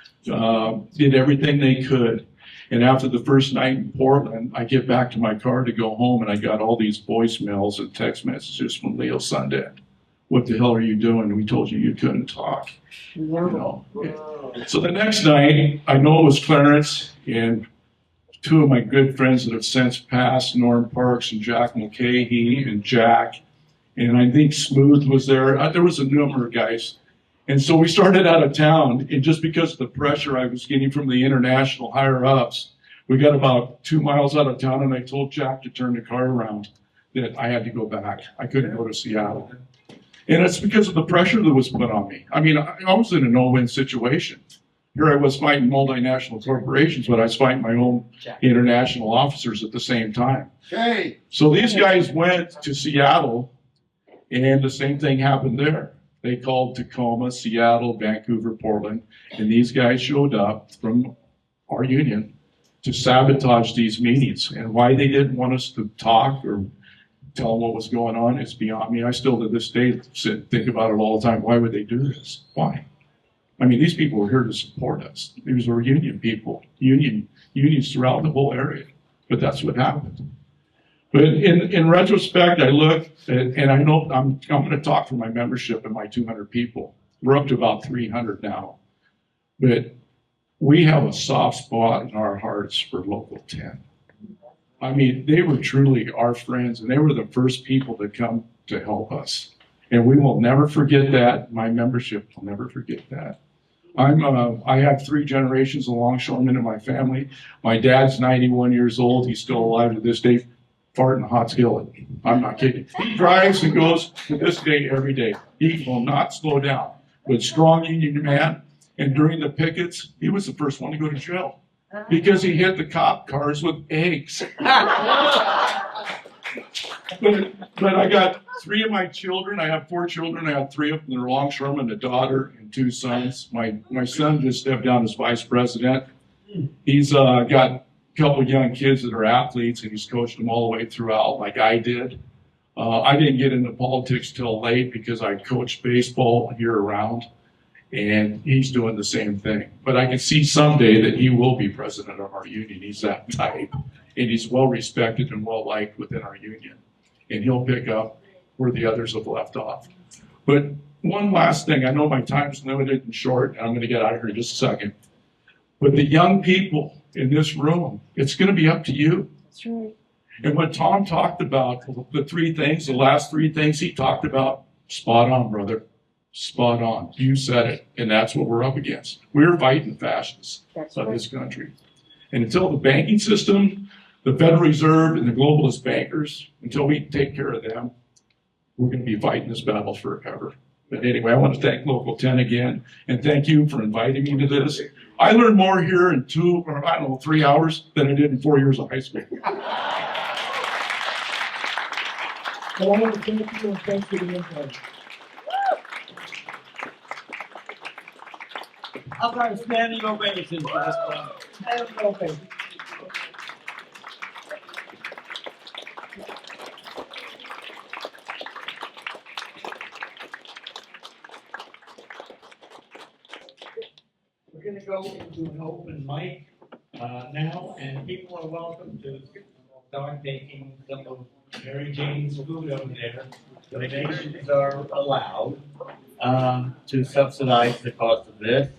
did everything they could. And after the first night in Portland, I get back to my car to go home, and I got all these voicemails and text messages from Leo Sundin. What the hell are you doing? We told you you couldn't talk. So the next night, I know it was Clarence and two of my good friends that have since passed, Norm Parks and Jack Mulcahy and Jack. And I think Smooth was there. There was a number of guys. And so we started out of town, and just because of the pressure I was getting from the international higher-ups, we got about 2 miles out of town, and I told Jack to turn the car around, that I had to go back. I couldn't go to Seattle. And it's because of the pressure that was put on me. I mean, I was in a no-win situation. Here I was fighting multinational corporations, but I was fighting my own international officers at the same time. Okay. So these guys went to Seattle, and the same thing happened there. They called Tacoma, Seattle, Vancouver, Portland, and these guys showed up from our union to sabotage these meetings. And why they didn't want us to talk or tell them what was going on is beyond me. I still to this day think about it all the time. Why would they do this? Why? I mean, these people were here to support us. These were union people, unions throughout the whole area. But that's what happened. But in retrospect, I look, and I know I'm going to talk for my membership and my 200 people. We're up to about 300 now. But we have a soft spot in our hearts for Local 10. I mean, they were truly our friends, and they were the first people to come to help us. And we will never forget that. My membership will never forget that. I have 3 generations of longshoremen in my family. My dad's 91 years old. He's still alive to this day, farting a hot skillet. I'm not kidding. He drives and goes to this day every day. He will not slow down. But strong union man. And during the pickets, he was the first one to go to jail because he hit the cop cars with eggs. But I got 3 of my children. I have 4 children. I have 3 of them that are longshoremen, a daughter and 2 sons. My son just stepped down as vice president. He's got a couple of young kids that are athletes, and he's coached them all the way throughout like I did. I didn't get into politics till late because I coached baseball year-round, and he's doing the same thing. But I can see someday that he will be president of our union. He's that type, and he's well-respected and well-liked within our union. And he'll pick up where the others have left off. But one last thing, I know my time's limited and short, and I'm going to get out of here in just a second. But the young people in this room, it's going to be up to you. That's right. And what Tom talked about, the 3 things, the last 3 things he talked about, spot on, brother. Spot on. You said it. And that's what we're up against. We're fighting the fascists of this country. And until the banking system, the Federal Reserve, and the globalist bankers, until we take care of them, we're going to be fighting this battle forever. But anyway, I want to thank Local 10 again, and thank you for inviting me to this. I learned more here in 3 hours than I did in 4 years of high school. But I want to thank you and thank you for the invite. How about a standing ovation for this one? Okay. We're going to go into an open mic now, and people are welcome to start taking some of Mary Jane's food over there. Donations are allowed to subsidize the cost of this.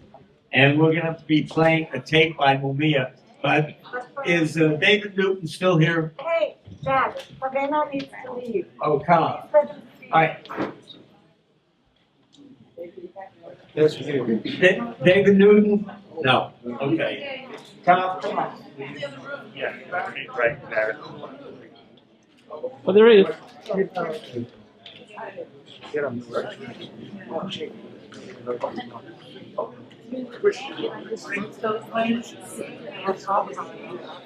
And we're going to be playing a tape by Mumia. But is David Newton still here? Hey, Dad, Savannah needs to leave. Oh, come on. All right. David Newton? No. Okay. Tom, come on. Yeah, right there. Oh, there he is.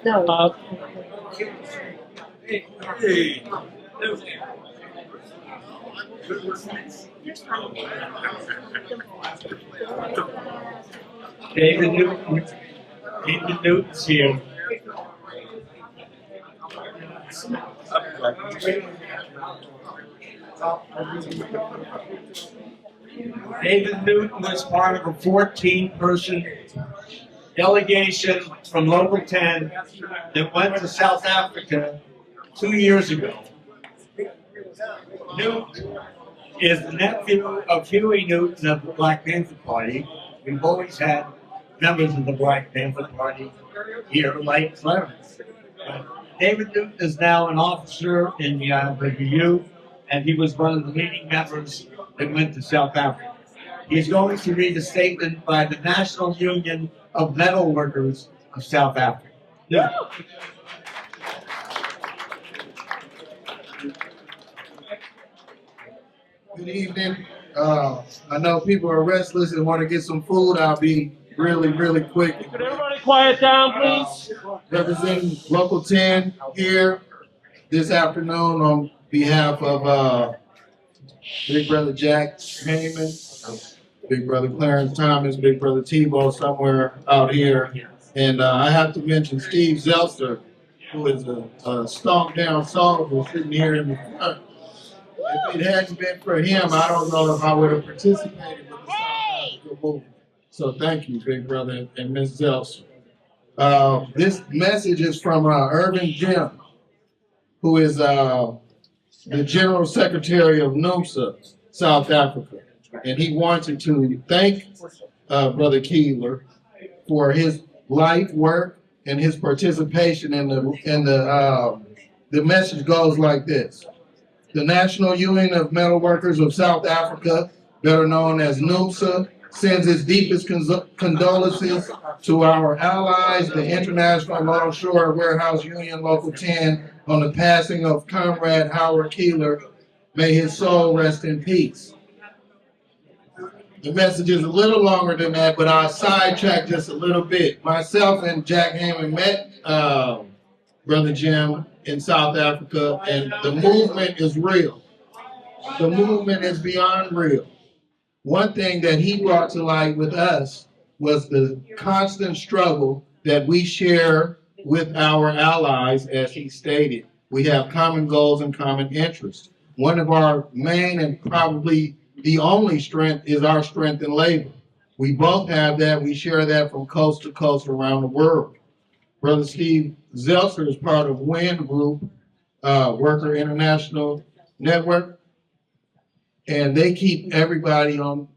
No. Hey. David Newton. David Newton's here. David Newton was part of a 14-person delegation from Local 10 that went to South Africa 2 years ago. Newton is the nephew of Huey Newton of the Black Panther Party. We've always had members of the Black Panther Party here, like Clarence. David Newton is now an officer in the ILWU, and he was one of the leading members that went to South Africa. He's going to read a statement by the National Union of Metal Workers of South Africa. Yeah. Good evening. I know people are restless and want to get some food. I'll be really quick. Could everybody quiet down, please? Representing Local 10 here this afternoon on behalf of Big Brother Jack Heyman, Big Brother Clarence Thomas, Big Brother Tebow somewhere out here. And I have to mention Steve Zelster, who is a stomped down soldier sitting here in the front. If it hadn't been for him, I don't know if I would have participated with the South Africa movement. So thank you, Big Brother and Ms. Zelster. This message is from Irvin Jim, who is the General Secretary of NUMSA, South Africa. And he wanted to thank Brother Keylor for his life work and his participation in the message goes like this. The National Union of Metal Workers of South Africa, better known as NUMSA, sends its deepest condolences to our allies, the International Longshore Warehouse Union Local 10, on the passing of Comrade Howard Keylor. May his soul rest in peace. The message is a little longer than that, but I'll sidetrack just a little bit. Myself and Jack Heyman met Brother Jim in South Africa, and the movement is real. The movement is beyond real. One thing that he brought to light with us was the constant struggle that we share with our allies, as he stated. We have common goals and common interests. One of our main and probably the only strength is our strength in labor. We both have that. We share that from coast to coast around the world. Brother Steve Zelster is part of WIN Group, Worker International Network, and they keep everybody on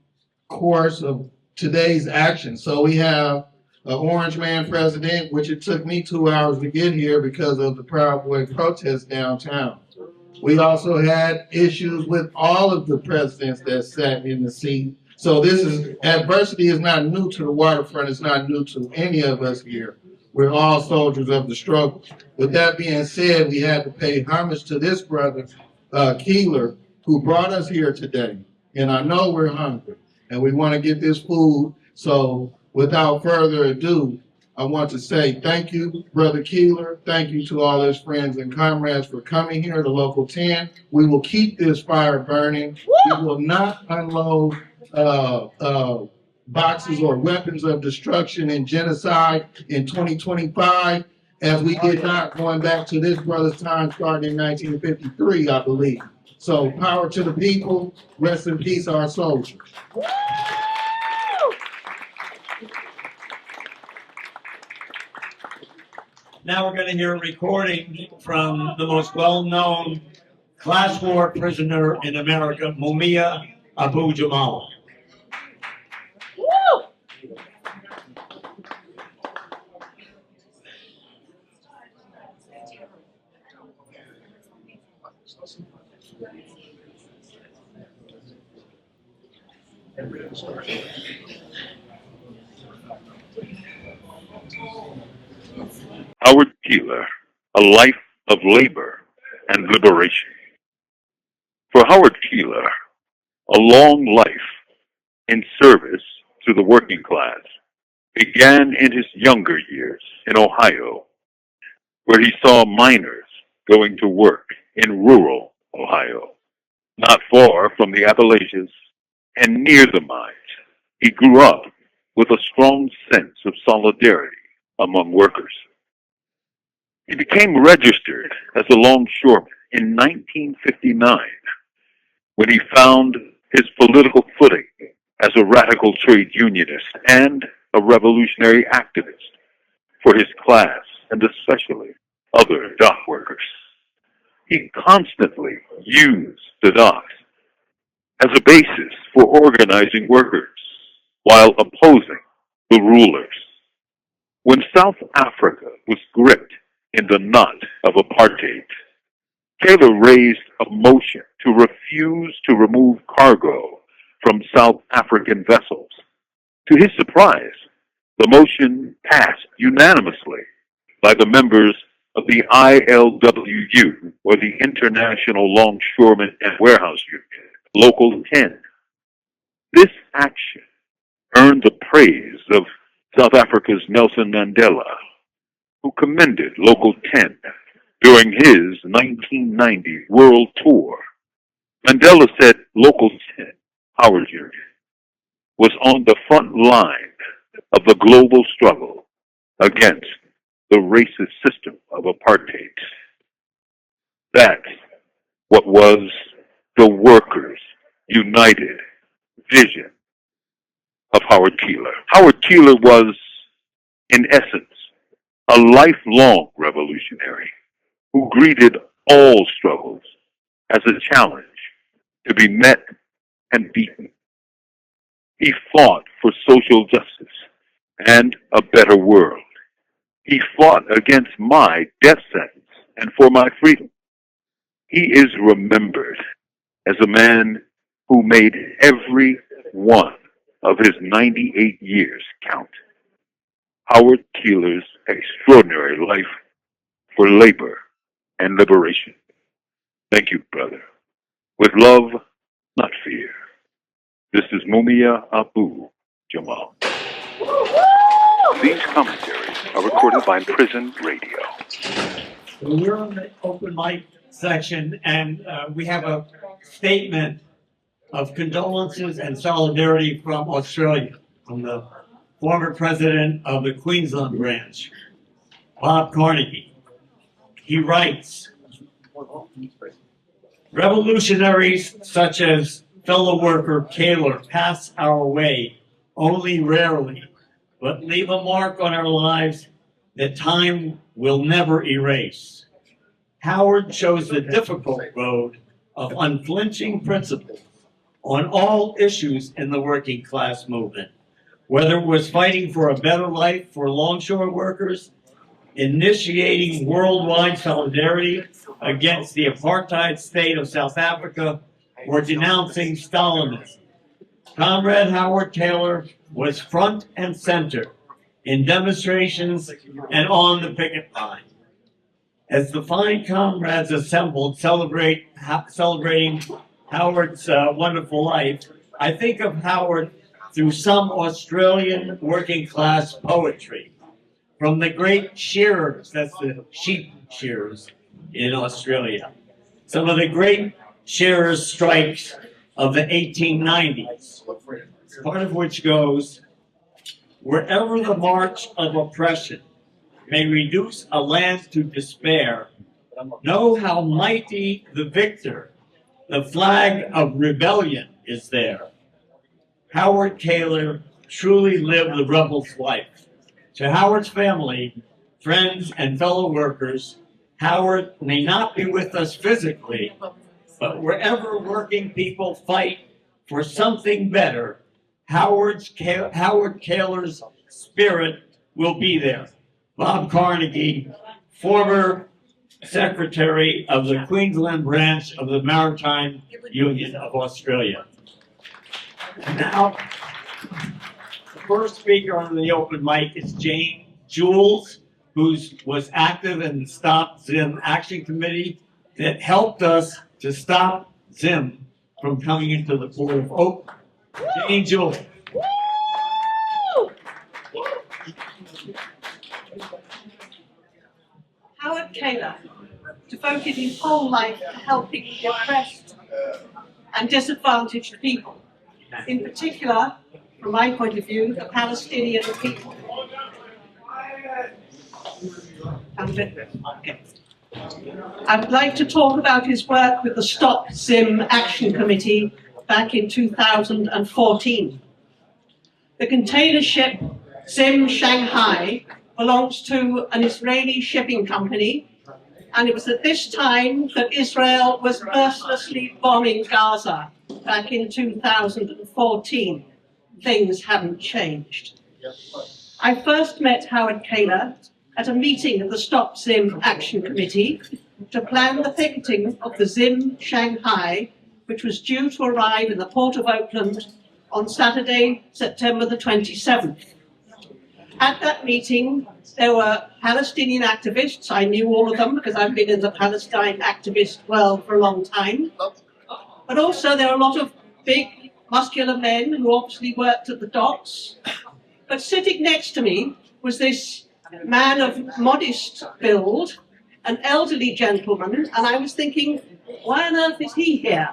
course of today's action. So we have an Orange Man president, which it took me 2 hours to get here because of the Proud Boy protest downtown. We also had issues with all of the presidents that sat in the seat. So adversity is not new to the waterfront. It's not new to any of us here. We're all soldiers of the struggle. With that being said, we had to pay homage to this brother, Keylor, who brought us here today. And I know we're hungry and we want to get this food. So without further ado, I want to say thank you, Brother Keylor. Thank you to all his friends and comrades for coming here to Local 10. We will keep this fire burning. We will not unload boxes or weapons of destruction and genocide in 2025, as we did not going back to this brother's time starting in 1953, I believe. So power to the people, rest in peace our soldiers. Now we're going to hear a recording from the most well-known class war prisoner in America, Mumia Abu-Jamal. Howard Keylor, A Life of Labor and Liberation. For Howard Keylor, a long life in service to the working class began in his younger years in Ohio, where he saw miners going to work in rural Ohio, not far from the Appalachians and near the mines. He grew up with a strong sense of solidarity among workers. He became registered as a longshoreman in 1959 when he found his political footing as a radical trade unionist and a revolutionary activist for his class and especially other dock workers. He constantly used the docks as a basis for organizing workers while opposing the rulers. When South Africa was gripped in the knot of apartheid, Taylor raised a motion to refuse to remove cargo from South African vessels. To his surprise, the motion passed unanimously by the members of the ILWU, or the International Longshoremen and Warehouse Union, Local 10. This action earned the praise of South Africa's Nelson Mandela, who commended Local 10 during his 1990 world tour. Mandela said Local 10, Howard Union, was on the front line of the global struggle against the racist system of apartheid. That's what was the workers' united vision of Howard Keylor. Howard Keylor was, in essence, a lifelong revolutionary who greeted all struggles as a challenge to be met and beaten. He fought for social justice and a better world. He fought against my death sentence and for my freedom. He is remembered as a man who made every one of his 98 years count. Howard Keylor's extraordinary life for labor and liberation. Thank you, brother. With love, not fear. This is Mumia Abu-Jamal. These commentaries are recorded by Prison Radio. We're on the open mic section, and we have a statement of condolences and solidarity from Australia, from the former president of the Queensland branch, Bob Carnegie. He writes, revolutionaries such as fellow worker Keylor pass our way only rarely, but leave a mark on our lives that time will never erase. Howard chose the difficult road of unflinching principles on all issues in the working class movement, whether it was fighting for a better life for longshore workers, initiating worldwide solidarity against the apartheid state of South Africa, or denouncing Stalinism. Comrade Howard Keylor was front and center in demonstrations and on the picket line. As the fine comrades assembled celebrating Howard's wonderful life, I think of Howard through some Australian working class poetry. from the great shearers, that's the sheep shearers in Australia. Some of the great shearers' strikes of the 1890s, part of which goes, wherever the march of oppression may reduce a land to despair, know how mighty the victor, the flag of rebellion is there. Howard Keylor truly lived the rebel's life. To Howard's family, friends, and fellow workers, Howard may not be with us physically, but wherever working people fight for something better, Howard Keylor's spirit will be there. Bob Carnegie, former Secretary of the Queensland branch of the Maritime Union of Australia. And now, the first speaker on the open mic is Jane Jules, who was active in the Stop Zim Action Committee that helped us to stop Zim from coming into the Port of Oak. Jane Jules. Howard Keylor devoted his whole life to helping the oppressed and disadvantaged people, in particular, from my point of view, the Palestinian people. I would like to talk about his work with the Stop Zim Action Committee back in 2014. The container ship Zim Shanghai belongs to an Israeli shipping company, and it was at this time that Israel was mercilessly bombing Gaza back in 2014. Things haven't changed. I first met Howard Keylor at a meeting of the Stop Zim Action Committee to plan the picketing of the Zim Shanghai, which was due to arrive in the Port of Oakland on Saturday, September the 27th. At that meeting, there were Palestinian activists. I knew all of them because I've been in the Palestine activist world for a long time. But also there were a lot of big, muscular men who obviously worked at the docks. But sitting next to me was this man of modest build, an elderly gentleman, and I was thinking, why on earth is he here?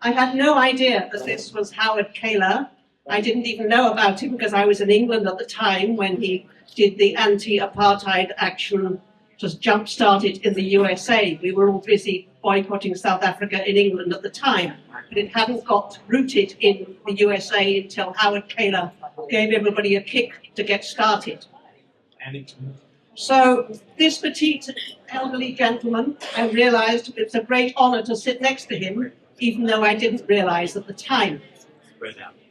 I had no idea that this was Howard Keylor. I didn't even know about him because I was in England at the time when he did the anti-Apartheid action, just jump-started in the USA. We were all busy boycotting South Africa in England at the time, but it hadn't got rooted in the USA until Howard Keylor gave everybody a kick to get started. So this petite elderly gentleman, I realized it's a great honor to sit next to him, even though I didn't realize at the time.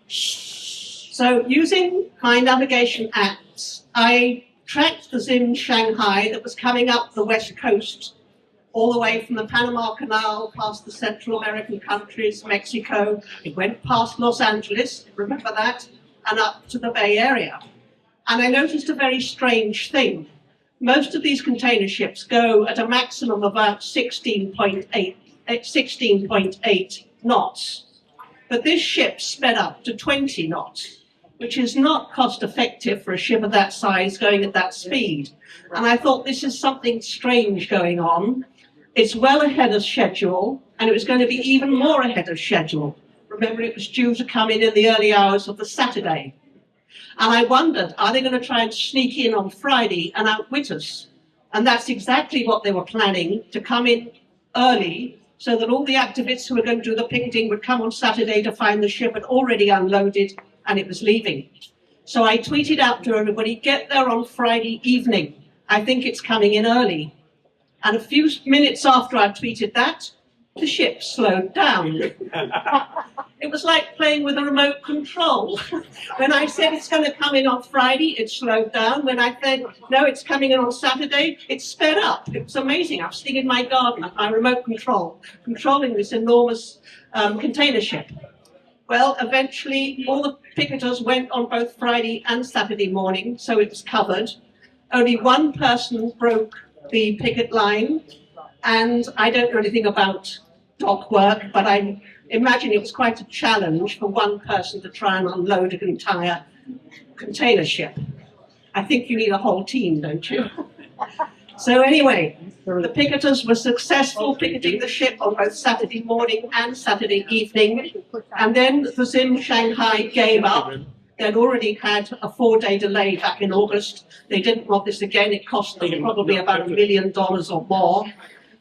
So using my navigation apps, I tracked the Zim Shanghai that was coming up the west coast, all the way from the Panama Canal, past the Central American countries, Mexico. It went past Los Angeles, remember that, and up to the Bay Area. And I noticed a very strange thing. Most of these container ships go at a maximum of about 16.8 knots. But this ship sped up to 20 knots, which is not cost effective for a ship of that size going at that speed. And I thought, this is something strange going on. It's well ahead of schedule, and it was going to be even more ahead of schedule. Remember, it was due to come in the early hours of the Saturday. And I wondered, are they going to try and sneak in on Friday and outwit us? And that's exactly what they were planning, to come in early so that all the activists who were going to do the picketing would come on Saturday to find the ship had already unloaded and it was leaving. So I tweeted out to everybody, get there on Friday evening. I think it's coming in early. And a few minutes after I tweeted that, the ship slowed down. It was like playing with a remote control. When I said it's going to come in on Friday, it slowed down. When I said, no, it's coming in on Saturday, it sped up. It was amazing. I was sitting in my garden at my remote control, controlling this enormous container ship. Well, eventually, all the picketers went on both Friday and Saturday morning, so it was covered. Only one person broke the picket line, and I don't know anything about dock work, but I imagine it was quite a challenge for one person to try and unload an entire container ship. I think you need a whole team, don't you? So anyway, the picketers were successful picketing the ship on both Saturday morning and Saturday evening. And then the Zim Shanghai gave up. They'd already had a 4-day delay back in August. They didn't want this again. It cost them probably about $1 million or more.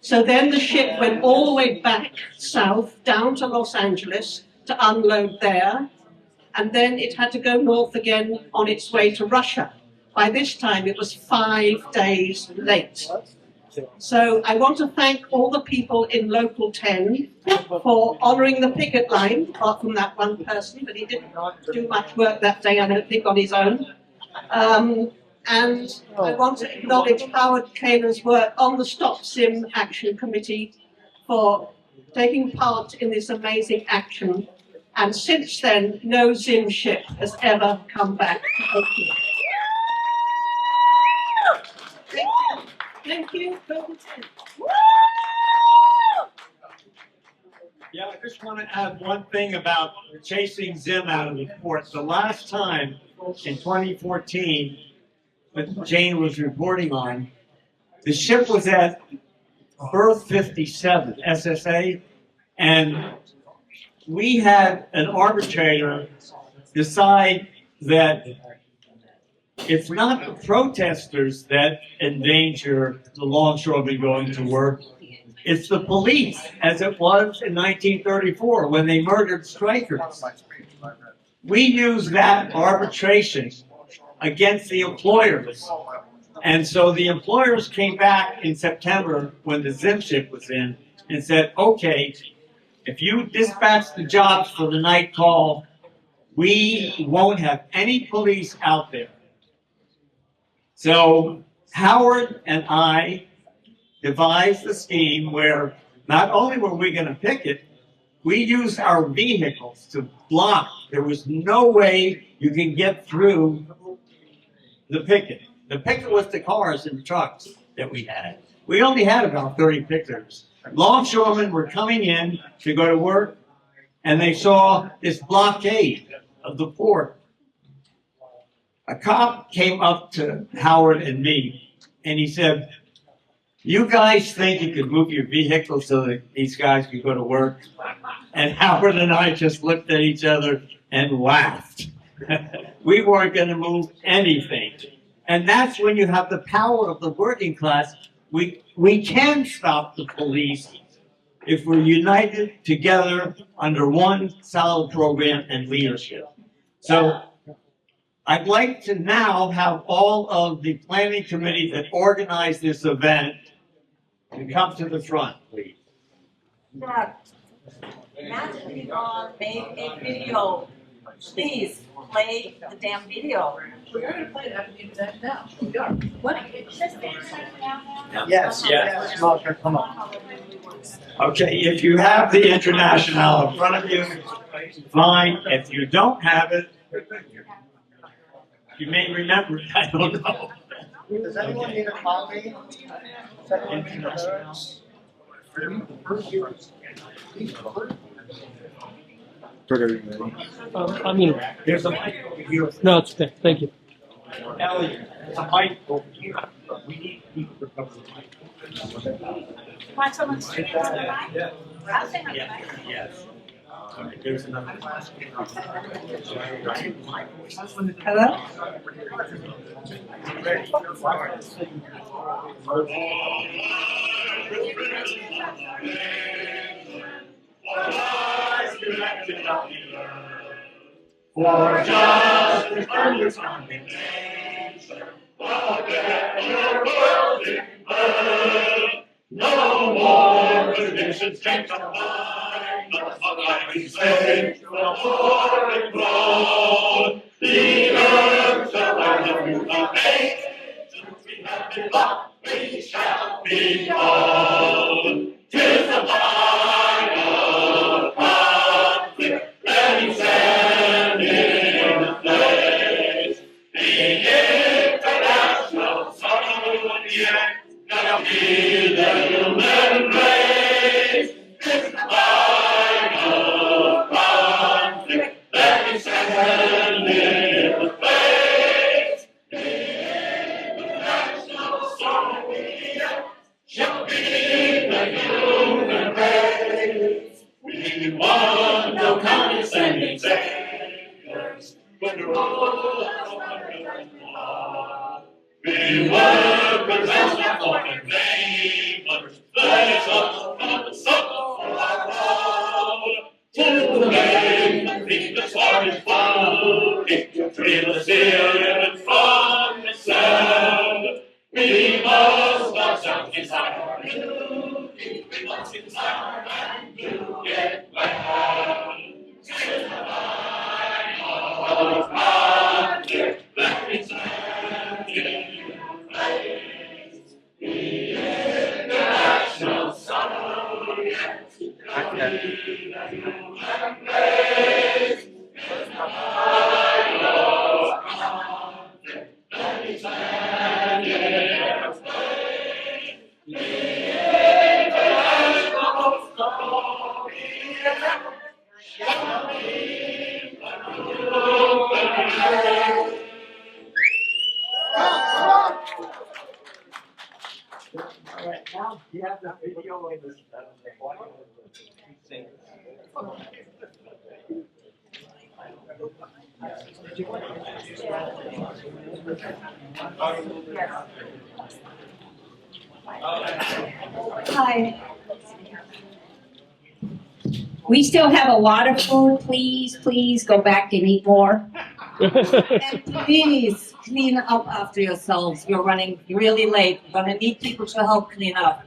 So then the ship went all the way back south, down to Los Angeles to unload there. And then it had to go north again on its way to Russia. By this time, it was 5 days late. So I want to thank all the people in Local 10 for honouring the picket line, apart from that one person, but he didn't do much work that day, I don't think, on his own. And I want to acknowledge Howard Keylor's work on the Stop Sim Action Committee for taking part in this amazing action. And since then, no Zim ship has ever come back to Okinawa. Thank you. Yeah, I just want to add one thing about chasing Zim out of the port. The last time in 2014 that Jane was reporting on, the ship was at berth 57, SSA, and we had an arbitrator decide that it's not the protesters that endanger the longshoremen going to work. It's the police, as it was in 1934 when they murdered strikers. We used that arbitration against the employers. And so the employers came back in September when the Zim ship was in and said, okay, if you dispatch the jobs for the night call, we won't have any police out there. So Howard and I devised a scheme where not only were we going to picket, we used our vehicles to block. There was no way you can get through the picket. The picket was the cars and trucks that we had. We only had about 30 picketers. Longshoremen were coming in to go to work, and they saw this blockade of the port. A cop came up to Howard and me, and he said, you guys think you could move your vehicle so that these guys could go to work? And Howard and I just looked at each other and laughed. We weren't going to move anything. And that's when you have the power of the working class. We can stop the police if we're united together under one solid program and leadership. So I'd like to now have all of the planning committee that organized this event to come to the front, please. Dad, imagine we all made a video. Please play the damn video. We're going to play that on the internet now. We are. What? Yes, yes. Come on. Okay, if you have the International in front of you, fine. If you don't have it, you may remember it, I don't know. Does anyone need a copy? I mean, There's a mic over here. no, it's okay. Thank you. Ellie, there's a mic over here. We need people to cover the mic. Want someone to speak to the mic? I'll say Yeah, yes. All right, there's another. Hello? For justice and your condemnation, forget your world in birth. No more traditions change our mind. A life we slave to a foreign throne. The earth shall rise up to the faith. Since we have been locked, we shall be called. 'Tis the final conflict that he sent in place. The international zodiac shall be the human race. 'Tis the final conflict that he sent in place. We workers and the foreign laborers, let's up from the circle for our road. To make the freedom story found, to thrill the spirit from the sound. We must march out inside our new, we must inside our and new get glad. To the line of martyrs, let me stand in your place. The international sorrow yet embrace. The line of martyrs, let me stand in your place. The international sorrow shall be All right, now you have the video of this. Hi. We still have a lot of food. Please go back and eat more. And please clean up after yourselves. You're running really late. We're gonna need people to help clean up.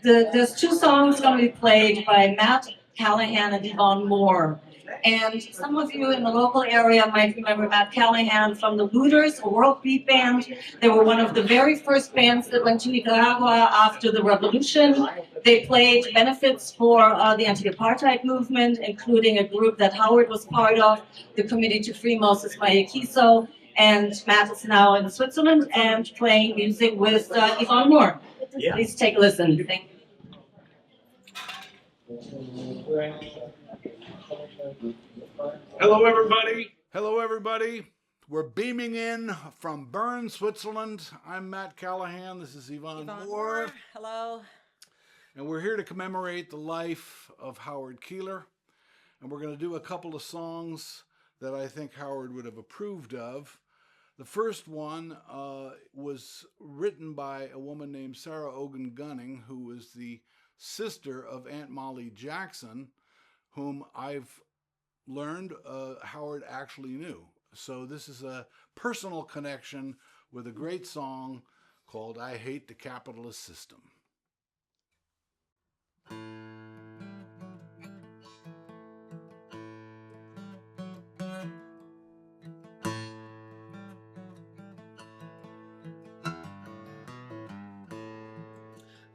There's two songs gonna be played by Matt Callahan and Yvonne Moore. And some of you in the local area might remember Matt Callahan from the Looters, a world beat band. They were one of the very first bands that went to Nicaragua after the revolution. They played benefits for the anti-Apartheid movement, including a group that Howard was part of, the Committee to Free Moses Mayakiso. And Matt is now in Switzerland and playing music with Yvonne Moore. Yeah. Please take a listen. Thank you. Hello, everybody. Hello, everybody. We're beaming in from Bern, Switzerland. I'm Matt Callahan. This is Yvonne Moore. Hello. And we're here to commemorate the life of Howard Keylor. And we're going to do a couple of songs that I think Howard would have approved of. The first one was written by a woman named Sarah Ogan Gunning, who was the sister of Aunt Molly Jackson, whom I've learned Howard actually knew. So this is a personal connection with a great song called I Hate the Capitalist System.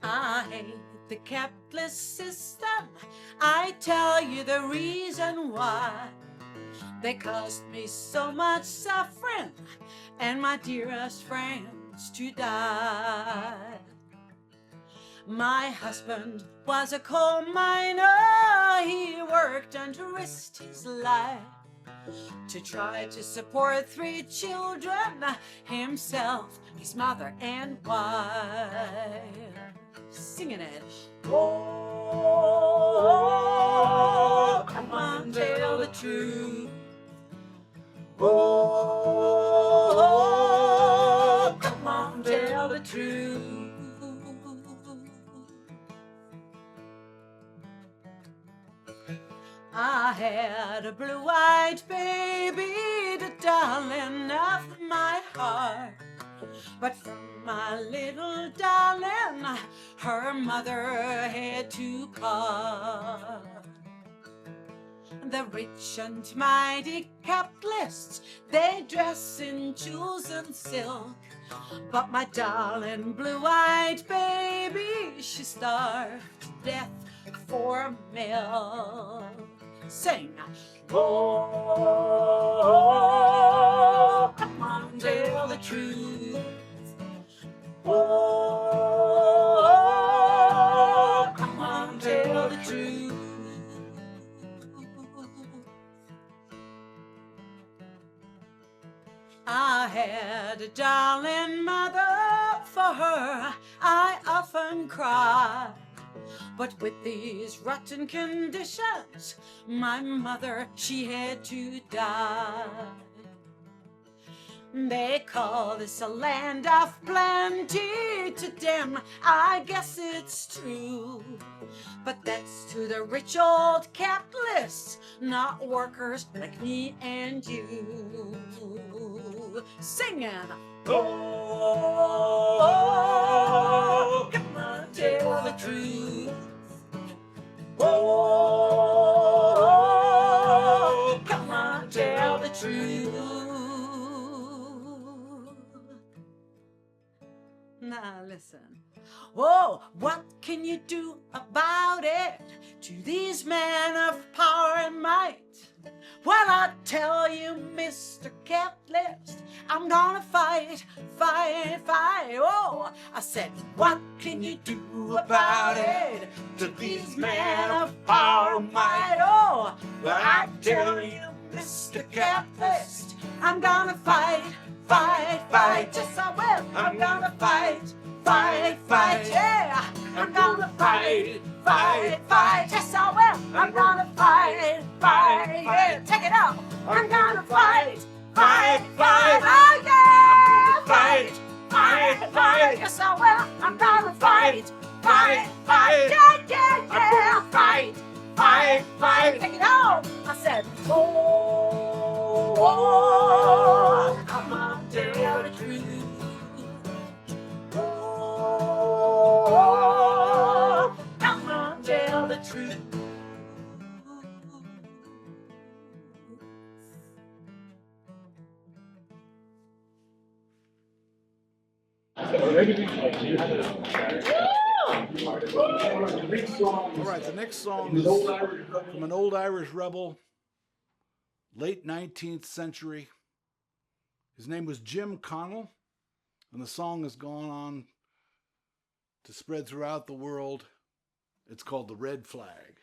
I hate the capitalist system. I tell you the reason why. They caused me so much suffering and my dearest friends to die. My husband was a coal miner. He worked and risked his life to try to support 3 children, himself, his mother, and wife. Singing it. Oh, come on, tell the truth. Oh, come on, tell the truth. I had a blue-eyed baby, the darling of my heart. But from my little darling, her mother had to part. The rich and mighty capitalists, they dress in jewels and silk. But my darling blue-eyed baby, she starved to death for milk. Sing. Oh, come on, tell the truth. Oh, come on, tell the truth. I had a darling mother, for her I often cried. But with these rotten conditions, my mother, she had to die. They call this a land of plenty. To them, I guess it's true. But that's to the rich old capitalists, not workers like me and you. Singing, oh, come on, tell the truth. Oh, come on, tell the truth. Now listen. Whoa, what can you do about it to these men of power and might? Well, I tell you, Mr. Capitalist, I'm gonna fight, fight, fight. Oh, I said, what can you do about it to these men of power and might? Oh, well, I tell you, Mr. Capitalist, I'm gonna fight, fight, fight. Yes, I will. I'm gonna fight, fight, fight. Yeah, I'm gonna fight, fight, fight. Yes, I will. I'm gonna fight, fight. Yeah, take it out. I'm gonna fight, fight, fight. Oh yeah, fight, fight, fight. Yes, I will. I'm gonna fight, fight, fight. Yeah, yeah, yeah. Fight, fight, fight. Take it out. I said, oh, come on, tell the truth. Oh, come on, tell the truth. All right, the next song is from an old Irish rebel, late 19th century. His name was Jim Connell, and the song has gone on to spread throughout the world. It's called The Red Flag.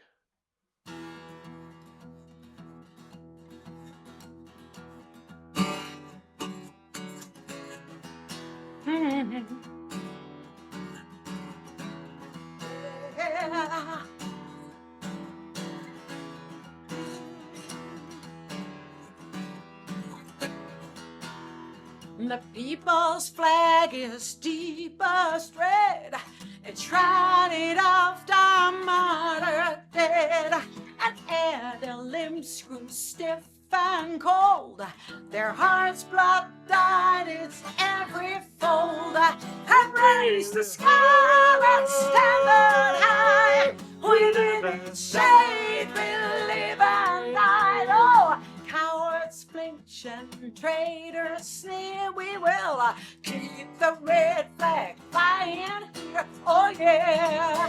The people's flag is deepest red. It's shrouded of the martyr dead, and ere their limbs grew stiff and cold, their hearts' blood dyed its every fold, and raised the scarlet standard high. We live in shade, we live and die. Oh, cowards flinch and traitors sneer. We will keep the red flag flying here. Oh yeah.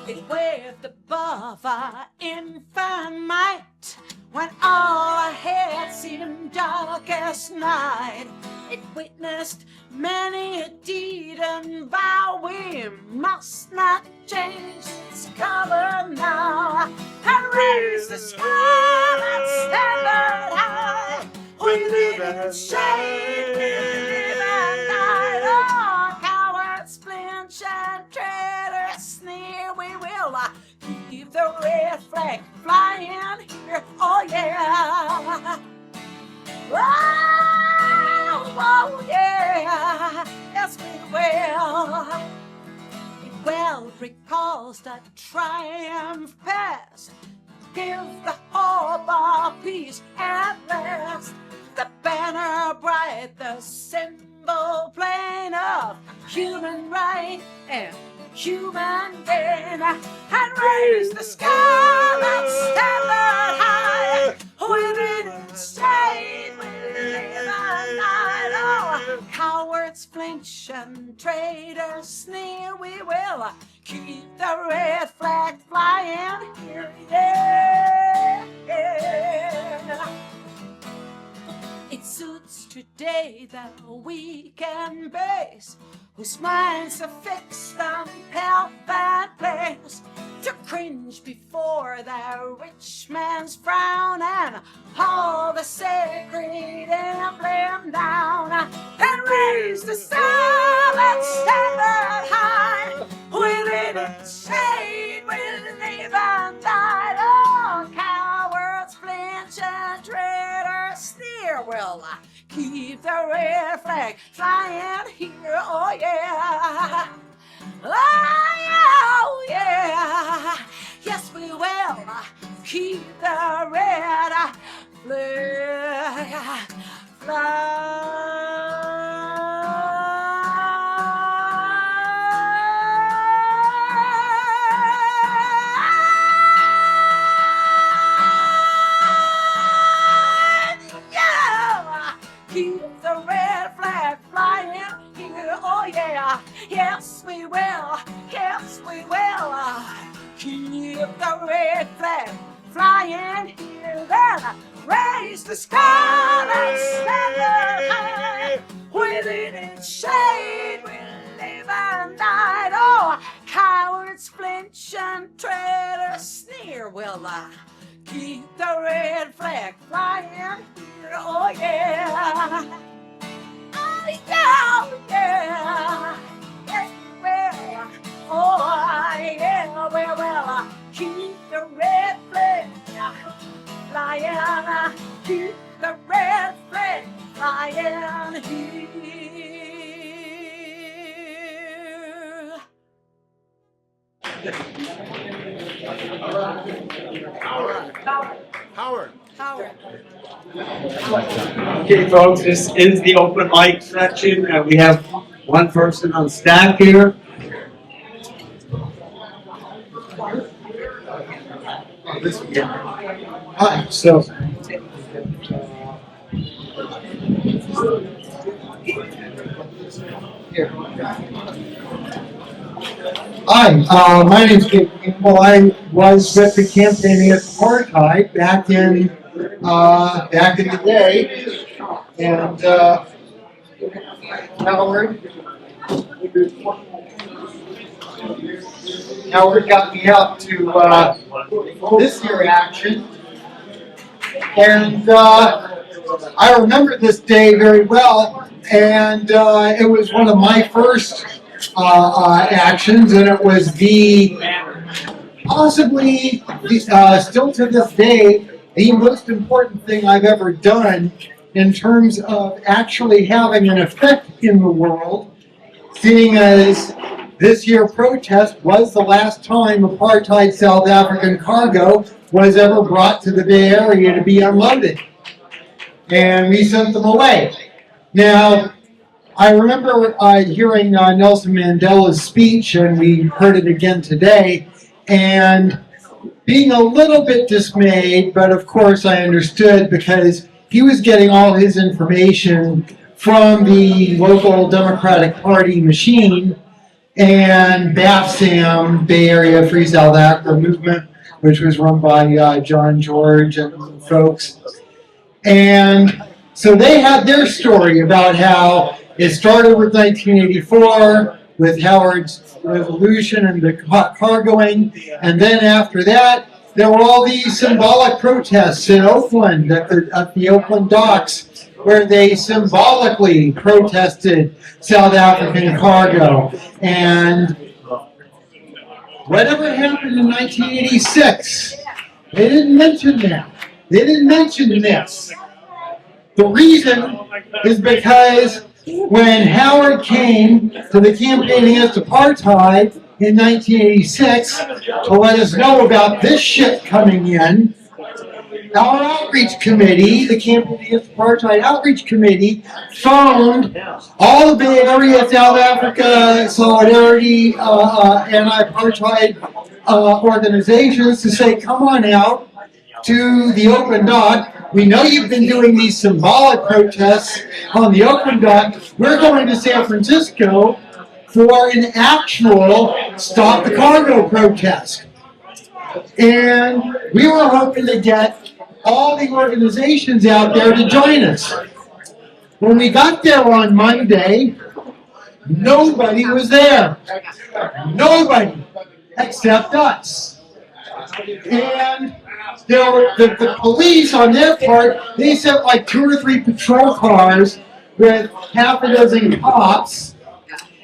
It waved above our infant might when all ahead seemed dark as night. It witnessed many a deed and vow. We must not change its color now, and raise the scarlet standard high. We live in shade, we live and die. Oh, cowards flinch and traitors sneer. We will keep the red flag flying here. Oh yeah. Oh yeah, yes we will. It well recalls the triumph past, give the hope of peace at last. The banner bright, the symbol plain of human right and human gain, and raise the scarlet standard high. Within shade, we live and die. Oh, cowards flinch and traitors sneer. We will keep the red flag flying here. Yeah, yeah. It suits today that weak and base, whose minds are fixed on health and place, to cringe before the rich man's frown and haul the sacred emblem down, and raise the silent standard high. We live in shade, we live and die. Oh, cowards flinch and dread. the red flag flying here, oh yeah. Oh yeah, yes we will keep the red flag flying. Keep the red flag flying here, oh yeah. Yes we will, yes we will. Keep the red flag flying here, then raise the sky and stand high. Within its shade we'll live and die. Oh, cowards flinch and traitors sneer. Will keep the red flag flying here, oh yeah. Oh yeah, yeah. Yes we will. Oh yeah, we will keep the red flag flying. Keep the red flag flying here. Howard. Okay, folks, this is the open mic section. We have one person on staff here. Hi, so here. Hi, my name's Kate Campbell. I was with the campaign against apartheid back in the day, and Howard got me out to this year action, and I remember this day very well, and it was one of my first actions, and it was possibly still to this day the most important thing I've ever done in terms of actually having an effect in the world, seeing as this year protest was the last time apartheid South African cargo was ever brought to the Bay Area to be unloaded. And we sent them away. Now, I remember hearing Nelson Mandela's speech, and we heard it again today, and being a little bit dismayed, but of course I understood because he was getting all his information from the local Democratic Party machine and BAFSAM, Bay Area Free South Africa movement, which was run by John George and folks. And so they had their story about how it started with 1984 with Howard's revolution and the cargoing, and then after that there were all these symbolic protests in Oakland at the Oakland docks, where they symbolically protested South African cargo. And whatever happened in 1986, they didn't mention that. They didn't mention this. The reason is because when Howard came to the campaign against apartheid in 1986 to let us know about this shit coming in, our outreach committee, the Campaign Against Apartheid Outreach Committee, phoned all the Bay Area, South Africa, Solidarity, anti-apartheid organizations to say, come on out to the open dock. We know you've been doing these symbolic protests on the open dock. We're going to San Francisco for an actual Stop the Cargo protest. And we were hoping to get all the organizations out there to join us. When we got there on Monday, nobody was there. Nobody except us. And there were the police on their part, they sent like 2 or 3 patrol cars with half a dozen cops,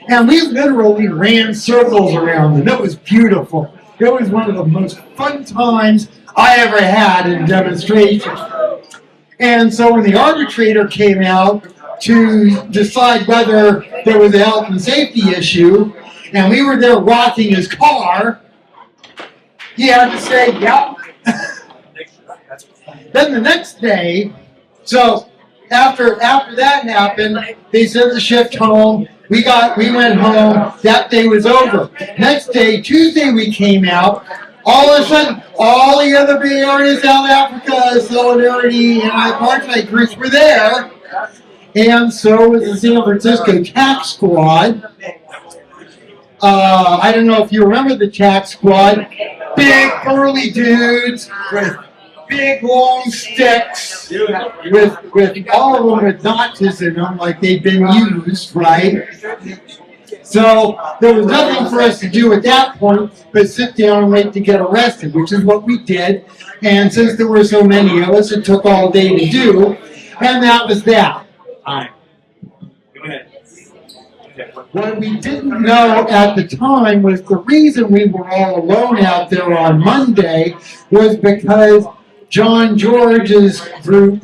and we literally ran circles around them. It was beautiful. It was one of the most fun times I ever had in demonstration. And so when the arbitrator came out, to decide whether there was a health and safety issue, and we were there rocking his car, he had to say, yep. Then the next day, so after that happened, they sent the shift home. We went home. That day was over. Next day, Tuesday, we came out. All of a sudden, all the other Bay Area, South Africa, Solidarity, and Apartheid groups were there. And so was the San Francisco Tax Squad. I don't know if you remember the Tax Squad. Big, burly dudes with big, long sticks, with all of them with notches in them, like they've been used, right? So there was nothing for us to do at that point but sit down and wait to get arrested, which is what we did. And since there were so many of us, it took all day to do, and that was that. What we didn't know at the time was the reason we were all alone out there on Monday was because John George's group,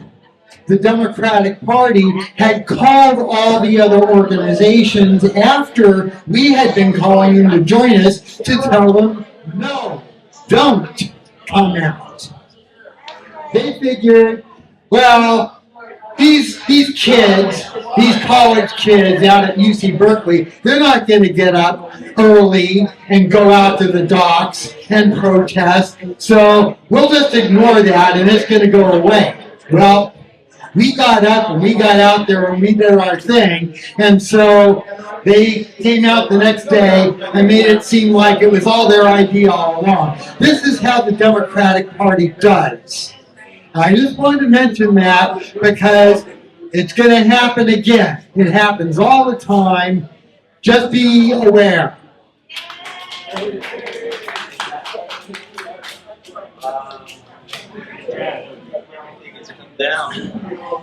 the Democratic Party, had called all the other organizations after we had been calling them to join us to tell them, no, don't come out. They figured, well, these kids, these college kids out at UC Berkeley, they're not going to get up early and go out to the docks and protest, so we'll just ignore that and it's going to go away. Well, we got up and we got out there and we did our thing, and so they came out the next day and made it seem like it was all their idea all along. This is how the Democratic Party does. I just wanted to mention that because it's going to happen again. It happens all the time. Just be aware. I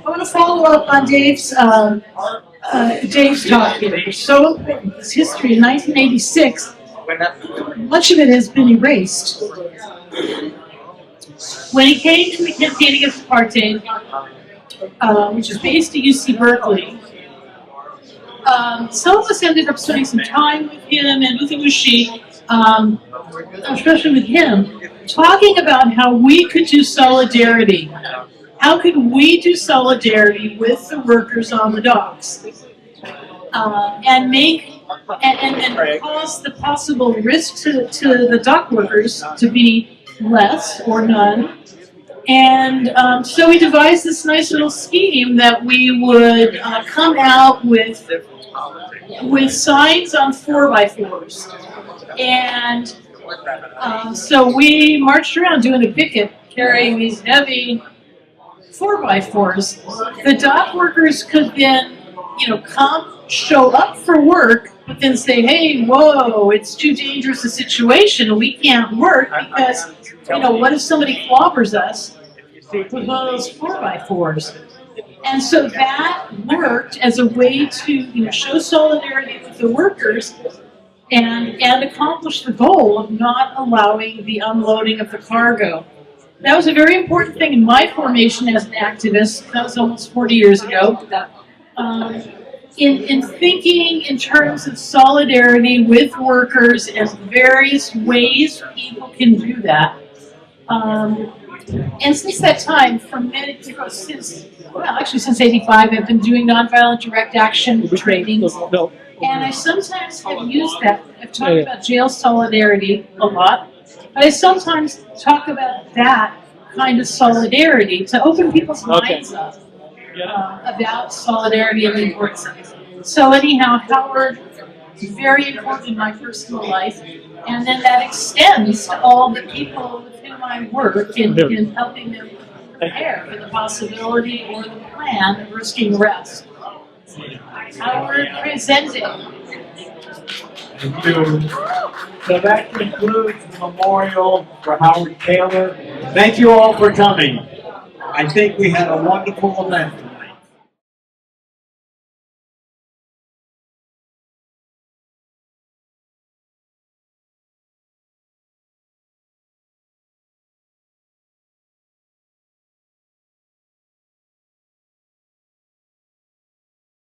want to follow up on Dave's talk here. So his history in 1986, much of it has been erased. When he came to the campaign against apartheid, which is based at UC Berkeley, some of us ended up spending some time with him and with Ushi, especially with him, talking about how we could do solidarity. How could we do solidarity with the workers on the docks and cause the possible risk to the dock workers to be less or none. And so we devised this nice little scheme that we would come out with signs on 4x4s. And so we marched around doing a picket, carrying these heavy 4x4s. The dock workers could then, come, show up for work, but then say, hey, whoa, it's too dangerous a situation. We can't work because, what if somebody clobbers us with those 4x4s? And so that worked as a way to, show solidarity with the workers and accomplish the goal of not allowing the unloading of the cargo. That was a very important thing in my formation as an activist. That was almost 40 years ago. In thinking in terms of solidarity with workers and various ways people can do that. And since that time, since 85, I've been doing nonviolent direct action trainings. And I sometimes have used that. I've talked about jail solidarity a lot. But I sometimes talk about that kind of solidarity to open people's minds up about solidarity and the importance of it. So anyhow, Howard is very important in my personal life, and then that extends to all the people with whom I work in helping them prepare for the possibility or the plan of risking arrest. Howard presenting. Thank you. So that concludes the memorial for Howard Keylor. Thank you all for coming. I think we had a wonderful event.